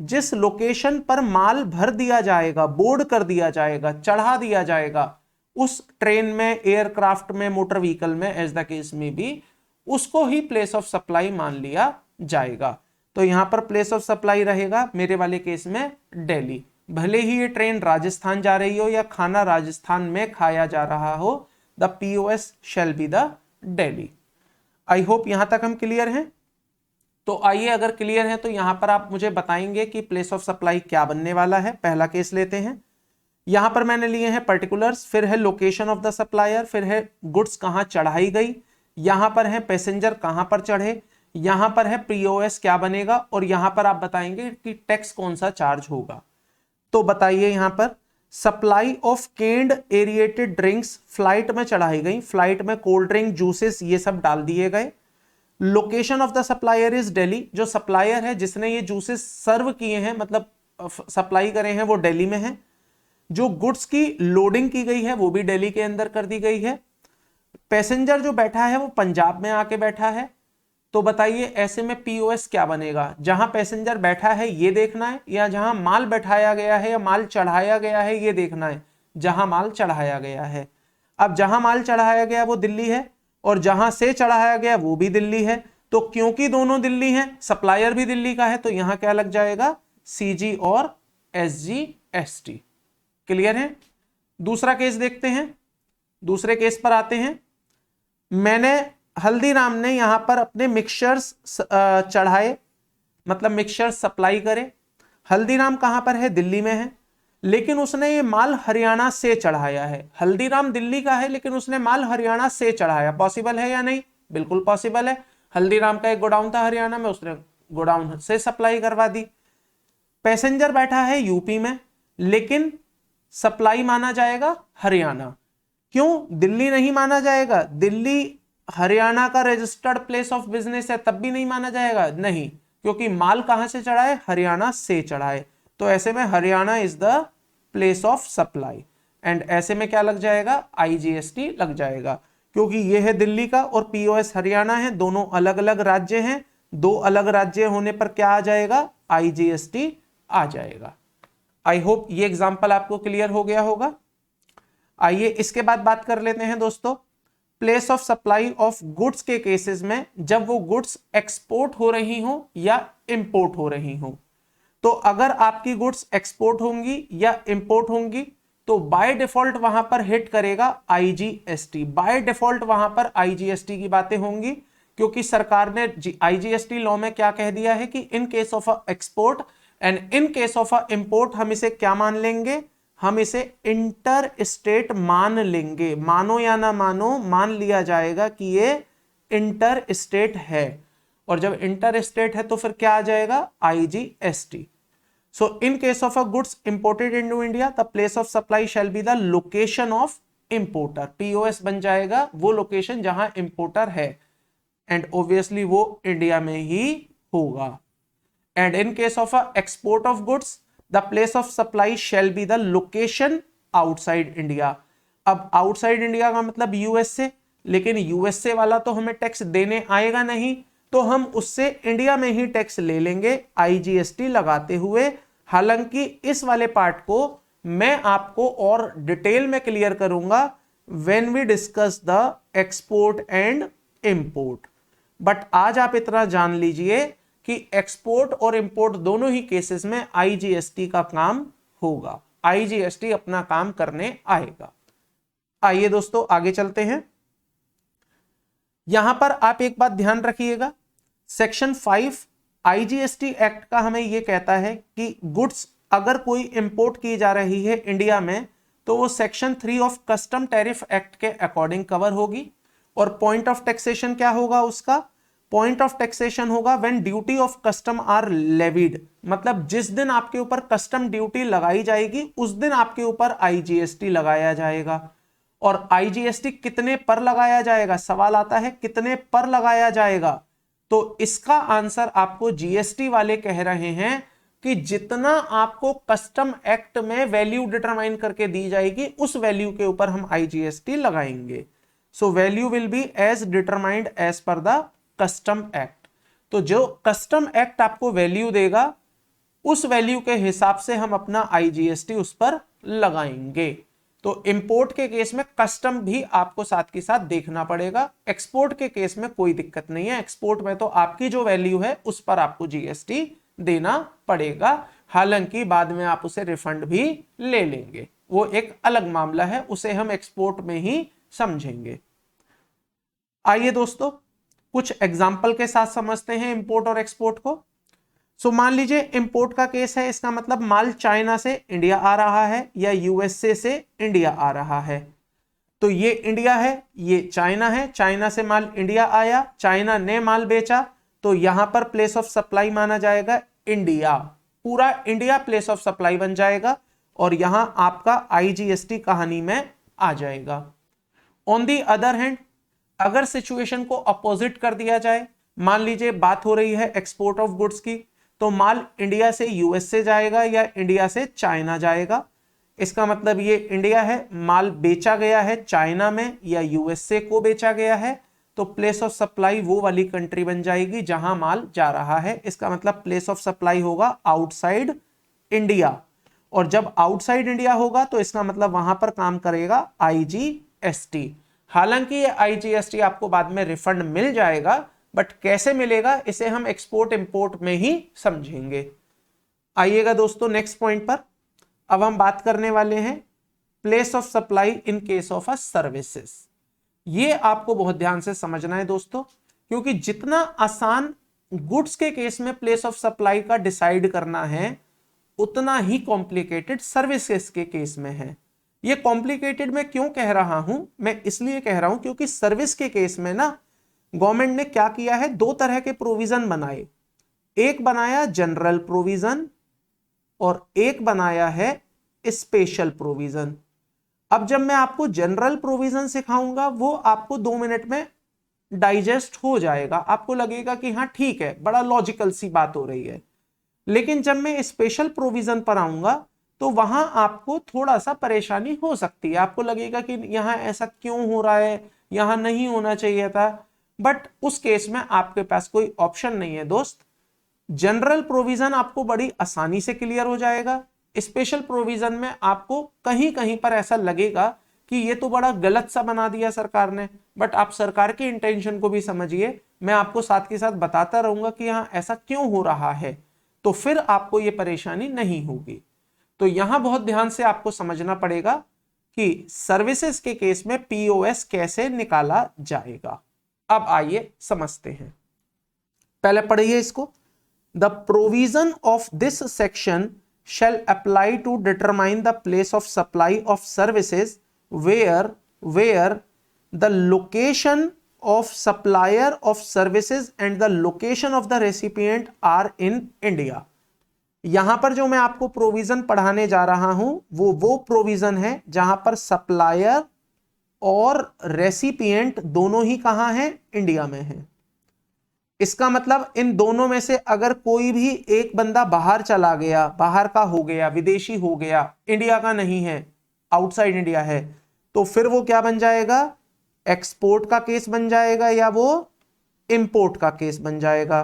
जिस लोकेशन पर माल भर दिया जाएगा, बोर्ड कर दिया जाएगा, चढ़ा दिया जाएगा उस ट्रेन में, एयरक्राफ्ट में, मोटर व्हीकल में, एज द केस में भी, उसको ही प्लेस ऑफ सप्लाई मान लिया जाएगा। तो यहां पर प्लेस ऑफ सप्लाई रहेगा मेरे वाले केस में दिल्ली, भले ही ये ट्रेन राजस्थान जा रही हो या खाना राजस्थान में खाया जा रहा हो, the POS shall be the Delhi. I hope यहां तक हम क्लियर हैं। तो आइए, अगर क्लियर है तो यहां पर आप मुझे बताएंगे कि प्लेस ऑफ सप्लाई क्या बनने वाला है। पहला केस लेते हैं। यहां पर मैंने लिए हैं पर्टिकुलर्स, फिर है लोकेशन ऑफ द सप्लायर, फिर है गुड्स कहां चढ़ाई गई, यहां पर है पैसेंजर कहां पर चढ़े, यहां पर है पीओएस क्या बनेगा, और यहां पर आप बताएंगे कि टैक्स कौन सा चार्ज होगा। तो बताइए, यहां पर supply of canned aerated drinks flight में चढ़ाई गई, फ्लाइट में कोल्ड ड्रिंक, जूसेस ये सब डाल दिए गए। Location of the supplier is Delhi, जो सप्लायर है जिसने ये जूसेस सर्व किए हैं, मतलब सप्लाई करे हैं, वो दिल्ली में है। जो गुड्स की लोडिंग की गई है वो भी दिल्ली के अंदर कर दी गई है। पैसेंजर जो बैठा है वो पंजाब में आके बैठा है। तो बताइए ऐसे में पीओएस क्या बनेगा, जहां पैसेंजर बैठा है ये देखना है, या जहां माल बैठाया गया है या माल चढ़ाया गया है ये देखना है। जहां माल चढ़ाया गया है, अब जहां माल चढ़ाया गया वो दिल्ली है और जहां से चढ़ाया गया वो भी दिल्ली है। तो क्योंकि दोनों दिल्ली हैं, सप्लायर भी दिल्ली का है, तो यहां क्या लग जाएगा, सीजी और एसजीएसटी। क्लियर है? दूसरा केस देखते हैं। दूसरे केस पर आते हैं। मैंने हल्दीराम ने यहां पर अपने मिक्सचर्स चढ़ाए, मतलब मिक्सचर्स सप्लाई करे। हल्दीराम कहां पर है, दिल्ली में है, लेकिन उसने ये माल हरियाणा से चढ़ाया है। हल्दीराम दिल्ली का है लेकिन उसने माल हरियाणा से चढ़ाया। पॉसिबल है या नहीं? बिल्कुल पॉसिबल है। हल्दीराम का एक गोडाउन था हरियाणा में, उसने गोडाउन से सप्लाई करवा दी। पैसेंजर बैठा है यूपी में, लेकिन सप्लाई माना जाएगा हरियाणा। क्यों दिल्ली नहीं माना जाएगा? दिल्ली हरियाणा का रजिस्टर्ड प्लेस ऑफ बिजनेस है, तब भी नहीं माना जाएगा? नहीं, क्योंकि माल कहां से चढ़ा है, हरियाणा से चढ़ा है। तो ऐसे में Haryana is the place of supply, and ऐसे में क्या लग जाएगा, आईजीएसटी लग जाएगा, क्योंकि ये है दिल्ली का और पीओएस हरियाणा है, दोनों अलग अलग राज्य हैं। दो अलग राज्य होने पर क्या आ जाएगा, आईजीएसटी आ जाएगा। आई होप ये एग्जाम्पल आपको क्लियर हो गया होगा। आइए इसके बाद बात कर लेते हैं दोस्तों, place of supply of goods के केसेस में, जब वो गुड्स एक्सपोर्ट हो रही हो या इंपोर्ट हो रही हो। तो अगर आपकी गुड्स एक्सपोर्ट होंगी या इंपोर्ट होंगी तो बाय डिफॉल्ट वहां पर हिट करेगा आईजीएसटी। बाय डिफॉल्ट वहां पर आईजीएसटी की बातें होंगी, क्योंकि सरकार ने आईजीएसटी लॉ में क्या कह दिया है कि इन case of export and in case of import हम इसे क्या मान लेंगे, हम इसे इंटर स्टेट मान लेंगे। मानो या ना मानो, मान लिया जाएगा कि ये इंटर स्टेट है, और जब इंटर स्टेट है तो फिर क्या आ जाएगा, IGST. So in case of a goods imported into India, the place of supply shall be the location of importer. POS बन जाएगा वो लोकेशन जहां इंपोर्टर है, एंड ऑब्वियसली वो इंडिया में ही होगा। And in case of a export of goods, the place of supply shall be the location outside India। अब outside India का मतलब यूएसए, लेकिन यूएसए वाला तो हमें टैक्स देने आएगा नहीं, तो हम उससे इंडिया में ही टैक्स ले लेंगे आईजीएसटी लगाते हुए। हालांकि इस वाले पार्ट को मैं आपको और डिटेल में क्लियर करूंगा when we discuss the export and import. But आज आप इतना जान लीजिए कि एक्सपोर्ट और इंपोर्ट दोनों ही केसेस में आईजीएसटी का काम होगा, आईजीएसटी अपना काम करने आएगा। आइए दोस्तों आगे चलते हैं। यहां पर आप एक बात ध्यान रखिएगा, सेक्शन 5 आईजीएसटी एक्ट का हमें यह कहता है कि गुड्स अगर कोई इंपोर्ट की जा रही है इंडिया में तो वो section 3 of custom tariff act के अकॉर्डिंग कवर होगी। और पॉइंट ऑफ टैक्सेशन क्या होगा उसका? पॉइंट ऑफ टैक्सेशन होगा when duty of custom are levied, मतलब जिस दिन आपके ऊपर कस्टम ड्यूटी लगाई जाएगी उस दिन आपके ऊपर आईजीएसटी लगाया जाएगा। और आईजीएसटी कितने पर लगाया जाएगा? सवाल आता है कितने पर लगाया जाएगा, तो इसका आंसर आपको जीएसटी वाले कह रहे हैं कि जितना आपको कस्टम एक्ट में वैल्यू डिटरमाइन करके दी जाएगी उस वैल्यू के ऊपर हम आईजीएसटी लगाएंगे। So value will be as determined as per the custom act. तो जो कस्टम एक्ट आपको वैल्यू देगा उस वैल्यू के हिसाब से हम अपना आईजीएसटी उस पर लगाएंगे। तो इंपोर्ट के केस में कस्टम भी आपको साथ के साथ देखना पड़ेगा, एक्सपोर्ट के केस में कोई दिक्कत नहीं है। एक्सपोर्ट में तो आपकी जो वैल्यू है उस पर आपको जीएसटी देना पड़ेगा, हालांकि बाद में आप उसे रिफंड भी ले लेंगे, वो एक अलग मामला है, उसे हम एक्सपोर्ट में ही समझेंगे। आइए दोस्तों कुछ एग्जाम्पल के साथ समझते हैं इंपोर्ट और एक्सपोर्ट को। सो मान लीजिए इंपोर्ट का केस है, इसका मतलब माल चाइना से इंडिया आ रहा है या यूएसए से इंडिया आ रहा है। तो ये इंडिया है, ये चाइना है, चाइना से माल इंडिया आया, चाइना ने माल बेचा, तो यहां पर प्लेस ऑफ सप्लाई माना जाएगा इंडिया, पूरा इंडिया प्लेस ऑफ सप्लाई बन जाएगा और यहां आपका आईजीएसटी कहानी में आ जाएगा। ऑन दी अदर हैंड अगर सिचुएशन को अपोजिट कर दिया जाए, मान लीजिए बात हो रही है एक्सपोर्ट ऑफ गुड्स की, तो माल इंडिया से यूएसए जाएगा या इंडिया से चाइना जाएगा। इसका मतलब ये इंडिया है, माल बेचा गया है चाइना में या यूएसए को बेचा गया है, तो प्लेस ऑफ सप्लाई वो वाली कंट्री बन जाएगी जहां माल जा रहा है। इसका मतलब प्लेस ऑफ सप्लाई होगा आउटसाइड इंडिया, और जब आउटसाइड इंडिया होगा तो इसका मतलब वहां पर काम करेगा आईजीएसटी। हालांकि ये आईजीएसटी आपको बाद में रिफंड मिल जाएगा, बट कैसे मिलेगा इसे हम एक्सपोर्ट इंपोर्ट में ही समझेंगे। आइएगा दोस्तों नेक्स्ट पॉइंट पर। अब हम बात करने वाले हैं place of supply in case of a services. ये आपको बहुत ध्यान से समझना है दोस्तों, क्योंकि जितना आसान गुड्स के केस में प्लेस ऑफ सप्लाई का डिसाइड करना है उतना ही कॉम्प्लिकेटेड सर्विसेज के केस में है। ये कॉम्प्लिकेटेड मैं क्यों कह रहा हूं? मैं इसलिए कह रहा हूं क्योंकि सर्विस के केस में ना गवर्नमेंट ने क्या किया है, दो तरह के प्रोविजन बनाए। एक बनाया जनरल प्रोविजन और एक बनाया है स्पेशल प्रोविजन। अब जब मैं आपको जनरल प्रोविजन सिखाऊंगा वो आपको 2 मिनट में डाइजेस्ट हो जाएगा, आपको लगेगा कि हाँ ठीक है, बड़ा लॉजिकल सी बात हो रही है। लेकिन जब मैं स्पेशल प्रोविजन पर आऊंगा तो वहां आपको थोड़ा सा परेशानी हो सकती है, आपको लगेगा कि यहां ऐसा क्यों हो रहा है, यहां नहीं होना चाहिए था। बट उस केस में आपके पास कोई ऑप्शन नहीं है दोस्त। जनरल प्रोविजन आपको बड़ी आसानी से क्लियर हो जाएगा, स्पेशल प्रोविजन में आपको कहीं कहीं पर ऐसा लगेगा कि ये तो बड़ा गलत सा बना दिया सरकार ने। बट आप सरकार के इंटेंशन को भी समझिए, मैं आपको साथ के साथ बताता रहूंगा कि यहां ऐसा क्यों हो रहा है, तो फिर आपको ये परेशानी नहीं होगी। तो यहां बहुत ध्यान से आपको समझना पड़ेगा कि सर्विसेज के केस में पीओएस कैसे निकाला जाएगा। अब आइए समझते हैं, पहले पढ़िए इसको। The provision of this section shall apply to determine the place of supply of services where the location of supplier of services and the location of the recipient are in India। यहां पर जो मैं आपको provision पढ़ाने जा रहा हूं वो प्रोविजन है जहां पर सप्लायर और रेसिपिएंट दोनों ही कहां हैं? इंडिया में है। इसका मतलब इन दोनों में से अगर कोई भी एक बंदा बाहर चला गया, बाहर का हो गया, विदेशी हो गया, इंडिया का नहीं है, आउटसाइड इंडिया है, तो फिर वो क्या बन जाएगा? एक्सपोर्ट का केस बन जाएगा या वो इंपोर्ट का केस बन जाएगा।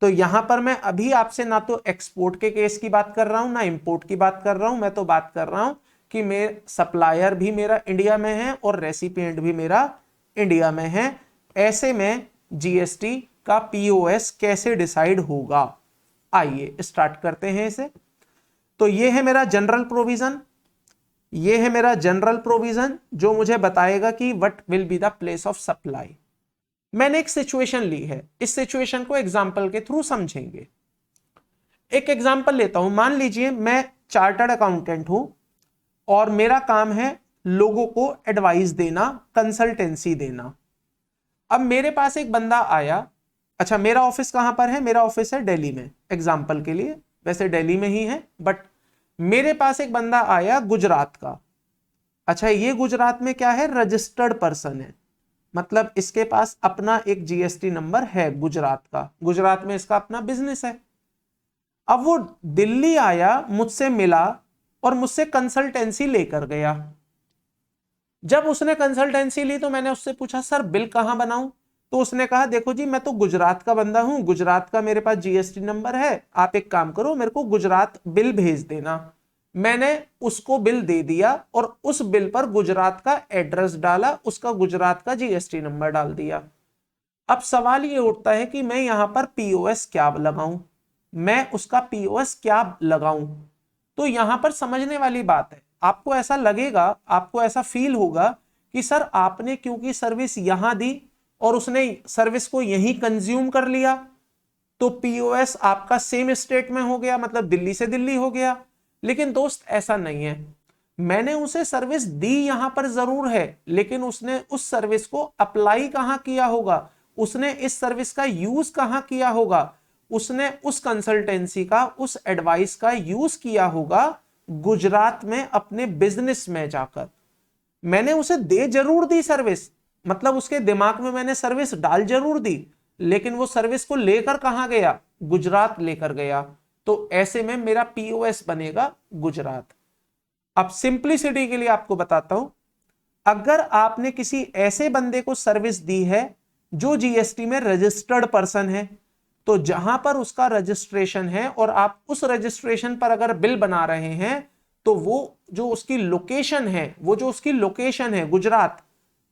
तो यहां पर मैं अभी आपसे ना तो एक्सपोर्ट के केस की बात कर रहा हूं ना इंपोर्ट की बात कर रहा हूं, मैं तो बात कर रहा हूं कि मेरे सप्लायर भी मेरा इंडिया में है और रेसिपिएंट भी मेरा इंडिया में है। ऐसे में जीएसटी का पीओएस कैसे डिसाइड होगा, आइए स्टार्ट करते हैं इसे। तो ये है मेरा जनरल प्रोविजन, ये है मेरा जनरल प्रोविजन जो मुझे बताएगा कि what will be the place of supply. मैंने एक सिचुएशन ली है, इस सिचुएशन को एग्जांपल के थ्रू समझेंगे। एक एग्जांपल लेता हूं, मान लीजिए मैं चार्टर्ड अकाउंटेंट हूं और मेरा काम है लोगों को एडवाइस देना, कंसल्टेंसी देना। अब मेरे पास एक बंदा आया, अच्छा मेरा ऑफिस कहां पर है, मेरा ऑफिस है दिल्ली में, एग्जांपल के लिए, वैसे दिल्ली में ही है, बट मेरे पास एक बंदा आया गुजरात का। अच्छा ये गुजरात में क्या है, रजिस्टर्ड पर्सन है, मतलब इसके पास अपना एक जीएसटी नंबर है गुजरात का, गुजरात में इसका अपना बिजनेस है। अब वो दिल्ली आया, मुझसे मिला और मुझसे कंसल्टेंसी लेकर गया। जब उसने कंसल्टेंसी ली तो मैंने उससे पूछा सर बिल कहां बनाऊं, तो उसने कहा देखो जी मैं तो गुजरात का बंदा हूं, गुजरात का मेरे पास जीएसटी नंबर है, आप एक काम करो मेरे को गुजरात बिल भेज देना। मैंने उसको बिल दे दिया और उस बिल पर गुजरात का एड्रेस डाला, उसका गुजरात का जीएसटी नंबर डाल दिया। अब सवाल ये उठता है कि मैं यहां पर पीओएस क्या लगाऊं, मैं उसका पीओएस क्या लगाऊं। तो यहां पर समझने वाली बात है, आपको ऐसा लगेगा, आपको ऐसा फील होगा कि सर आपने क्योंकि सर्विस यहां दी और उसने सर्विस को यहीं कंज्यूम कर लिया तो पीओएस आपका सेम स्टेट में हो गया, मतलब दिल्ली से दिल्ली हो गया। लेकिन दोस्त ऐसा नहीं है, मैंने उसे सर्विस दी यहां पर जरूर है, लेकिन उसने उस सर्विस को अप्लाई कहां किया होगा, उसने इस सर्विस का यूज कहां किया होगा, उसने उस कंसल्टेंसी का, उस एडवाइस का यूज किया होगा गुजरात में अपने बिजनेस में जाकर। मैंने उसे दे जरूर दी सर्विस, मतलब उसके दिमाग में मैंने सर्विस डाल जरूर दी, लेकिन वो सर्विस को लेकर कहां गया, गुजरात लेकर गया। तो ऐसे में मेरा पीओएस बनेगा गुजरात। अब सिंपलिसिटी के लिए आपको बताता हूं, अगर आपने किसी ऐसे बंदे को सर्विस दी है जो जीएसटी में रजिस्टर्ड पर्सन है, तो जहां पर उसका रजिस्ट्रेशन है और आप उस रजिस्ट्रेशन पर अगर बिल बना रहे हैं तो वो जो उसकी लोकेशन है, वो जो उसकी लोकेशन है गुजरात,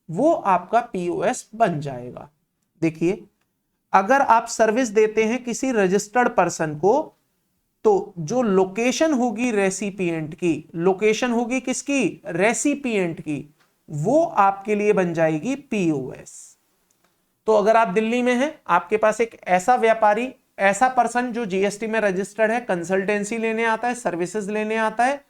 वो आपका पीओएस बन जाएगा। देखिए अगर आप सर्विस देते हैं किसी रजिस्टर्ड पर्सन को तो जो लोकेशन होगी रेसिपिएंट की, लोकेशन होगी किसकी, रेसिपिएंट की, वो आपके लिए बन जाएगी पीओएस। तो अगर आप दिल्ली में हैं, आपके पास एक ऐसा व्यापारी, ऐसा पर्सन जो जीएसटी में रजिस्टर्ड है, कंसल्टेंसी लेने आता है, सर्विसेज लेने आता है,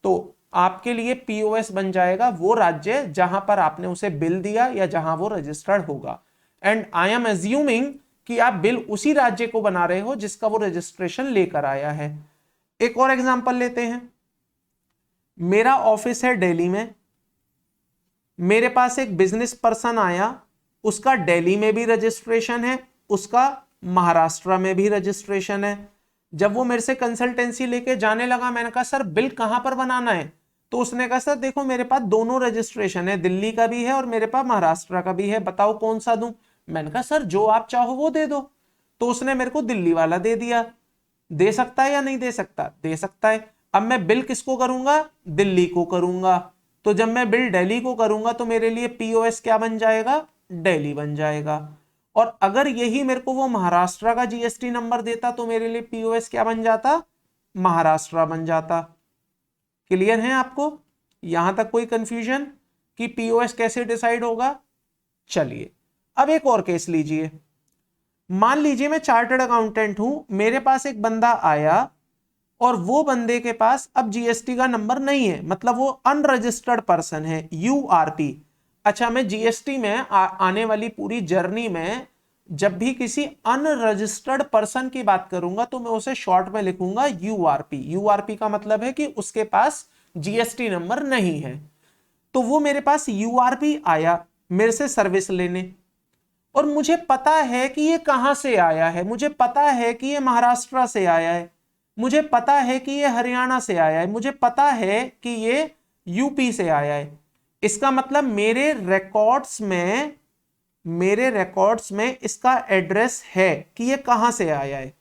तो आपके लिए पीओएस बन जाएगा वो राज्य जहां पर आपने उसे बिल दिया या जहां वो रजिस्टर्ड होगा। एंड आई एम एज्यूमिंग कि आप बिल उसी राज्य को बना रहे हो जिसका वो रजिस्ट्रेशन लेकर आया है। एक और एग्जांपल लेते हैं, मेरा ऑफिस है दिल्ली में, मेरे पास एक बिजनेस पर्सन आया, उसका दिल्ली में भी रजिस्ट्रेशन है, उसका महाराष्ट्र में भी रजिस्ट्रेशन है। जब वो मेरे से कंसल्टेंसी लेके जाने लगा, मैंने कहा सर बिल कहां पर बनाना है, तो उसने कहा सर देखो मेरे पास दोनों रजिस्ट्रेशन है, दिल्ली का भी है और मेरे पास महाराष्ट्र का भी है, बताओ कौन सा दूं। मैंने कहा सर जो आप चाहो वो दे दो। तो उसने मेरे को दिल्ली वाला दे दिया। दे सकता है या नहीं दे सकता, दे सकता है। अब मैं बिल किसको करूंगा, दिल्ली को करूंगा। तो जब मैं बिल दिल्ली को करूंगा तो मेरे लिए पीओएस क्या बन जाएगा, दिल्ली बन जाएगा। और अगर यही मेरे को वो महाराष्ट्र का जीएसटी नंबर देता तो मेरे लिए पीओएस क्या बन जाता, महाराष्ट्र बन जाता। क्लियर है आपको, यहां तक कोई कंफ्यूजन कि पीओएस कैसे डिसाइड होगा। चलिए अब एक और केस लीजिए, मान लीजिए मैं चार्टर्ड अकाउंटेंट हूं, मेरे पास एक बंदा आया और वो बंदे के पास अब जीएसटी का नंबर नहीं है, मतलब वो अनरजिस्टर्ड पर्सन है, यूआरपी। अच्छा मैं जीएसटी में आने वाली पूरी जर्नी में जब भी किसी अनरजिस्टर्ड पर्सन की बात करूंगा तो मैं उसे शॉर्ट में लिखूंगा यूआरपी। यूआरपी का मतलब है कि उसके पास जीएसटी नंबर नहीं है। तो वो मेरे पास यूआरपी आया मेरे से सर्विस लेने, और मुझे पता है कि ये कहां से आया है, मुझे पता है कि ये महाराष्ट्र से आया है, मुझे पता है कि ये हरियाणा से आया है, मुझे पता है कि ये यूपी से आया है। इसका मतलब मेरे रिकॉर्ड्स में इसका एड्रेस है कि ये कहां से आया है।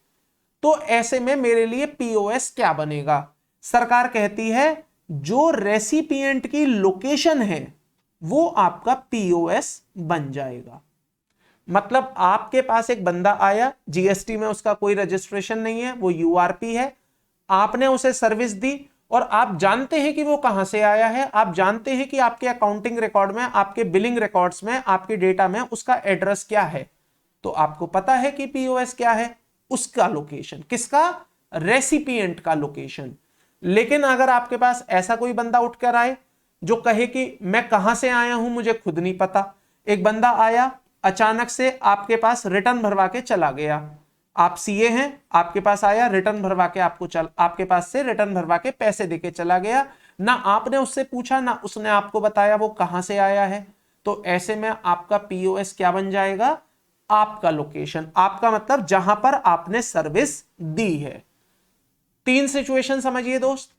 तो ऐसे में मेरे लिए पीओएस क्या बनेगा, सरकार कहती है जो रेसिपिएंट की लोकेशन है वो आपका पीओएस बन जाएगा। मतलब आपके पास एक बंदा आया, जीएसटी में उसका कोई रजिस्ट्रेशन नहीं है, वो यूआरपी है, आपने उसे सर्विस दी और आप जानते हैं कि वो कहां से आया है, आप जानते हैं कि आपके अकाउंटिंग रिकॉर्ड में, आपके बिलिंग रिकॉर्ड्स में, आपके डेटा में उसका एड्रेस क्या है, तो आपको पता है कि पीओएस क्या है, उसका लोकेशन, किसका, रेसिपिएंट का लोकेशन। लेकिन अगर आपके पास ऐसा कोई बंदा उठकर आए जो कहे कि मैं कहां से आया हूं मुझे खुद नहीं पता, एक बंदा आया अचानक से आपके पास रिटर्न भरवा के चला गया, आप सीए हैं, आपके पास आया रिटर्न भरवा के आपके पास से रिटर्न भरवा के पैसे देके चला गया, ना आपने उससे पूछा ना उसने आपको बताया वो कहां से आया है, तो ऐसे में आपका पीओएस क्या बन जाएगा, आपका लोकेशन, आपका मतलब जहां पर आपने सर्विस दी है। 3 सिचुएशन समझिए दोस्त,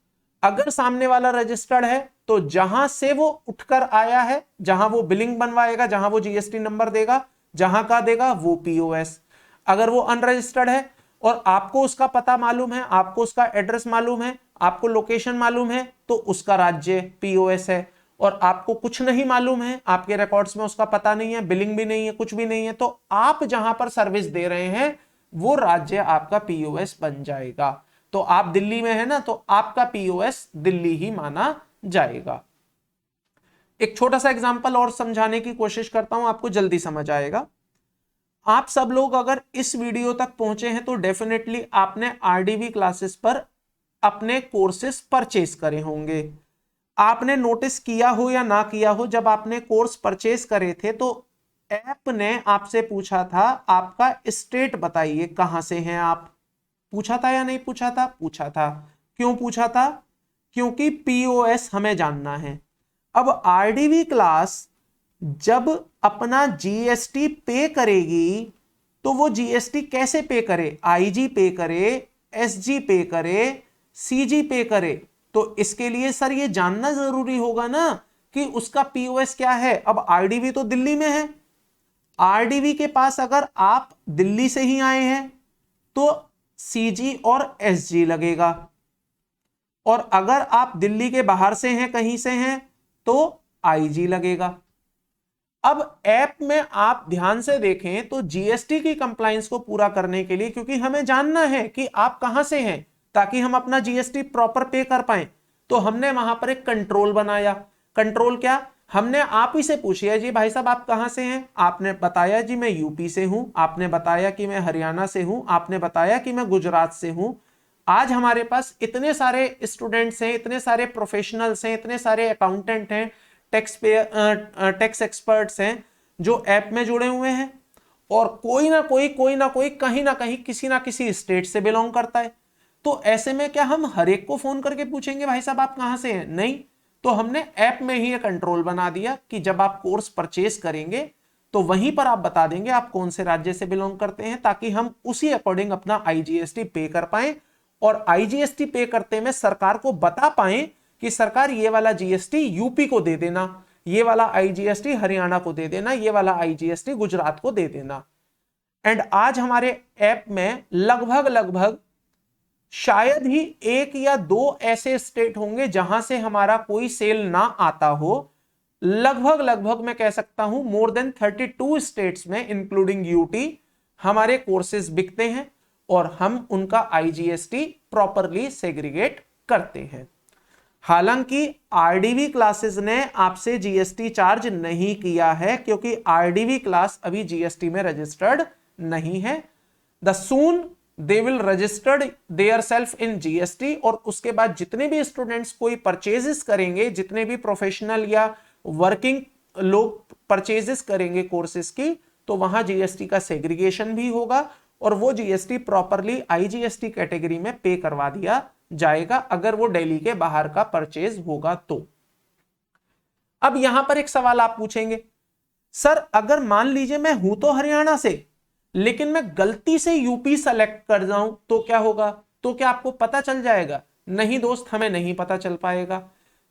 अगर सामने वाला रजिस्टर्ड है तो जहां से वो उठकर आया है, जहां वो बिलिंग बनवाएगा, जहां वो जीएसटी नंबर देगा, जहां का देगा वो पीओएस। अगर वो अनरजिस्टर्ड है और आपको उसका पता मालूम है, आपको उसका एड्रेस मालूम है, आपको लोकेशन मालूम है, तो उसका राज्य पीओएस है। और आपको कुछ नहीं मालूम है, आपके रिकॉर्ड्स में उसका पता नहीं है, बिलिंग भी नहीं है, कुछ भी नहीं है, तो आप जहां पर सर्विस दे रहे हैं वो राज्य आपका पीओएस बन जाएगा। तो आप दिल्ली में है ना, तो आपका पीओएस दिल्ली ही माना जाएगा। एक छोटा सा एग्जांपल और समझाने की कोशिश करता हूं, आपको जल्दी समझ आएगा। आप सब लोग अगर इस वीडियो तक पहुंचे हैं तो डेफिनेटली आपने आरडीवी क्लासेस पर अपने कोर्सेस परचेज करे होंगे। आपने नोटिस किया हो या ना किया हो, जब आपने कोर्स परचेज करे थे तो ऐप ने आपसे पूछा था आपका स्टेट बताइए कहां से हैं आप, पूछा था या नहीं पूछा था, पूछा था। क्यों पूछा था, क्योंकि पीओएस हमें जानना है। अब आरडीवी क्लास जब अपना जीएसटी पे करेगी तो वो जीएसटी कैसे पे करे, आईजी पे करे, एसजी पे करे, सीजी पे करे, तो इसके लिए सर ये जानना जरूरी होगा ना कि उसका पीओएस क्या है। अब आरडीवी तो दिल्ली में है, आरडीवी के पास अगर आप दिल्ली से ही आए हैं तो सीजी और एसजी लगेगा, और अगर आप दिल्ली के बाहर से हैं, कहीं से हैं, तो आईजी लगेगा। अब ऐप में आप ध्यान से देखें तो जीएसटी की कंप्लायंस को पूरा करने के लिए, क्योंकि हमें जानना है कि आप कहां से हैं ताकि हम अपना जीएसटी प्रॉपर पे कर पाए, तो हमने वहां पर एक कंट्रोल बनाया। कंट्रोल क्या, हमने आप ही से पूछिए जी भाई साहब आप कहां से हैं, आपने बताया जी मैं यूपी से हूं, आपने बताया कि मैं हरियाणा से हूं, आपने बताया कि मैं गुजरात से हूं। आज हमारे पास इतने सारे स्टूडेंट्स हैं, इतने सारे प्रोफेशनल्स हैं, इतने सारे अकाउंटेंट हैं, टैक्स एक्सपर्ट्स हैं जो ऐप में जुड़े हुए हैं, और कोई ना कोई कहीं ना कहीं किसी ना किसी स्टेट से बिलोंग करता है। तो ऐसे में क्या हम हर एक को फोन करके पूछेंगे भाई साहब आप कहां से हैं, नहीं। तो हमने ऐप में ही ये कंट्रोल बना दिया कि जब आप कोर्स परचेज करेंगे तो वहीं पर आप बता देंगे आप कौन से राज्य से बिलोंग करते हैं, ताकि हम उसी अकॉर्डिंग अपना आईजीएसटी पे कर पाए, और आईजीएसटी पे करते में सरकार को बता पाए कि सरकार ये वाला जीएसटी यूपी को दे देना, ये वाला आईजीएसटी हरियाणा को दे देना, ये वाला आईजीएसटी गुजरात को दे देना। एंड आज हमारे ऐप में लगभग शायद ही 1 या 2 ऐसे स्टेट होंगे जहां से हमारा कोई सेल ना आता हो। लगभग मैं कह सकता हूं मोर देन 32 स्टेट्स में इंक्लूडिंग यूटी हमारे कोर्सेज बिकते हैं, और हम उनका आईजीएसटी प्रॉपरली सेग्रीगेट करते हैं। हालांकि आरडीवी क्लासेस ने आपसे जीएसटी चार्ज नहीं किया है, क्योंकि आरडीवी क्लास अभी जीएसटी में रजिस्टर्ड नहीं है। The soon they will registered their self in GST, और उसके बाद जितने भी स्टूडेंट्स कोई परचेजेस करेंगे, जितने भी प्रोफेशनल या वर्किंग लोग परचेजेस करेंगे कोर्सेज की, तो वहां जीएसटी का सेग्रीगेशन भी होगा, और वो जीएसटी प्रॉपरली आईजीएसटी कैटेगरी में पे करवा दिया जाएगा अगर वो दिल्ली के बाहर का परचेज होगा तो। अब यहां पर एक सवाल आप पूछेंगे, सर अगर मान लीजिए मैं हूं तो हरियाणा से लेकिन मैं गलती से यूपी सेलेक्ट कर जाऊं तो क्या होगा, तो क्या आपको पता चल जाएगा? नहीं दोस्त, हमें नहीं पता चल पाएगा,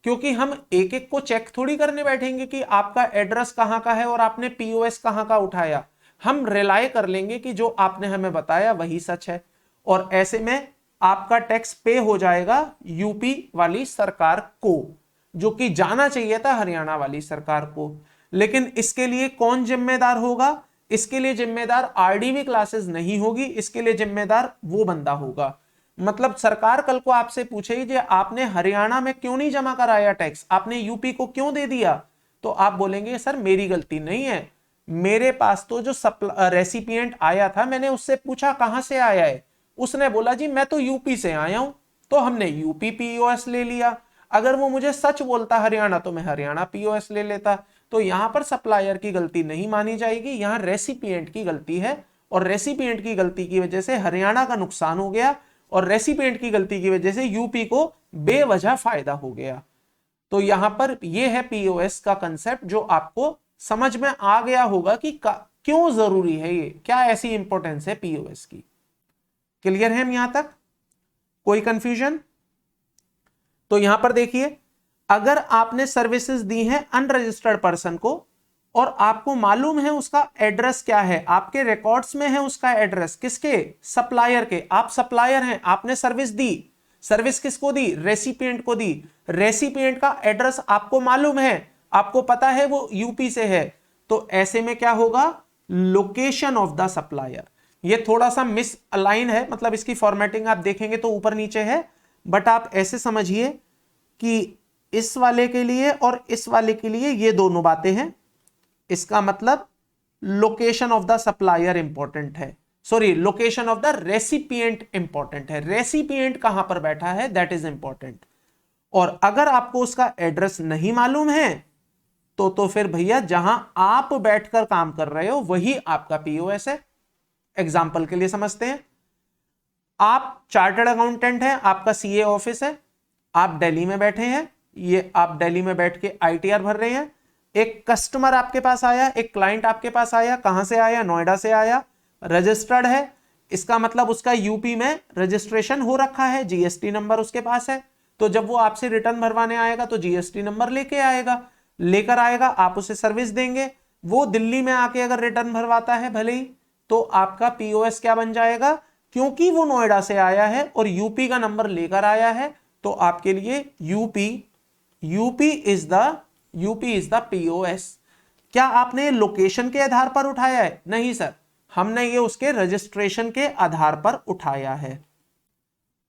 क्योंकि हम एक एक को चेक थोड़ी करने बैठेंगे कि आपका एड्रेस कहां का है और आपने पीओएस कहां का उठाया। हम रिलाय कर लेंगे कि जो आपने हमें बताया वही सच है, और ऐसे में आपका टैक्स पे हो जाएगा यूपी वाली सरकार को, जो कि जाना चाहिए था हरियाणा वाली सरकार को। लेकिन इसके लिए कौन जिम्मेदार होगा? इसके लिए जिम्मेदार आरडीवी क्लासेस नहीं होगी, इसके लिए जिम्मेदार वो बंदा होगा। मतलब सरकार कल को आपसे पूछेगी कि आपने हरियाणा में क्यों नहीं जमा कराया टैक्स, आपने यूपी को क्यों दे दिया, तो आप बोलेंगे सर मेरी गलती नहीं है, मेरे पास तो जो रेसिपिएंट आया था मैंने उससे पूछा कहां से आया है, उसने बोला जी मैं तो यूपी से आया हूं, तो हमने यूपी पीओएस ले लिया। अगर वो मुझे सच बोलता हरियाणा तो मैं हरियाणा पीओएस ले लेता। तो यहां पर सप्लायर की गलती नहीं मानी जाएगी, यहां रेसिपिएंट की गलती है, और रेसिपिएंट की गलती की वजह से हरियाणा का नुकसान हो गया, और रेसिपिएंट की गलती की वजह से यूपी को बेवजह फायदा हो गया। तो यहां पर यह है पीओएस का कंसेप्ट, जो आपको समझ में आ गया होगा कि क्यों जरूरी है ये, क्या ऐसी इंपॉर्टेंस है पीओएस की। क्लियर है यहां तक? कोई कंफ्यूजन? तो यहां पर देखिए, अगर आपने सर्विसेज दी हैं अनरजिस्टर्ड पर्सन को और आपको मालूम है उसका एड्रेस क्या है, आपके रिकॉर्ड्स में है उसका एड्रेस, किसके? सप्लायर के। आप सप्लायर हैं, आपने सर्विस दी, सर्विस किसको दी? रेसिपिएंट को दी। रेसिपिएंट का एड्रेस आपको मालूम है, आपको पता है वो यूपी से है, तो ऐसे में क्या होगा? Location of the supplier. ये थोड़ा सा मिस अलाइन है, मतलब इसकी फॉर्मेटिंग आप देखेंगे तो ऊपर नीचे है, बट आप ऐसे समझिए कि इस वाले के लिए और इस वाले के लिए ये दोनों बातें हैं। इसका मतलब location of the supplier important है, sorry location of the recipient important है, रेसिपिएंट कहां पर बैठा है दैट इज इंपॉर्टेंट। और अगर आपको उसका एड्रेस नहीं मालूम है तो फिर भैया जहां आप बैठकर काम कर रहे हो वही आपका पीओएस है। एग्जाम्पल के लिए समझते हैं, आप चार्टर्ड अकाउंटेंट हैं, आपका सीए ऑफिस है, आप दिल्ली में बैठे हैं, ये आप दिल्ली में बैठ के आईटीआर भर रहे हैं, एक कस्टमर आपके पास आया, एक क्लाइंट आपके पास आया, कहां से आया? नोएडा से आया, रजिस्टर्ड है, इसका मतलब उसका यूपी में रजिस्ट्रेशन हो रखा है, जीएसटी नंबर उसके पास है, तो जब वो आपसे रिटर्न भरवाने आएगा तो जीएसटी नंबर लेकर आएगा, आप उसे सर्विस देंगे, वो दिल्ली में आके अगर रिटर्न भरवाता है भले ही, तो आपका पीओएस क्या बन जाएगा? क्योंकि वो नोएडा से आया है और यूपी का नंबर लेकर आया है, तो आपके लिए यूपी इज द पीओएस। क्या आपने लोकेशन के आधार पर उठाया है? नहीं सर, हमने ये उसके रजिस्ट्रेशन के आधार पर उठाया है।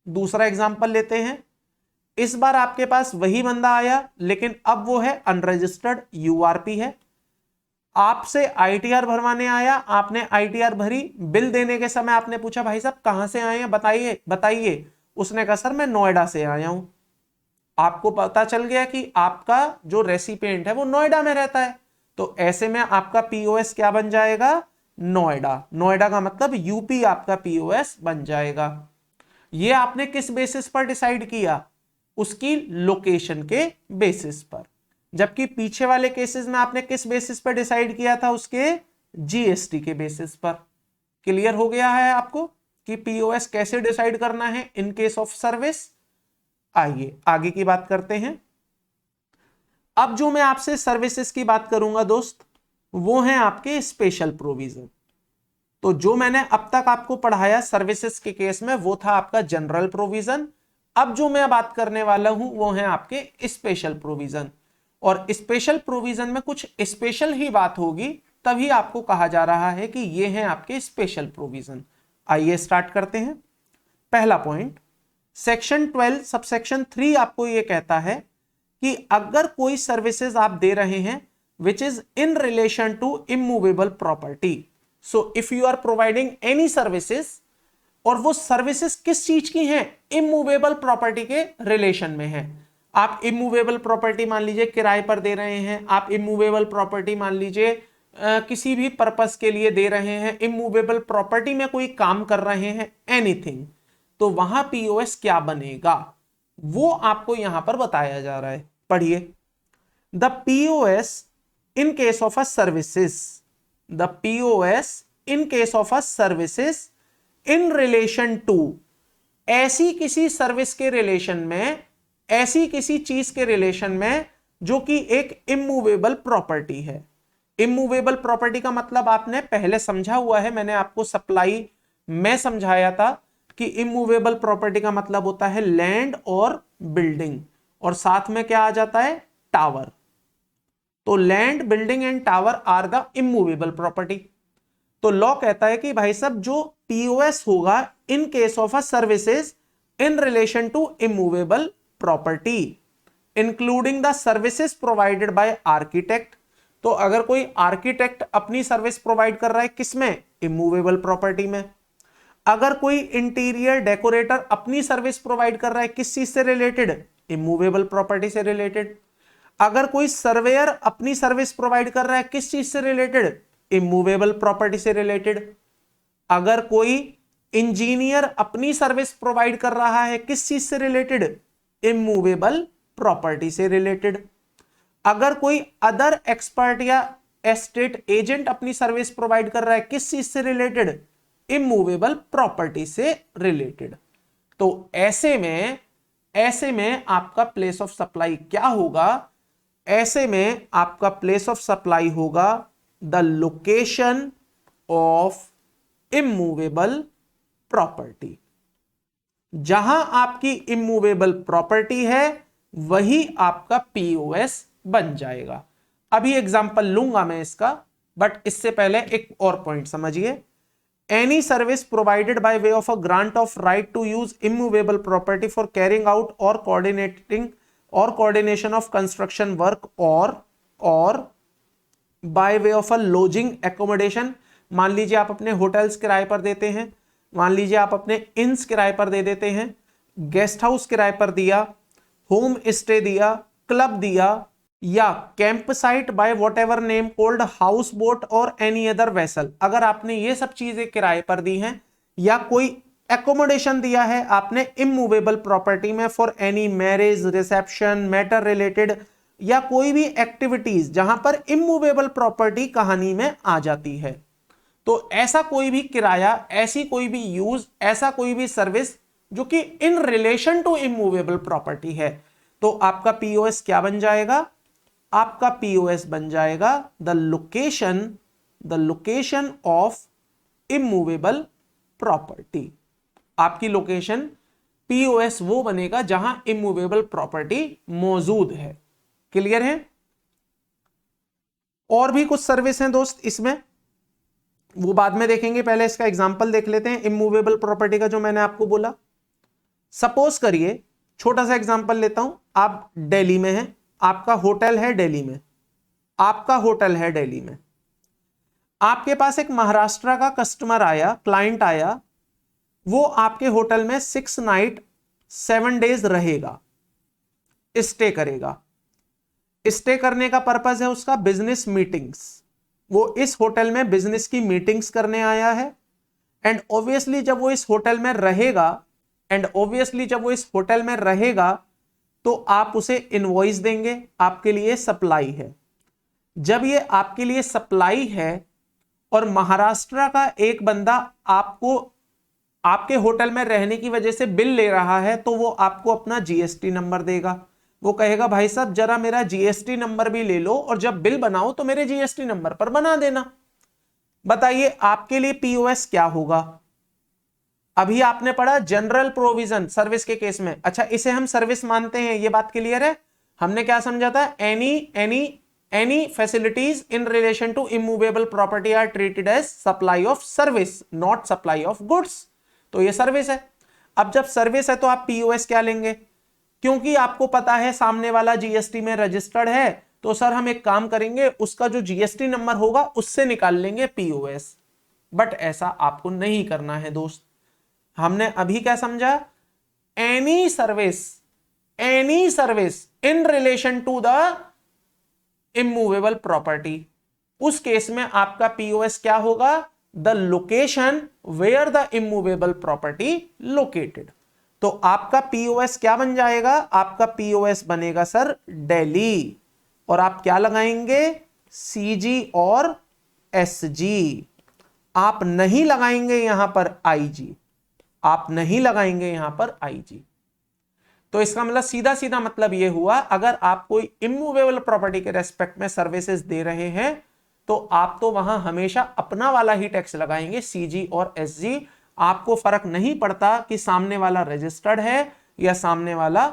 दूसरा एग्जांपल लेते हैं, इस बार आपके पास वही बंदा आया, लेकिन अब वो है अनरजिस्टर्ड, यूआरपी है, आपसे आईटीआर भरवाने आया, आपने आईटीआर भरी, बिल देने के समय आपने पूछा भाई साहब कहां से आए हैं, बताइए, उसने कहा सर मैं नोएडा से आया हूं। आपको पता चल गया कि आपका जो रेसिपिएंट है वो नोएडा में रहता है, तो ऐसे में आपका पीओएस क्या बन जाएगा? नोएडा का मतलब यूपी आपका पीओएस बन जाएगा। ये आपने किस बेसिस पर डिसाइड किया? उसकी लोकेशन के बेसिस पर। जबकि पीछे वाले केसेस में आपने किस बेसिस पर डिसाइड किया था? उसके जीएसटी के बेसिस पर। क्लियर हो गया है आपको कि पीओएस कैसे डिसाइड करना है इन केस ऑफ सर्विस? आइए आगे की बात करते हैं। अब जो मैं आपसे सर्विसेज की बात करूंगा दोस्त, वो हैं आपके स्पेशल प्रोविजन। तो जो मैंने अब तक आपको पढ़ाया सर्विसेज के केस में वो था आपका जनरल प्रोविजन। अब जो मैं बात करने वाला हूं वो है आपके स्पेशल प्रोविजन, और स्पेशल प्रोविजन में कुछ स्पेशल ही बात होगी, तभी आपको कहा जा रहा है कि ये हैं आपके स्पेशल प्रोविजन। आइए स्टार्ट करते हैं। पहला पॉइंट, सेक्शन 12 सबसेक्शन 3 आपको यह कहता है कि अगर कोई सर्विसेज आप दे रहे हैं which is in relation to immovable property, so if you are providing any services, और वो सर्विसेज किस चीज की हैं? इमूवेबल प्रॉपर्टी के रिलेशन में है। आप इमूवेबल प्रॉपर्टी मान लीजिए किराए पर दे रहे हैं, आप इमूवेबल प्रॉपर्टी मान लीजिए किसी भी पर्पस के लिए दे रहे हैं, इमूवेबल प्रॉपर्टी में कोई काम कर रहे हैं, एनीथिंग, तो वहां पीओएस क्या बनेगा वो आपको यहां पर बताया जा रहा है। पढ़िए, the POS in case of a services, the POS in case of a services in relation to, ऐसी किसी सर्विस के रिलेशन में, ऐसी किसी चीज के रिलेशन में जो कि एक इमूवेबल प्रॉपर्टी है। इमूवेबल प्रॉपर्टी का मतलब आपने पहले समझा हुआ है, मैंने आपको सप्लाई में समझाया था कि इमूवेबल प्रॉपर्टी का मतलब होता है लैंड और बिल्डिंग, और साथ में क्या आ जाता है? टावर। तो land, building and tower are the immovable property. तो लॉ कहता है कि भाई साहब जो पीओएस होगा in case of a services in relation to immovable property including the services provided by architect. तो अगर कोई आर्किटेक्ट अपनी सर्विस प्रोवाइड कर रहा है किसमें, इमूवेबल प्रॉपर्टी में। अगर कोई इंटीरियर डेकोरेटर अपनी सर्विस प्रोवाइड कर रहा है किस चीज से रिलेटेड, इमूवेबल प्रॉपर्टी से रिलेटेड। अगर कोई सर्वेयर अपनी सर्विस प्रोवाइड कर रहा है किस चीज से रिलेटेड, इमूवेबल प्रॉपर्टी से रिलेटेड। अगर कोई इंजीनियर अपनी सर्विस प्रोवाइड कर रहा है किस चीज से रिलेटेड, इमूवेबल प्रॉपर्टी से रिलेटेड। अगर कोई अदर एक्सपर्ट या एस्टेट एजेंट अपनी सर्विस प्रोवाइड कर रहा है किस चीज से रिलेटेड, इमूवेबल प्रॉपर्टी से रिलेटेड। तो ऐसे में आपका प्लेस ऑफ सप्लाई क्या होगा, ऐसे में आपका प्लेस ऑफ सप्लाई होगा the location of immovable property. जहां आपकी इमूवेबल प्रॉपर्टी है वही आपका पीओएस बन जाएगा। अभी एग्जांपल लूंगा मैं इसका, बट इससे पहले एक और पॉइंट समझिए। Any service provided by way of a grant of right to use immovable property for carrying out और कोऑर्डिनेशन ऑफ कंस्ट्रक्शन वर्क और by way of a lodging accommodation. मान लीजिए आप अपने होटल्स किराए पर देते हैं, मान लीजिए आप अपने इन्स किराए पर दे देते हैं, गेस्ट हाउस किराए पर दिया, होम स्टे दिया, क्लब दिया, या camp site by what ever name cold house boat और एनी अदर वेसल। अगर आपने ये सब चीजें किराए पर दी हैं या कोई एकोमोडेशन दिया है आपने इमूवेबल प्रॉपर्टी में for any marriage, reception, matter related या कोई भी एक्टिविटीज जहां पर इमूवेबल प्रॉपर्टी कहानी में आ जाती है, तो ऐसा कोई भी किराया, ऐसी कोई भी यूज, ऐसा कोई भी सर्विस जो कि in relation to immovable property है, तो आपका पीओएस क्या बन जाएगा, आपका पीओएस बन जाएगा the location of immovable property. आपकी लोकेशन पीओएस वो बनेगा जहां इमूवेबल प्रॉपर्टी मौजूद है। क्लियर है? और भी कुछ सर्विस हैं दोस्त इसमें, वो बाद में देखेंगे, पहले इसका एग्जांपल देख लेते हैं इमूवेबल प्रॉपर्टी का जो मैंने आपको बोला। सपोज करिए, छोटा सा एग्जांपल लेता हूं, आप दिल्ली में हैं, आपका होटल है दिल्ली में, आपका होटल है दिल्ली में, आपके पास एक महाराष्ट्र का कस्टमर आया, क्लाइंट आया, वो आपके होटल में 6 नाइट 7 डेज रहेगा, स्टे करेगा। स्टे करने का पर्पस है उसका बिजनेस मीटिंग्स, वो इस होटल में बिजनेस की मीटिंग्स करने आया है। एंड ऑब्वियसली जब वो इस होटल में रहेगा तो आप उसे इनवॉइस देंगे, आपके लिए सप्लाई है। जब ये आपके लिए सप्लाई है और महाराष्ट्र का एक बंदा आपको आपके होटल में रहने की वजह से बिल ले रहा है, तो वो आपको अपना जीएसटी नंबर देगा। वो कहेगा भाई साहब जरा मेरा जीएसटी नंबर भी ले लो और जब बिल बनाओ तो मेरे जीएसटी नंबर पर बना देना। बताइए आपके लिए पीओएस क्या होगा? अभी आपने पढ़ा जनरल प्रोविजन सर्विस के केस में, अच्छा इसे हम सर्विस मानते हैं, ये बात क्लियर है? हमने क्या समझा था? Any facilities in relation to immovable property are treated as supply of service, not supply of goods. तो ये सर्विस है। अब जब सर्विस है तो आप पीओएस क्या लेंगे? क्योंकि आपको पता है सामने वाला जीएसटी में रजिस्टर्ड है, तो सर हम एक काम करेंगे, उसका जो जीएसटी नंबर होगा उससे निकाल लेंगे पीओएस। बट ऐसा आपको नहीं करना है दोस्त। हमने अभी क्या समझा? Any service in relation to the immovable property, उस केस में आपका पीओएस क्या होगा? The location where the immovable property located. तो आपका पीओएस क्या बन जाएगा? आपका पीओएस बनेगा सर दिल्ली, और आप क्या लगाएंगे? सीजी और एसजी। आप नहीं लगाएंगे यहां पर आईजी, आप नहीं लगाएंगे यहां पर आईजी। तो इसका मतलब सीधा सीधा मतलब यह हुआ, अगर आप कोई इमूवेबल प्रॉपर्टी के रेस्पेक्ट में सर्विसेज दे रहे हैं तो आप तो वहां हमेशा अपना वाला ही टैक्स लगाएंगे, सीजी और एसजी। आपको फर्क नहीं पड़ता कि सामने वाला रजिस्टर्ड है या सामने वाला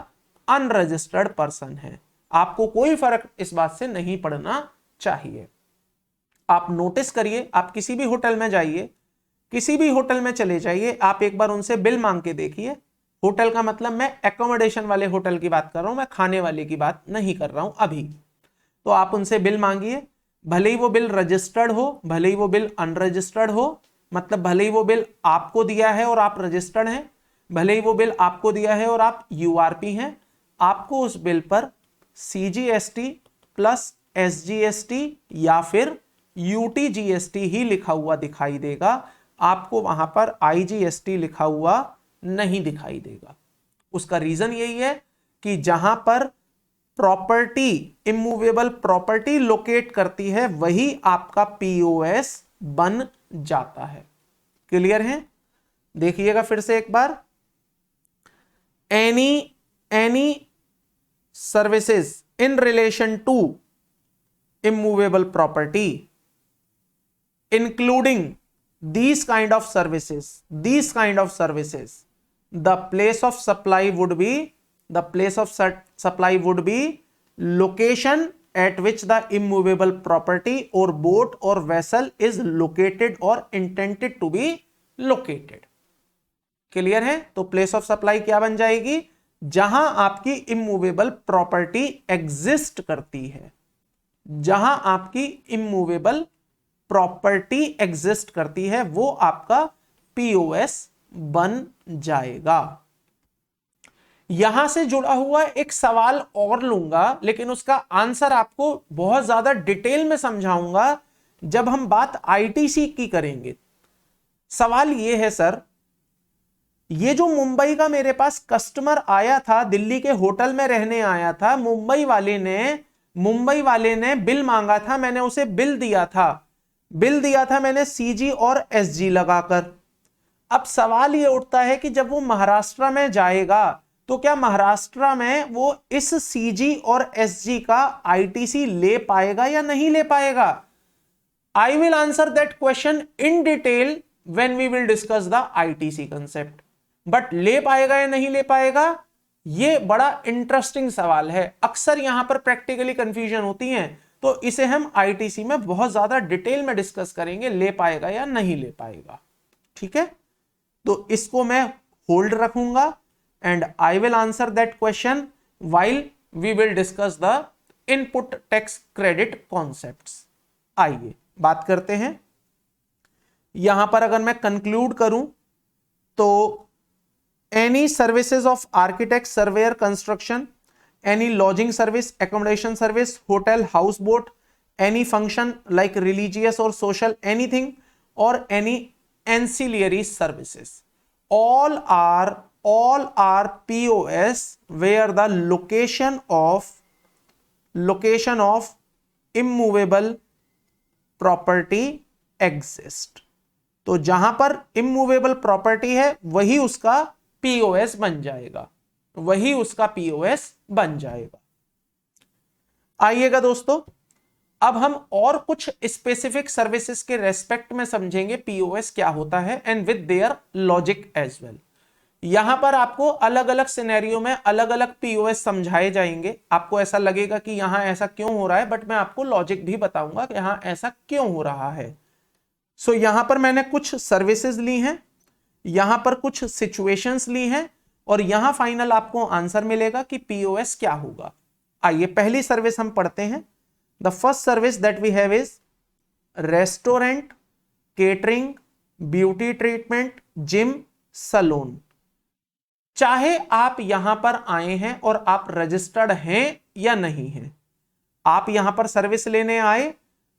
अनरजिस्टर्ड पर्सन है, आपको कोई फर्क इस बात से नहीं पड़ना चाहिए। आप नोटिस करिए, आप किसी भी होटल में जाइए, किसी भी होटल में चले जाइए, आप एक बार उनसे बिल मांग के देखिए। होटल का मतलब मैं एकोमोडेशन वाले होटल की बात कर रहा हूं, मैं खाने वाले की बात नहीं कर रहा हूं अभी। तो आप उनसे बिल मांगिए, भले ही वो बिल रजिस्टर्ड हो, भले ही वो बिल अनरजिस्टर्ड हो, मतलब भले ही वो बिल आपको दिया है और आप रजिस्टर्ड हैं, भले ही वो बिल आपको दिया है और आप यूआरपी हैं, आपको उस बिल पर सीजीएसटी प्लस एसजीएसटी या फिर यूटीजीएसटी ही लिखा हुआ दिखाई देगा। आपको वहां पर आईजीएसटी लिखा हुआ नहीं दिखाई देगा। उसका रीजन यही है कि जहां पर प्रॉपर्टी, इमूवेबल प्रॉपर्टी लोकेट करती है, वही आपका पीओएस बन जाता है। क्लियर है? देखिएगा फिर से एक बार, any services in relation to immovable property including these kind of services, the place of supply would be location at which the immovable property or boat or vessel is located or intended to be located. Clear है? तो place of supply क्या बन जाएगी? जहां आपकी immovable property exist करती है, जहां आपकी इमूवेबल प्रॉपर्टी एग्जिस्ट करती है, वो आपका पीओएस बन जाएगा। यहां से जुड़ा हुआ एक सवाल और लूंगा, लेकिन उसका आंसर आपको बहुत ज्यादा डिटेल में समझाऊंगा जब हम बात आईटीसी की करेंगे। सवाल यह है सर, ये जो मुंबई का मेरे पास कस्टमर आया था, दिल्ली के होटल में रहने आया था, मुंबई वाले ने बिल मांगा था, मैंने उसे बिल दिया था मैंने सीजी और एसजी लगाकर। अब सवाल यह उठता है कि जब वो महाराष्ट्र में जाएगा तो क्या महाराष्ट्र में वो इस सीजी और एसजी का आईटीसी ले पाएगा या नहीं ले पाएगा? I will answer that question in detail when we will discuss the ITC concept. But ले पाएगा या नहीं ले पाएगा, यह बड़ा इंटरेस्टिंग सवाल है। अक्सर यहां पर प्रैक्टिकली कंफ्यूजन होती है, तो इसे हम आईटीसी में बहुत ज्यादा डिटेल में डिस्कस करेंगे, ले पाएगा या नहीं ले पाएगा। ठीक है, तो इसको मैं होल्ड रखूंगा and I will answer that question while we will discuss the input tax credit concepts. आइए बात करते हैं। यहां पर अगर मैं कंक्लूड करूं तो any services of architect, surveyor, construction, any lodging service, accommodation service, hotel, houseboat, any function like religious or social, anything, or any ancillary services, all are POS where the location of immovable property exist। तो जहां पर immovable property है वही उसका POS बन जाएगा, वही उसका पीओएस बन जाएगा। आइएगा दोस्तों, अब हम और कुछ स्पेसिफिक सर्विसेज के रेस्पेक्ट में समझेंगे पीओएस क्या होता है and with their logic as well. यहां पर आपको अलग अलग सिनेरियो में अलग अलग पीओएस समझाए जाएंगे। आपको ऐसा लगेगा कि यहां ऐसा क्यों हो रहा है, बट मैं आपको लॉजिक भी बताऊंगा कि यहां ऐसा क्यों हो रहा है। सो यहां पर मैंने कुछ सर्विसेज ली हैं, यहां पर कुछ सिचुएशंस ली हैं, और यहां फाइनल आपको आंसर मिलेगा कि पीओएस क्या होगा। आइए पहली सर्विस हम पढ़ते हैं। The first service that we have is restaurant, catering, beauty treatment, gym, salon. चाहे आप यहां पर आए हैं और आप रजिस्टर्ड हैं या नहीं हैं, आप यहां पर सर्विस लेने आए,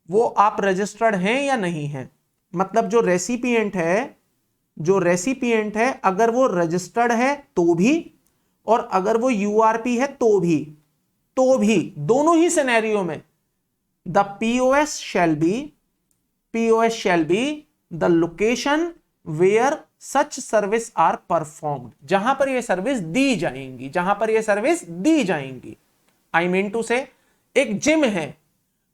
वो आप रजिस्टर्ड हैं या नहीं हैं, मतलब जो रेसिपिएंट है अगर वो रजिस्टर्ड है तो भी, और अगर वो यूआरपी है तो भी दोनों ही सिनेरियो में the POS shall be the location where such service are performed. जहां पर ये सर्विस दी जाएंगी, आई मीन टू से एक जिम है,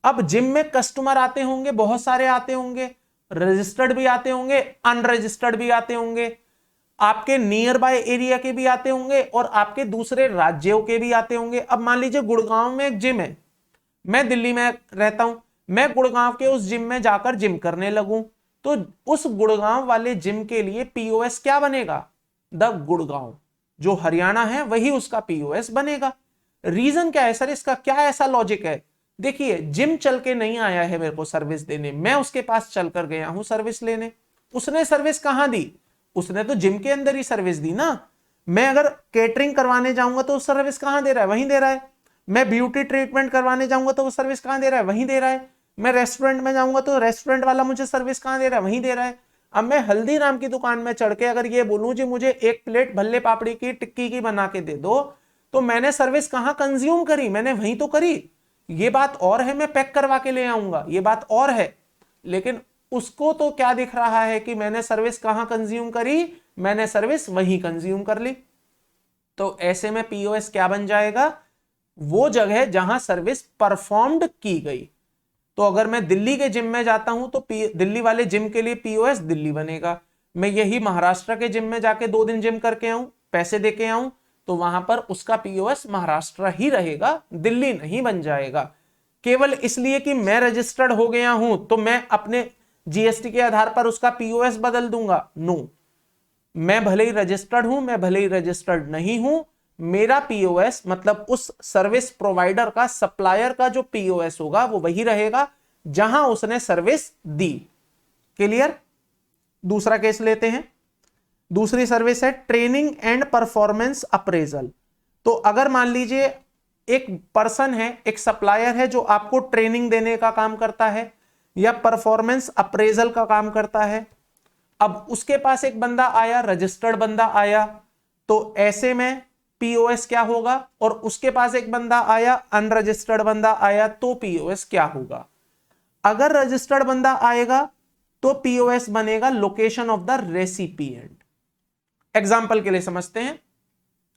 अब जिम में कस्टमर आते होंगे, बहुत सारे आते होंगे, रजिस्टर्ड भी आते होंगे, अनरजिस्टर्ड भी आते होंगे, आपके नियर बाय एरिया के भी आते होंगे और आपके दूसरे राज्यों के भी आते होंगे। अब मान लीजिए गुड़गांव में एक जिम है, मैं दिल्ली में रहता हूं, मैं गुड़गांव के उस जिम में जाकर जिम करने लगूं, तो उस गुड़गांव वाले जिम के लिए पीओएस क्या बनेगा? द गुड़गांव। जो हरियाणा है वही उसका पीओएस बनेगा। रीजन क्या है सर इसका, क्या ऐसा लॉजिक है? देखिए, जिम चल के नहीं आया है मेरे को सर्विस देने, मैं उसके पास चलकर गया हूं सर्विस लेने। उसने सर्विस कहां दी? उसने तो जिम के अंदर ही सर्विस दी ना। मैं अगर केटरिंग करवाने जाऊंगा तो सर्विस कहां दे रहा है? वहीं दे रहा है। मैं ब्यूटी ट्रीटमेंट करवाने जाऊंगा तो वो सर्विस कहां दे रहा है? वहीं दे रहा है। मैं रेस्टोरेंट में जाऊंगा तो रेस्टोरेंट वाला मुझे सर्विस कहां दे रहा है? वहीं दे रहा है। अब मैं हल्दीराम की दुकान में चढ़ के अगर ये बोलूं जी मुझे 1 प्लेट भल्ले पापड़ी की टिक्की की बना के दे दो, तो मैंने सर्विस कहां कंज्यूम करी? मैंने वहीं तो करी। ये बात और है मैं पैक करवा के ले आऊंगा, ये बात और है। लेकिन उसको तो क्या दिख रहा है कि मैंने सर्विस कहां कंज्यूम करी? मैंने सर्विस वहीं कंज्यूम कर ली। तो ऐसे में पीओएस क्या बन जाएगा? वो जगह जहां सर्विस परफॉर्म्ड की गई। तो अगर मैं दिल्ली के जिम में जाता हूं तो दिल्ली वाले जिम के लिए पीओएस दिल्ली बनेगा। मैं यही महाराष्ट्र के जिम में जाके 2 दिन जिम करके आऊं, पैसे देके आऊं, तो वहां पर उसका पीओएस महाराष्ट्र ही रहेगा, दिल्ली नहीं बन जाएगा। केवल इसलिए कि मैं रजिस्टर्ड हो गया हूं तो मैं अपने जीएसटी के आधार पर उसका पीओएस बदल दूंगा? नो। मैं भले ही रजिस्टर्ड हूं, मैं भले ही रजिस्टर्ड नहीं हूं, मेरा पीओएस मतलब उस सर्विस प्रोवाइडर का, सप्लायर का जो पीओएस होगा वो वही रहेगा जहां उसने सर्विस दी। क्लियर? दूसरा केस लेते हैं। दूसरी सर्विस है ट्रेनिंग एंड परफॉर्मेंस अप्रेजल। तो अगर मान लीजिए एक पर्सन है, एक सप्लायर है जो आपको ट्रेनिंग देने का काम करता है या परफॉर्मेंस अप्रेजल का काम करता है। अब उसके पास एक बंदा आया, रजिस्टर्ड बंदा आया, तो ऐसे में पीओएस क्या होगा? और उसके पास एक बंदा आया, अनरजिस्टर्ड बंदा आया, तो पीओएस क्या होगा? अगर रजिस्टर्ड बंदा आएगा तो पीओएस बनेगा location of the recipient. Example के लिए समझते हैं।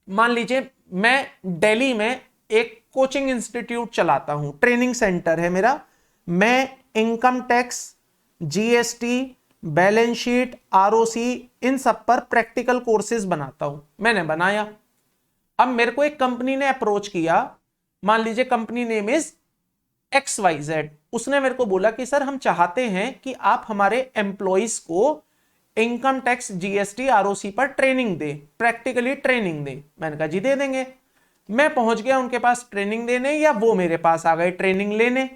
मान लीजिए मैं दिल्ली में एक कोचिंग इंस्टीट्यूट चलाता हूं, ट्रेनिंग सेंटर है मेरा। मैं income tax, GST, balance sheet, ROC, इन सब पर प्रैक्टिकल कोर्सेज बनाता हूं। मैंने बनाया। अब मेरे को एक कंपनी ने अप्रोच किया, मान लीजिए कंपनी नेम इज XYZ। उसने मेरे को बोला कि सर हम चाहते हैं कि आप हमारे एम्प्लॉइज को इनकम टैक्स, जीएसटी, आरओसी पर ट्रेनिंग दे, प्रैक्टिकली ट्रेनिंग दे। मैंने कहा जी दे देंगे। मैं पहुंच गया उनके पास ट्रेनिंग देने, या वो मेरे पास आ गए ट्रेनिंग लेने।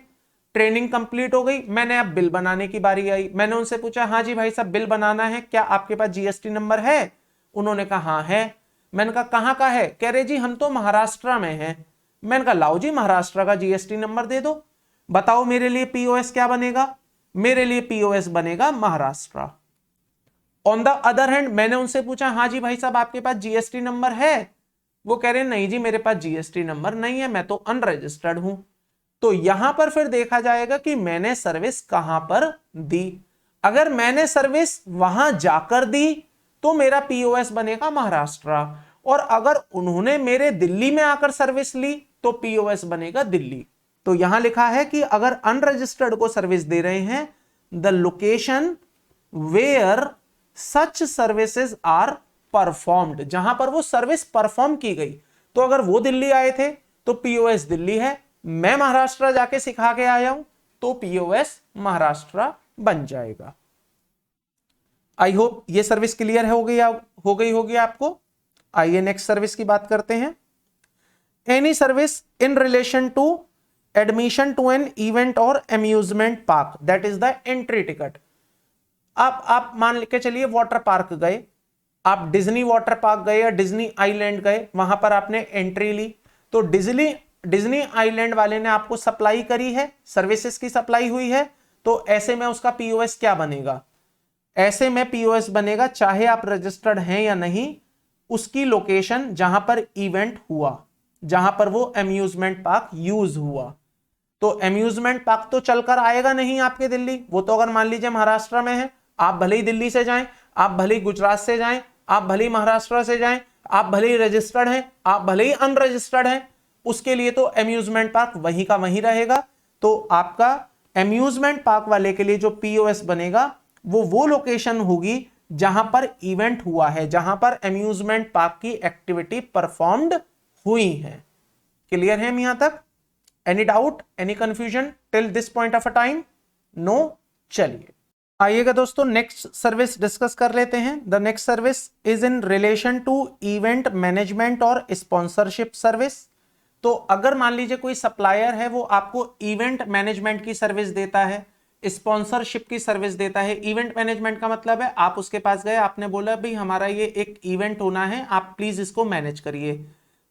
ट्रेनिंग कंप्लीट हो गई, मैंने अब बिल बनाने की बारी आई। मैंने उनसे पूछा हाँ जी भाई साहब बिल बनाना है, क्या आपके पास जीएसटी नंबर है? उन्होंने कहा हाँ है। मैंने कहा कहां का है? कह रहे जी हम तो महाराष्ट्र में हैं। मैंने कहा लाओ जी महाराष्ट्र का जीएसटी नंबर दे दो, बताओ मेरे लिए पीओएस क्या बनेगा? मेरे लिए पीओएस बनेगा Maharashtra. On the other hand मैंने उनसे पूछा हाँ जी भाई साहब आपके पास जीएसटी नंबर है? वो कह रहे नहीं जी मेरे पास जीएसटी नंबर नहीं है, मैं तो अनरजिस्टर्ड हूं। तो यहां पर फिर देखा जाएगा कि मैंने सर्विस कहां पर दी। अगर मैंने सर्विस वहां जाकर दी तो मेरा पीओएस बनेगा महाराष्ट्र, और अगर उन्होंने मेरे दिल्ली में आकर सर्विस ली तो पीओएस बनेगा दिल्ली। तो यहां लिखा है कि अगर अनरजिस्टर्ड को सर्विस दे रहे हैं, the location where such services are performed, जहां पर वो सर्विस परफॉर्म की गई। तो अगर वो दिल्ली आए थे तो पीओएस दिल्ली है, मैं महाराष्ट्र जाके सिखा के आया हूं तो पीओएस महाराष्ट्र बन जाएगा। आई होप ये सर्विस क्लियर हो गई होगी आपको। आइए नेक्स्ट सर्विस की बात करते हैं। Any service in relation to admission to an event और amusement park, that is the entry ticket. आप मान के चलिए वाटर पार्क गए, आप डिज्नी वाटर पार्क गए या डिज्नी आइलैंड गए, वहां पर आपने एंट्री ली, तो डिज्नी आइलैंड वाले ने आपको सप्लाई करी है, सर्विसेज की सप्लाई हुई है, तो ऐसे में उसका पीओएस क्या बनेगा? ऐसे में पीओएस बनेगा, चाहे आप रजिस्टर्ड हैं या नहीं, उसकी लोकेशन जहां पर इवेंट हुआ, जहां पर वो अम्यूजमेंट पार्क यूज हुआ। तो अम्यूजमेंट पार्क तो चलकर आएगा नहीं आपके दिल्ली, वो तो अगर मान लीजिए महाराष्ट्र में है, आप भले ही दिल्ली से जाएं, आप भले ही गुजरात से जाएं, आप भले ही महाराष्ट्र से जाएं, आप भले ही रजिस्टर्ड हैं, आप भले ही अनरजिस्टर्ड हैं, उसके लिए तो अम्यूजमेंट पार्क वहीं का वहीं रहेगा। तो आपका अम्यूजमेंट पार्क वाले के लिए जो पीओएस बनेगा वो लोकेशन होगी जहां पर इवेंट हुआ है, जहां पर अम्यूजमेंट पार्क की एक्टिविटी परफॉर्म्ड हुई है। क्लियर है यहां तक? Any doubt, any confusion till this point of a time? No. चलिए आइएगा दोस्तों, नेक्स्ट सर्विस डिस्कस कर लेते हैं। The next service is in relation to event management और स्पॉन्सरशिप सर्विस। तो अगर मान लीजिए कोई सप्लायर है, वो आपको इवेंट मैनेजमेंट की सर्विस देता है, स्पॉन्सरशिप की सर्विस देता है। इवेंट मैनेजमेंट का मतलब है आप उसके पास गए, आपने बोला भाई हमारा ये एक इवेंट होना है, आप प्लीज इसको मैनेज करिए।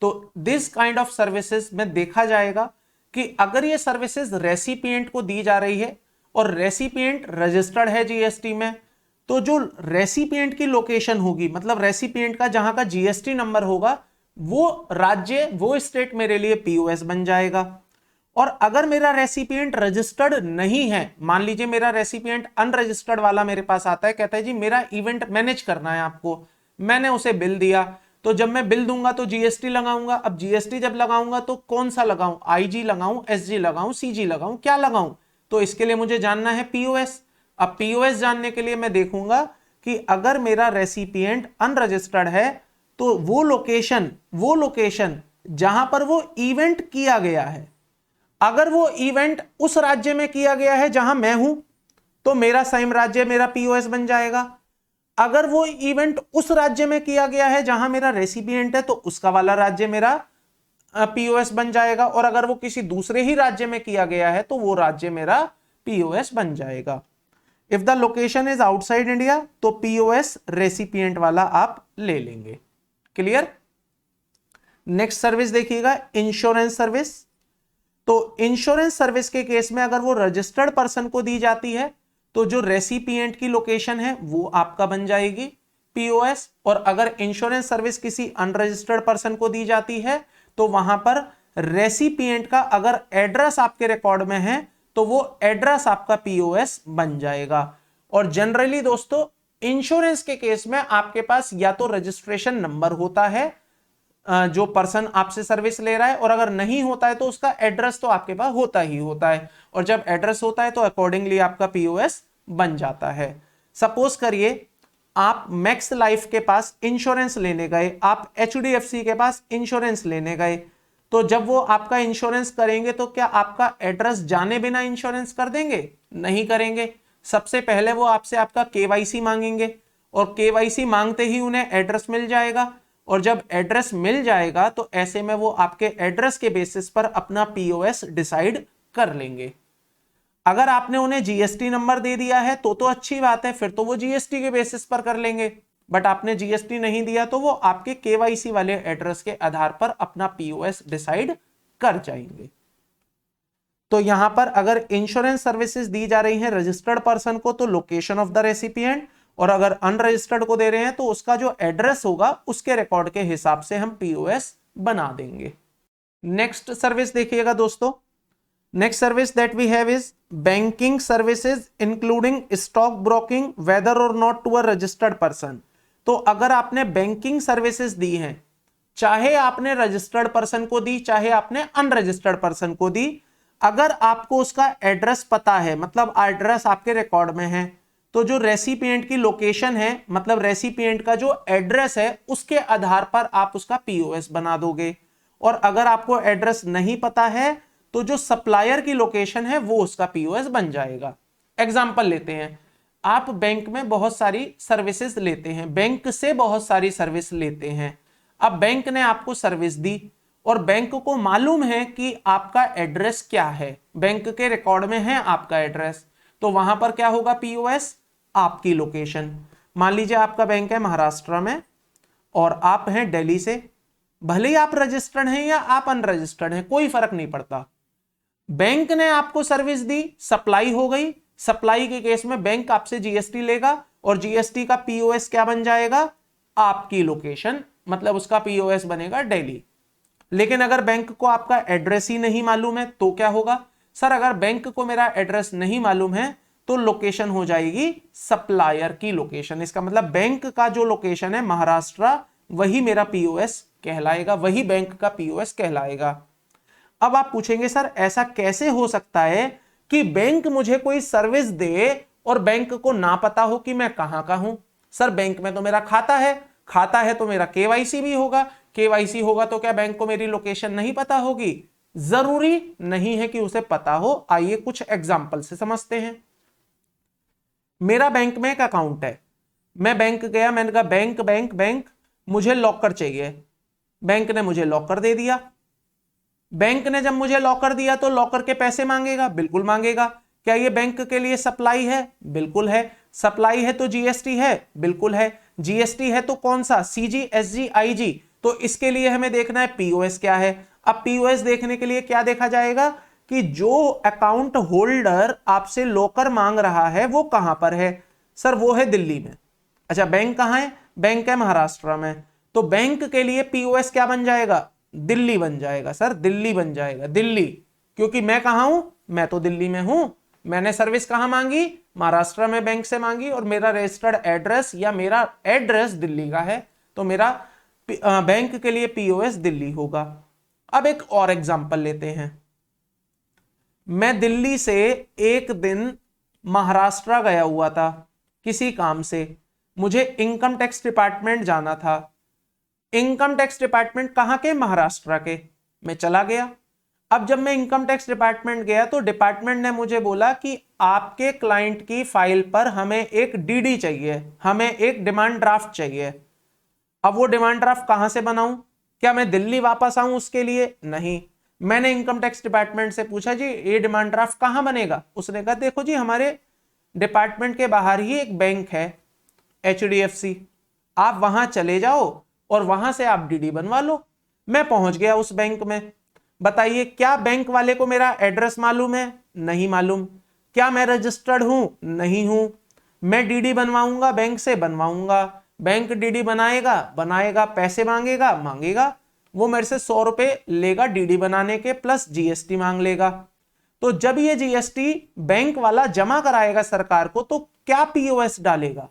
तो दिस काइंड ऑफ सर्विसेज में देखा जाएगा कि अगर ये सर्विसेज रेसिपिएंट को दी जा रही है और रेसिपिएंट रजिस्टर्ड है जीएसटी में, तो जो रेसिपिएंट की लोकेशन होगी, मतलब रेसिपिएंट का जहां का जीएसटी नंबर होगा, वो राज्य, वो स्टेट मेरे लिए पीओएस बन जाएगा। और अगर मेरा रेसिपिएंट रजिस्टर्ड नहीं है, मान लीजिए मेरा रेसिपिएंट अनरजिस्टर्ड वाला मेरे पास आता है, कहता है जी मेरा इवेंट मैनेज करना है आपको, मैंने उसे बिल दिया, तो जब मैं बिल दूंगा तो जीएसटी लगाऊंगा। अब जीएसटी जब लगाऊंगा तो कौन सा लगाऊं, आईजी लगाऊं, एसजी लगाऊं, सीजी लगाऊं, क्या लगाऊं? तो इसके लिए मुझे जानना है पीओएस। अब पीओएस जानने के लिए मैं देखूंगा कि अगर मेरा रेसिपिएंट अनरजिस्टर्ड है तो वो लोकेशन जहां पर वो इवेंट किया गया है, अगर वो इवेंट उस राज्य में किया गया है जहां मैं हूं, तो मेरा सेम राज्य मेरा पीओएस बन जाएगा। अगर वो इवेंट उस राज्य में किया गया है जहां मेरा रेसिपिएंट है, तो उसका वाला राज्य मेरा पीओएस बन जाएगा। और अगर वो किसी दूसरे ही राज्य में किया गया है तो वो राज्य मेरा पीओएस बन जाएगा। If the location is outside India तो पीओएस रेसिपिएंट वाला आप ले लेंगे। क्लियर? नेक्स्ट सर्विस देखिएगा, इंश्योरेंस सर्विस। तो इंश्योरेंस सर्विस के केस में अगर वो रजिस्टर्ड पर्सन को दी जाती है तो जो रेसिपिएंट की लोकेशन है वो आपका बन जाएगी पीओएस। और अगर इंश्योरेंस सर्विस किसी अनरजिस्टर्ड पर्सन को दी जाती है तो वहां पर रेसिपिएंट का अगर एड्रेस आपके रिकॉर्ड में है तो वो एड्रेस आपका पीओएस बन जाएगा। और जनरली दोस्तों इंश्योरेंस के केस में आपके पास या तो रजिस्ट्रेशन नंबर होता है जो पर्सन आपसे सर्विस ले रहा है, और अगर नहीं होता है तो उसका एड्रेस तो आपके पास होता ही होता है। और जब एड्रेस होता है तो अकॉर्डिंगली आपका पीओएस बन जाता है। सपोज करिए आप मैक्स लाइफ के पास इंश्योरेंस लेने गए, आप एचडीएफसी के पास इंश्योरेंस लेने गए, तो जब वो आपका इंश्योरेंस करेंगे तो क्या आपका एड्रेस जाने बिना इंश्योरेंस कर देंगे? नहीं करेंगे। सबसे पहले वो आपसे आपका केवाईसी मांगेंगे, और केवाईसी मांगते ही उन्हें एड्रेस मिल जाएगा। और जब एड्रेस मिल जाएगा तो ऐसे में वो आपके एड्रेस के बेसिस पर अपना पीओएस डिसाइड कर लेंगे। अगर आपने उन्हें जीएसटी नंबर दे दिया है तो अच्छी बात है, फिर तो वो जीएसटी के बेसिस पर कर लेंगे। बट आपने जीएसटी नहीं दिया तो वो आपके केवाईसी वाले एड्रेस के आधार पर अपना पीओएस डिसाइड कर जाएंगे। तो यहां पर अगर इंश्योरेंस सर्विसेज दी जा रही हैं रजिस्टर्ड पर्सन को तो लोकेशन ऑफ द रेसिपिएंट, और अगर अनरजिस्टर्ड को दे रहे हैं तो उसका जो एड्रेस होगा उसके रिकॉर्ड के हिसाब से हम पीओएस बना देंगे। नेक्स्ट सर्विस देखिएगा दोस्तों, next service that we have is banking services including stock broking whether और not to a registered person. तो अगर आपने बैंकिंग सर्विसेज दी हैं, चाहे आपने रजिस्टर्ड पर्सन को दी चाहे आपने अनरजिस्टर्ड पर्सन को दी, अगर आपको उसका एड्रेस पता है, मतलब एड्रेस आपके रिकॉर्ड में है, तो जो रेसिपिएंट की लोकेशन है, मतलब रेसिपिएंट का जो एड्रेस है उसके आधार पर आप उसका पीओएस बना दोगे। और अगर आपको एड्रेस नहीं पता है तो जो सप्लायर की लोकेशन है वो उसका पीओएस बन जाएगा। एग्जांपल लेते हैं, आप बैंक में बहुत सारी सर्विसेज लेते हैं, बैंक से बहुत सारी सर्विस लेते हैं। अब बैंक ने आपको सर्विस दी और बैंक को मालूम है कि आपका एड्रेस क्या है, बैंक के रिकॉर्ड में है आपका एड्रेस, तो वहां पर क्या होगा पीओएस? आपकी लोकेशन। मान लीजिए आपका बैंक है महाराष्ट्र में और आप हैं दिल्ली से, भले ही आप रजिस्टर्ड हैं या आप अनरजिस्टर्ड हैं, कोई फर्क नहीं पड़ता। बैंक ने आपको सर्विस दी, सप्लाई हो गई, सप्लाई के केस में बैंक आपसे जीएसटी लेगा और जीएसटी का पीओएस क्या बन जाएगा? आपकी लोकेशन, मतलब उसका पीओएस बनेगा दिल्ली। लेकिन अगर बैंक को आपका एड्रेस ही नहीं मालूम है तो क्या होगा? सर अगर बैंक को मेरा एड्रेस नहीं मालूम है तो लोकेशन हो जाएगी सप्लायर की लोकेशन। इसका मतलब बैंक का जो लोकेशन है महाराष्ट्र, वही मेरा पीओएस कहलाएगा, वही बैंक का पीओएस कहलाएगा। अब आप पूछेंगे सर ऐसा कैसे हो सकता है कि बैंक मुझे कोई सर्विस दे और बैंक को ना पता हो कि मैं कहां का हूं? सर बैंक में तो मेरा खाता है, खाता है तो मेरा केवाईसी भी होगा, केवाईसी होगा तो क्या बैंक को मेरी लोकेशन नहीं पता होगी? जरूरी नहीं है कि उसे पता हो। आइए कुछ एग्जाम्पल से समझते हैं। मेरा बैंक में एक अकाउंट है, मैं बैंक गया, मैंने कहा बैंक बैंक बैंक मुझे लॉकर चाहिए, बैंक ने मुझे लॉकर दे दिया। बैंक ने जब मुझे लॉकर दिया तो लॉकर के पैसे मांगेगा, बिल्कुल मांगेगा। क्या ये बैंक के लिए सप्लाई है? बिल्कुल है। सप्लाई है तो जीएसटी है? बिल्कुल है। जीएसटी है तो कौन सा? CG, SG, IG. तो इसके लिए हमें देखना है पीओएस क्या है। अब पीओएस देखने के लिए क्या देखा जाएगा कि जो अकाउंट होल्डर आपसे लॉकर मांग रहा है वो कहां पर है। सर वो है दिल्ली में। अच्छा बैंक कहां है? बैंक है महाराष्ट्र में। तो बैंक के लिए पीओएस क्या बन जाएगा? दिल्ली बन जाएगा। सर दिल्ली बन जाएगा, दिल्ली। क्योंकि मैं कहां हूं? मैं तो दिल्ली में हूं। मैंने सर्विस कहां मांगी? महाराष्ट्र में बैंक से मांगी, और मेरा रजिस्टर्ड एड्रेस या मेरा एड्रेस दिल्ली का है, तो मेरा बैंक के लिए पीओएस दिल्ली होगा। अब एक और एग्जांपल लेते हैं। मैं दिल्ली से एक दिन महाराष्ट्र गया हुआ था किसी काम से, मुझे इनकम टैक्स डिपार्टमेंट जाना था। इनकम टैक्स डिपार्टमेंट कहां के? महाराष्ट्र के। मैं चला गया। अब जब मैं इनकम टैक्स डिपार्टमेंट गया तो डिपार्टमेंट ने मुझे बोला कि आपके क्लाइंट की फाइल पर हमें एक डीडी चाहिए, हमें एक डिमांड ड्राफ्ट चाहिए। अब वो डिमांड ड्राफ्ट कहां से बनाऊं? क्या मैं दिल्ली वापस आऊं उसके लिए? नहीं। मैंने इनकम टैक्स डिपार्टमेंट से पूछा जी ये डिमांड ड्राफ्ट कहां बनेगा? उसने कहा देखो जी हमारे डिपार्टमेंट के बाहर ही एक बैंक है HDFC, आप वहां चले जाओ और वहां से आप डीडी बनवा लो। मैं पहुंच गया उस बैंक में। बताइए क्या बैंक वाले को मेरा एड्रेस मालूम है? नहीं मालूम। क्या मैं रजिस्टर्ड हूं? नहीं हूं। मैं डीडी बनवाऊंगा बैंक से? बनवाऊंगा। बैंक डीडी बनाएगा? बनाएगा। पैसे मांगेगा? मांगेगा। वो मेरे से 100 रुपए लेगा डीडी बनाने के, प्लस जीएसटी मांग लेगा। तो जब ये जीएसटी बैंक वाला जमा कराएगा सरकार को तो क्या पीओएस डालेगा?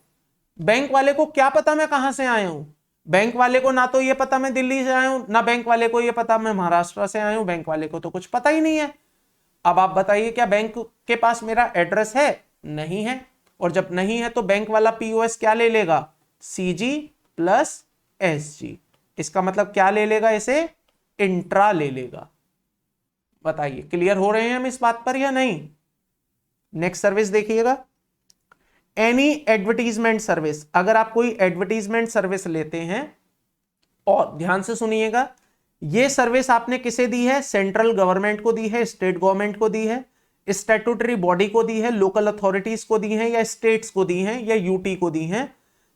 बैंक वाले को क्या पता मैं कहां से आया हूं? बैंक वाले को ना तो ये पता मैं दिल्ली से आया हूं, ना बैंक वाले को ये पता मैं महाराष्ट्र से आया हूं। बैंक वाले को तो कुछ पता ही नहीं है। अब आप बताइए क्या बैंक के पास मेरा एड्रेस है? नहीं है। और जब नहीं है तो बैंक वाला पीओएस क्या ले लेगा? CG plus SG. इसका मतलब क्या ले लेगा? इसे इंट्रा ले लेगा। बताइए क्लियर हो रहे हैं हम इस बात पर या नहीं? नेक्स्ट सर्विस देखिएगा, एनी एडवर्टीजमेंट सर्विस। अगर आप कोई एडवर्टीजमेंट सर्विस लेते हैं, और ध्यान से सुनिएगा, ये सर्विस आपने किसे दी है? सेंट्रल गवर्नमेंट को दी है, स्टेट गवर्नमेंट को दी है, स्टैट्यूटरी बॉडी को दी है, लोकल अथॉरिटीज को दी है, या स्टेट्स को दी है, या यूटी को दी है।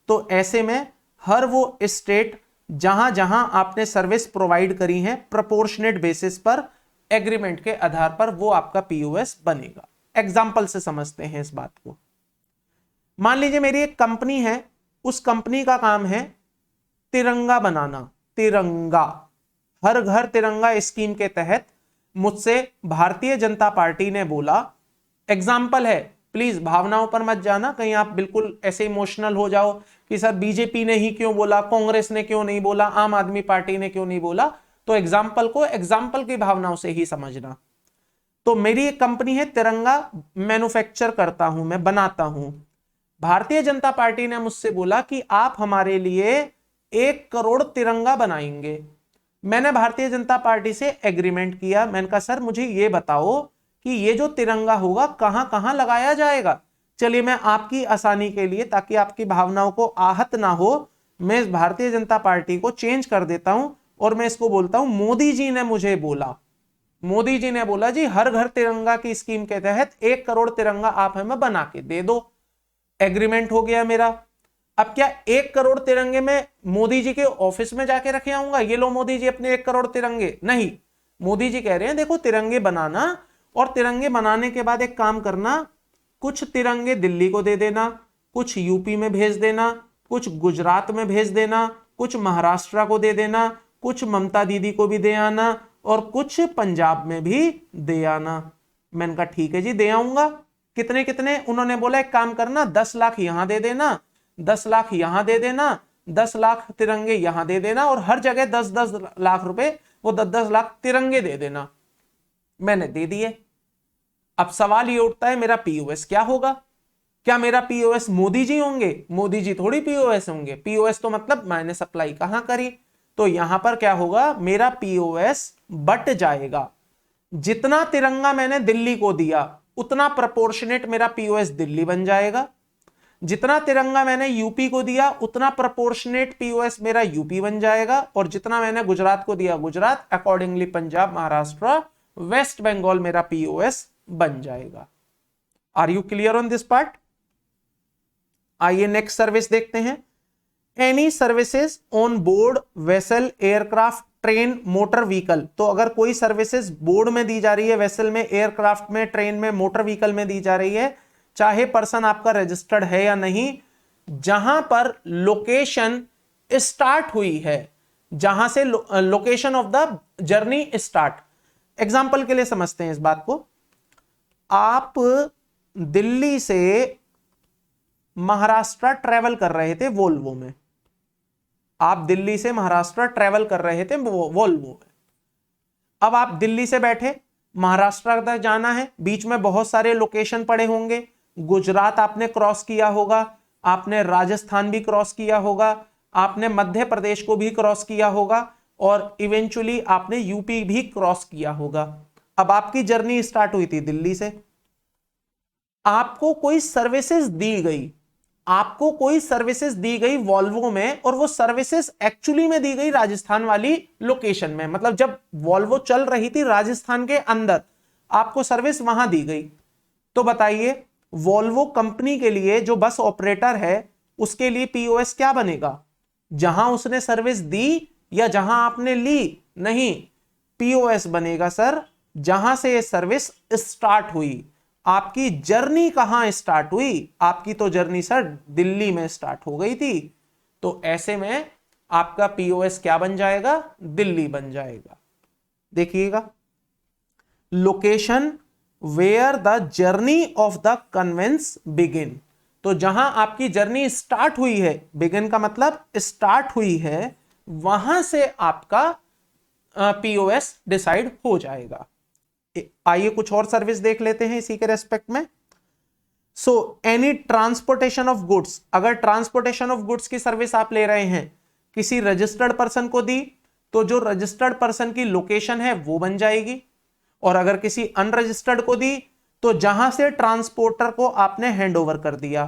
तो ऐसे में हर वो स्टेट जहां जहां आपने सर्विस प्रोवाइड करी है, प्रोपोर्शनेट बेसिस पर, एग्रीमेंट के आधार पर वो आपका पीओएस बनेगा। एग्जाम्पल से समझते हैं इस बात को। मान लीजिए मेरी एक कंपनी है, उस कंपनी का काम है तिरंगा बनाना। तिरंगा, हर घर तिरंगा स्कीम के तहत मुझसे भारतीय जनता पार्टी ने बोला, एग्जाम्पल है, प्लीज भावनाओं पर मत जाना, कहीं आप बिल्कुल ऐसे इमोशनल हो जाओ कि सर बीजेपी ने ही क्यों बोला, कांग्रेस ने क्यों नहीं बोला, आम आदमी पार्टी ने क्यों नहीं बोला। तो एग्जाम्पल को एग्जाम्पल की भावनाओं से ही समझना। तो मेरी एक कंपनी है, तिरंगा मैन्युफैक्चर करता हूं, मैं बनाता हूं। भारतीय जनता पार्टी ने मुझसे बोला कि आप हमारे लिए 1 करोड़ तिरंगा बनाएंगे। मैंने भारतीय जनता पार्टी से एग्रीमेंट किया। मैंने कहा सर मुझे ये बताओ कि ये जो तिरंगा होगा कहां कहां लगाया जाएगा। चलिए मैं आपकी आसानी के लिए, ताकि आपकी भावनाओं को आहत ना हो, मैं इस भारतीय जनता पार्टी को चेंज कर देता हूं और मैं इसको बोलता हूं मोदी जी ने मुझे बोला। मोदी जी ने बोला जी हर घर तिरंगा की स्कीम के तहत 1 करोड़ तिरंगा आप हमें बना के दे दो। एग्रीमेंट हो गया मेरा। अब क्या 1 करोड़ तिरंगे में मोदी जी के ऑफिस में जाके रखे आऊंगा, ये लो मोदी जी अपने 1 करोड़ तिरंगे? नहीं। मोदी जी कह रहे हैं देखो तिरंगे बनाना, और तिरंगे बनाने के बाद एक काम करना, कुछ तिरंगे दिल्ली को दे देना, कुछ यूपी में भेज देना, कुछ गुजरात में भेज देना, कुछ महाराष्ट्र को दे देना, कुछ ममता दीदी को भी दे आना, और कुछ पंजाब में भी दे आना। मैंने कहा ठीक है जी दे आऊंगा। कितने कितने? उन्होंने बोला एक काम करना, 10 लाख यहां दे देना, 10 लाख यहां दे देना, 10 लाख तिरंगे यहां दे देना, और हर जगह 10-10 लाख रुपए, वो 10-10 लाख तिरंगे दे देना। मैंने दे दिए। अब सवाल ये उठता है मेरा पीओएस क्या होगा? क्या मेरा पीओएस मोदी जी होंगे? मोदी जी थोड़ी पीओएस होंगे। पीओएस तो मतलब मैंने सप्लाई कहां करी। तो यहां पर क्या होगा, मेरा पीओएस बट जाएगा। जितना तिरंगा मैंने दिल्ली को दिया उतना प्रोपोर्शनेट मेरा पीओएस दिल्ली बन जाएगा, जितना तिरंगा मैंने यूपी को दिया उतना प्रोपोर्शनेट पीओएस मेरा यूपी बन जाएगा, और जितना मैंने गुजरात को दिया गुजरात, अकॉर्डिंगली पंजाब, महाराष्ट्र, वेस्ट बंगाल मेरा पीओएस बन जाएगा। Are you clear on this part? आइए नेक्स्ट सर्विस देखते हैं। Any services on board vessel, aircraft, train, motor vehicle. तो अगर कोई सर्विसेज बोर्ड में दी जा रही है, वेसल में, एयरक्राफ्ट में, ट्रेन में, मोटर व्हीकल में दी जा रही है, चाहे पर्सन आपका रजिस्टर्ड है या नहीं, जहां पर लोकेशन स्टार्ट हुई है, जहां से location of the journey start. Example के लिए समझते हैं इस बात को। आप दिल्ली से महाराष्ट्र ट्रेवल कर रहे थे वोल्वो में, आप दिल्ली से महाराष्ट्र ट्रेवल कर रहे थे वोल्वो में। अब आप दिल्ली से बैठे, महाराष्ट्र तक जाना है, बीच में बहुत सारे लोकेशन पड़े होंगे। गुजरात आपने क्रॉस किया होगा, आपने राजस्थान भी क्रॉस किया होगा, आपने मध्य प्रदेश को भी क्रॉस किया होगा, और इवेंचुअली आपने यूपी भी क्रॉस किया होगा। अब आपकी जर्नी स्टार्ट हुई थी दिल्ली से, आपको कोई सर्विसेज दी गई, आपको कोई सर्विसेज दी गई वॉल्वो में, और वो सर्विसेज एक्चुअली में दी गई राजस्थान वाली लोकेशन में। मतलब जब वॉल्वो चल रही थी राजस्थान के अंदर, आपको सर्विस वहां दी गई। तो बताइए, वॉल्वो कंपनी के लिए जो बस ऑपरेटर है उसके लिए पीओएस क्या बनेगा? जहां उसने सर्विस दी या जहां आपने ली? नहीं, पीओएस बनेगा सर जहां से ये सर्विस स्टार्ट हुई। आपकी जर्नी कहां स्टार्ट हुई? आपकी तो जर्नी सर दिल्ली में स्टार्ट हो गई थी, तो ऐसे में आपका पीओएस क्या बन जाएगा? दिल्ली बन जाएगा। देखिएगा, location where the journey of the conveyance begin. तो जहां आपकी जर्नी स्टार्ट हुई है, बिगिन का मतलब स्टार्ट हुई है, वहां से आपका पीओएस डिसाइड हो जाएगा। आइए कुछ और सर्विस देख लेते हैं इसी के रेस्पेक्ट में। So any transportation of goods, अगर ट्रांसपोर्टेशन ऑफ गुड्स की सर्विस आप ले रहे हैं, किसी रजिस्टर्ड पर्सन को दी, तो जो रजिस्टर्ड पर्सन की लोकेशन है वो बन जाएगी, और अगर किसी अनरजिस्टर्ड को दी तो जहां से ट्रांसपोर्टर को आपने हैंडओवर कर दिया।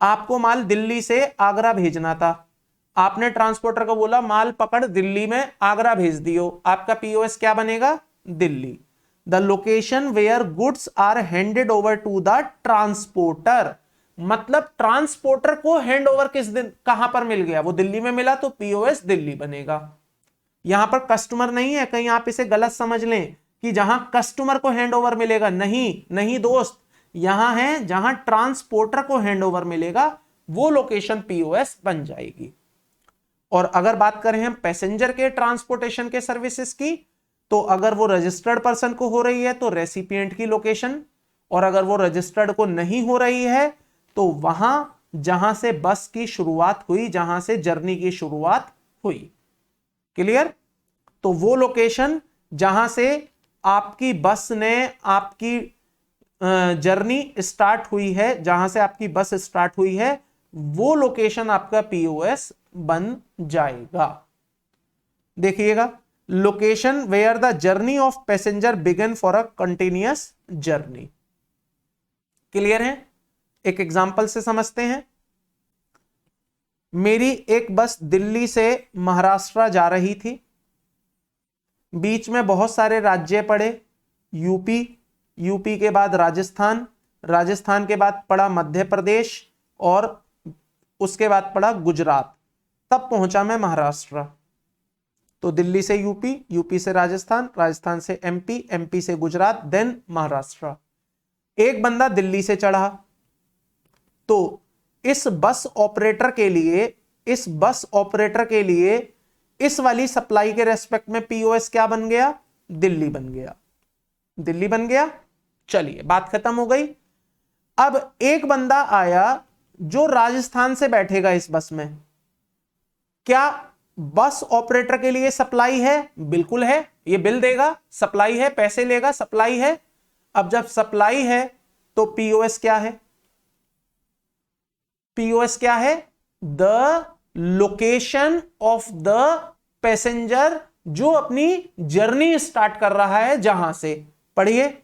आपको माल दिल्ली से आगरा भेजना था, आपने ट्रांसपोर्टर को बोला माल पकड़ दिल्ली में आगरा भेज दियो, आपका पीओएस क्या बनेगा? Delhi. The location where goods are handed over to the transporter, मतलब ट्रांसपोर्टर को हैंड ओवर किस दिन कहां पर मिल गया? वो दिल्ली में मिला, तो पीओएस दिल्ली बनेगा। यहां पर कस्टमर नहीं है, कहीं आप इसे गलत समझ लें कि जहां कस्टमर को हैंड ओवर मिलेगा। नहीं नहीं दोस्त, यहां है जहां ट्रांसपोर्टर को हैंड ओवर मिलेगा, वो लोकेशन पीओएस बन जाएगी। और अगर बात करें हम पैसेंजर के ट्रांसपोर्टेशन के सर्विसेज की, तो अगर वो रजिस्टर्ड पर्सन को हो रही है तो रेसिपिएंट की लोकेशन, और अगर वो रजिस्टर्ड को नहीं हो रही है तो वहां जहां से बस की शुरुआत हुई, जहां से जर्नी की शुरुआत हुई। क्लियर? तो वो लोकेशन जहां से आपकी बस ने आपकी जर्नी स्टार्ट हुई है, जहां से आपकी बस स्टार्ट हुई है, वो लोकेशन आपका पीओएस बन जाएगा। देखिएगा, location where the journey of passenger began for a continuous journey. Clear है? एक एग्जांपल से समझते हैं। मेरी एक बस दिल्ली से महाराष्ट्र जा रही थी, बीच में बहुत सारे राज्य पड़े, यूपी, यूपी के बाद राजस्थान, राजस्थान के बाद पड़ा मध्य प्रदेश, और उसके बाद पड़ा गुजरात, तब पहुंचा मैं महाराष्ट्र। तो दिल्ली से यूपी, यूपी से राजस्थान, राजस्थान से एमपी, एमपी से गुजरात, देन महाराष्ट्र। एक बंदा दिल्ली से चढ़ा, तो इस बस ऑपरेटर के लिए इस वाली सप्लाई के रेस्पेक्ट में पीओएस क्या बन गया? दिल्ली बन गया। दिल्ली बन गया। चलिए, बात खत्म हो गई। अब एक बंदा आया जो राजस्थान से बैठेगा इस बस में, क्या बस ऑपरेटर के लिए सप्लाई है? बिल्कुल है, ये बिल देगा, सप्लाई है, पैसे लेगा, सप्लाई है। अब जब सप्लाई है तो पीओएस क्या है? पीओएस क्या है? The location of the passenger जो अपनी जर्नी स्टार्ट कर रहा है जहां से, पढ़िए,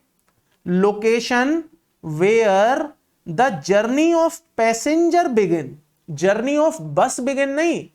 location where the journey of passenger begin, journey of bus begin नहीं,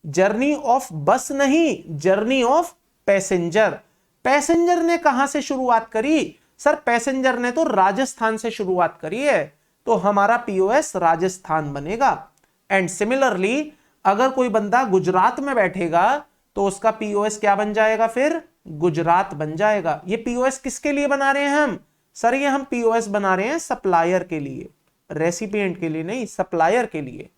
जर्नी ऑफ बस नहीं, जर्नी ऑफ पैसेंजर। पैसेंजर ने कहां से शुरुआत करी? सर पैसेंजर ने तो राजस्थान से शुरुआत करी है, तो हमारा पीओएस राजस्थान बनेगा। एंड सिमिलरली अगर कोई बंदा गुजरात में बैठेगा तो उसका पीओएस क्या बन जाएगा? फिर गुजरात बन जाएगा। ये पीओएस किसके लिए बना रहे हैं हम? सर ये हम पीओएस बना रहे हैं सप्लायर के लिए, रेसिपिएंट के लिए नहीं, सप्लायर के लिए।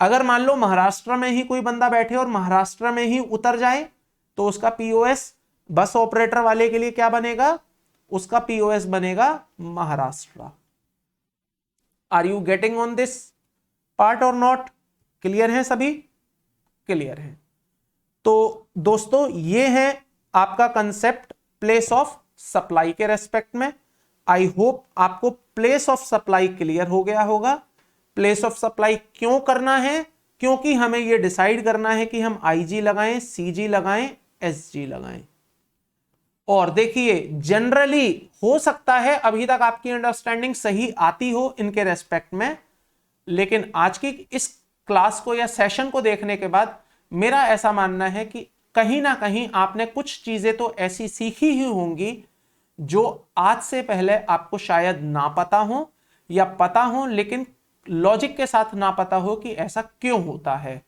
अगर मान लो महाराष्ट्र में ही कोई बंदा बैठे और महाराष्ट्र में ही उतर जाए तो उसका पीओएस बस ऑपरेटर वाले के लिए क्या बनेगा? उसका पीओएस बनेगा Maharashtra. Are you getting on this part or not? Clear है सभी? क्लियर है। तो दोस्तों ये है आपका कंसेप्ट प्लेस ऑफ सप्लाई के रेस्पेक्ट में। आई होप आपको प्लेस ऑफ सप्लाई क्लियर हो गया होगा। प्लेस ऑफ सप्लाई क्यों करना है? क्योंकि हमें यह डिसाइड करना है कि हम आईजी लगाएं, सीजी लगाएं, एसजी लगाएं। और देखिए जनरली हो सकता है अभी तक आपकी अंडरस्टैंडिंग सही आती हो इनके रेस्पेक्ट में, लेकिन आज की इस क्लास को या सेशन को देखने के बाद मेरा ऐसा मानना है कि कहीं ना कहीं आपने कुछ चीजें तो ऐसी सीखी ही होंगी जो आज से पहले आपको शायद ना पता हो, या पता हो लेकिन लॉजिक के साथ ना पता हो कि ऐसा क्यों होता है।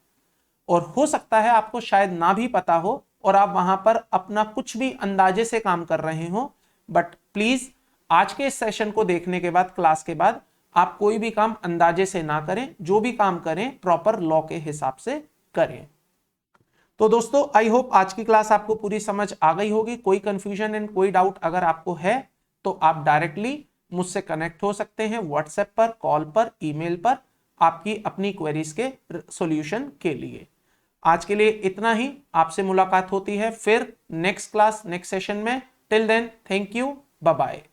और हो सकता है आपको शायद ना भी पता हो और आप वहां पर अपना कुछ भी अंदाजे से काम कर रहे हो। बट प्लीज आज के इस सेशन को देखने के बाद, क्लास के बाद, आप कोई भी काम अंदाजे से ना करें, जो भी काम करें प्रॉपर लॉ के हिसाब से करें। तो दोस्तों आई होप आज की क्लास आपको पूरी समझ आ गई होगी। कोई कंफ्यूजन एंड कोई डाउट अगर आपको है तो आप डायरेक्टली मुझसे कनेक्ट हो सकते हैं व्हाट्सएप पर, कॉल पर, ईमेल पर, आपकी अपनी क्वेरीज के सॉल्यूशन के लिए। आज के लिए इतना ही। आपसे मुलाकात होती है फिर नेक्स्ट क्लास, नेक्स्ट सेशन में। Till then thank you, bye bye.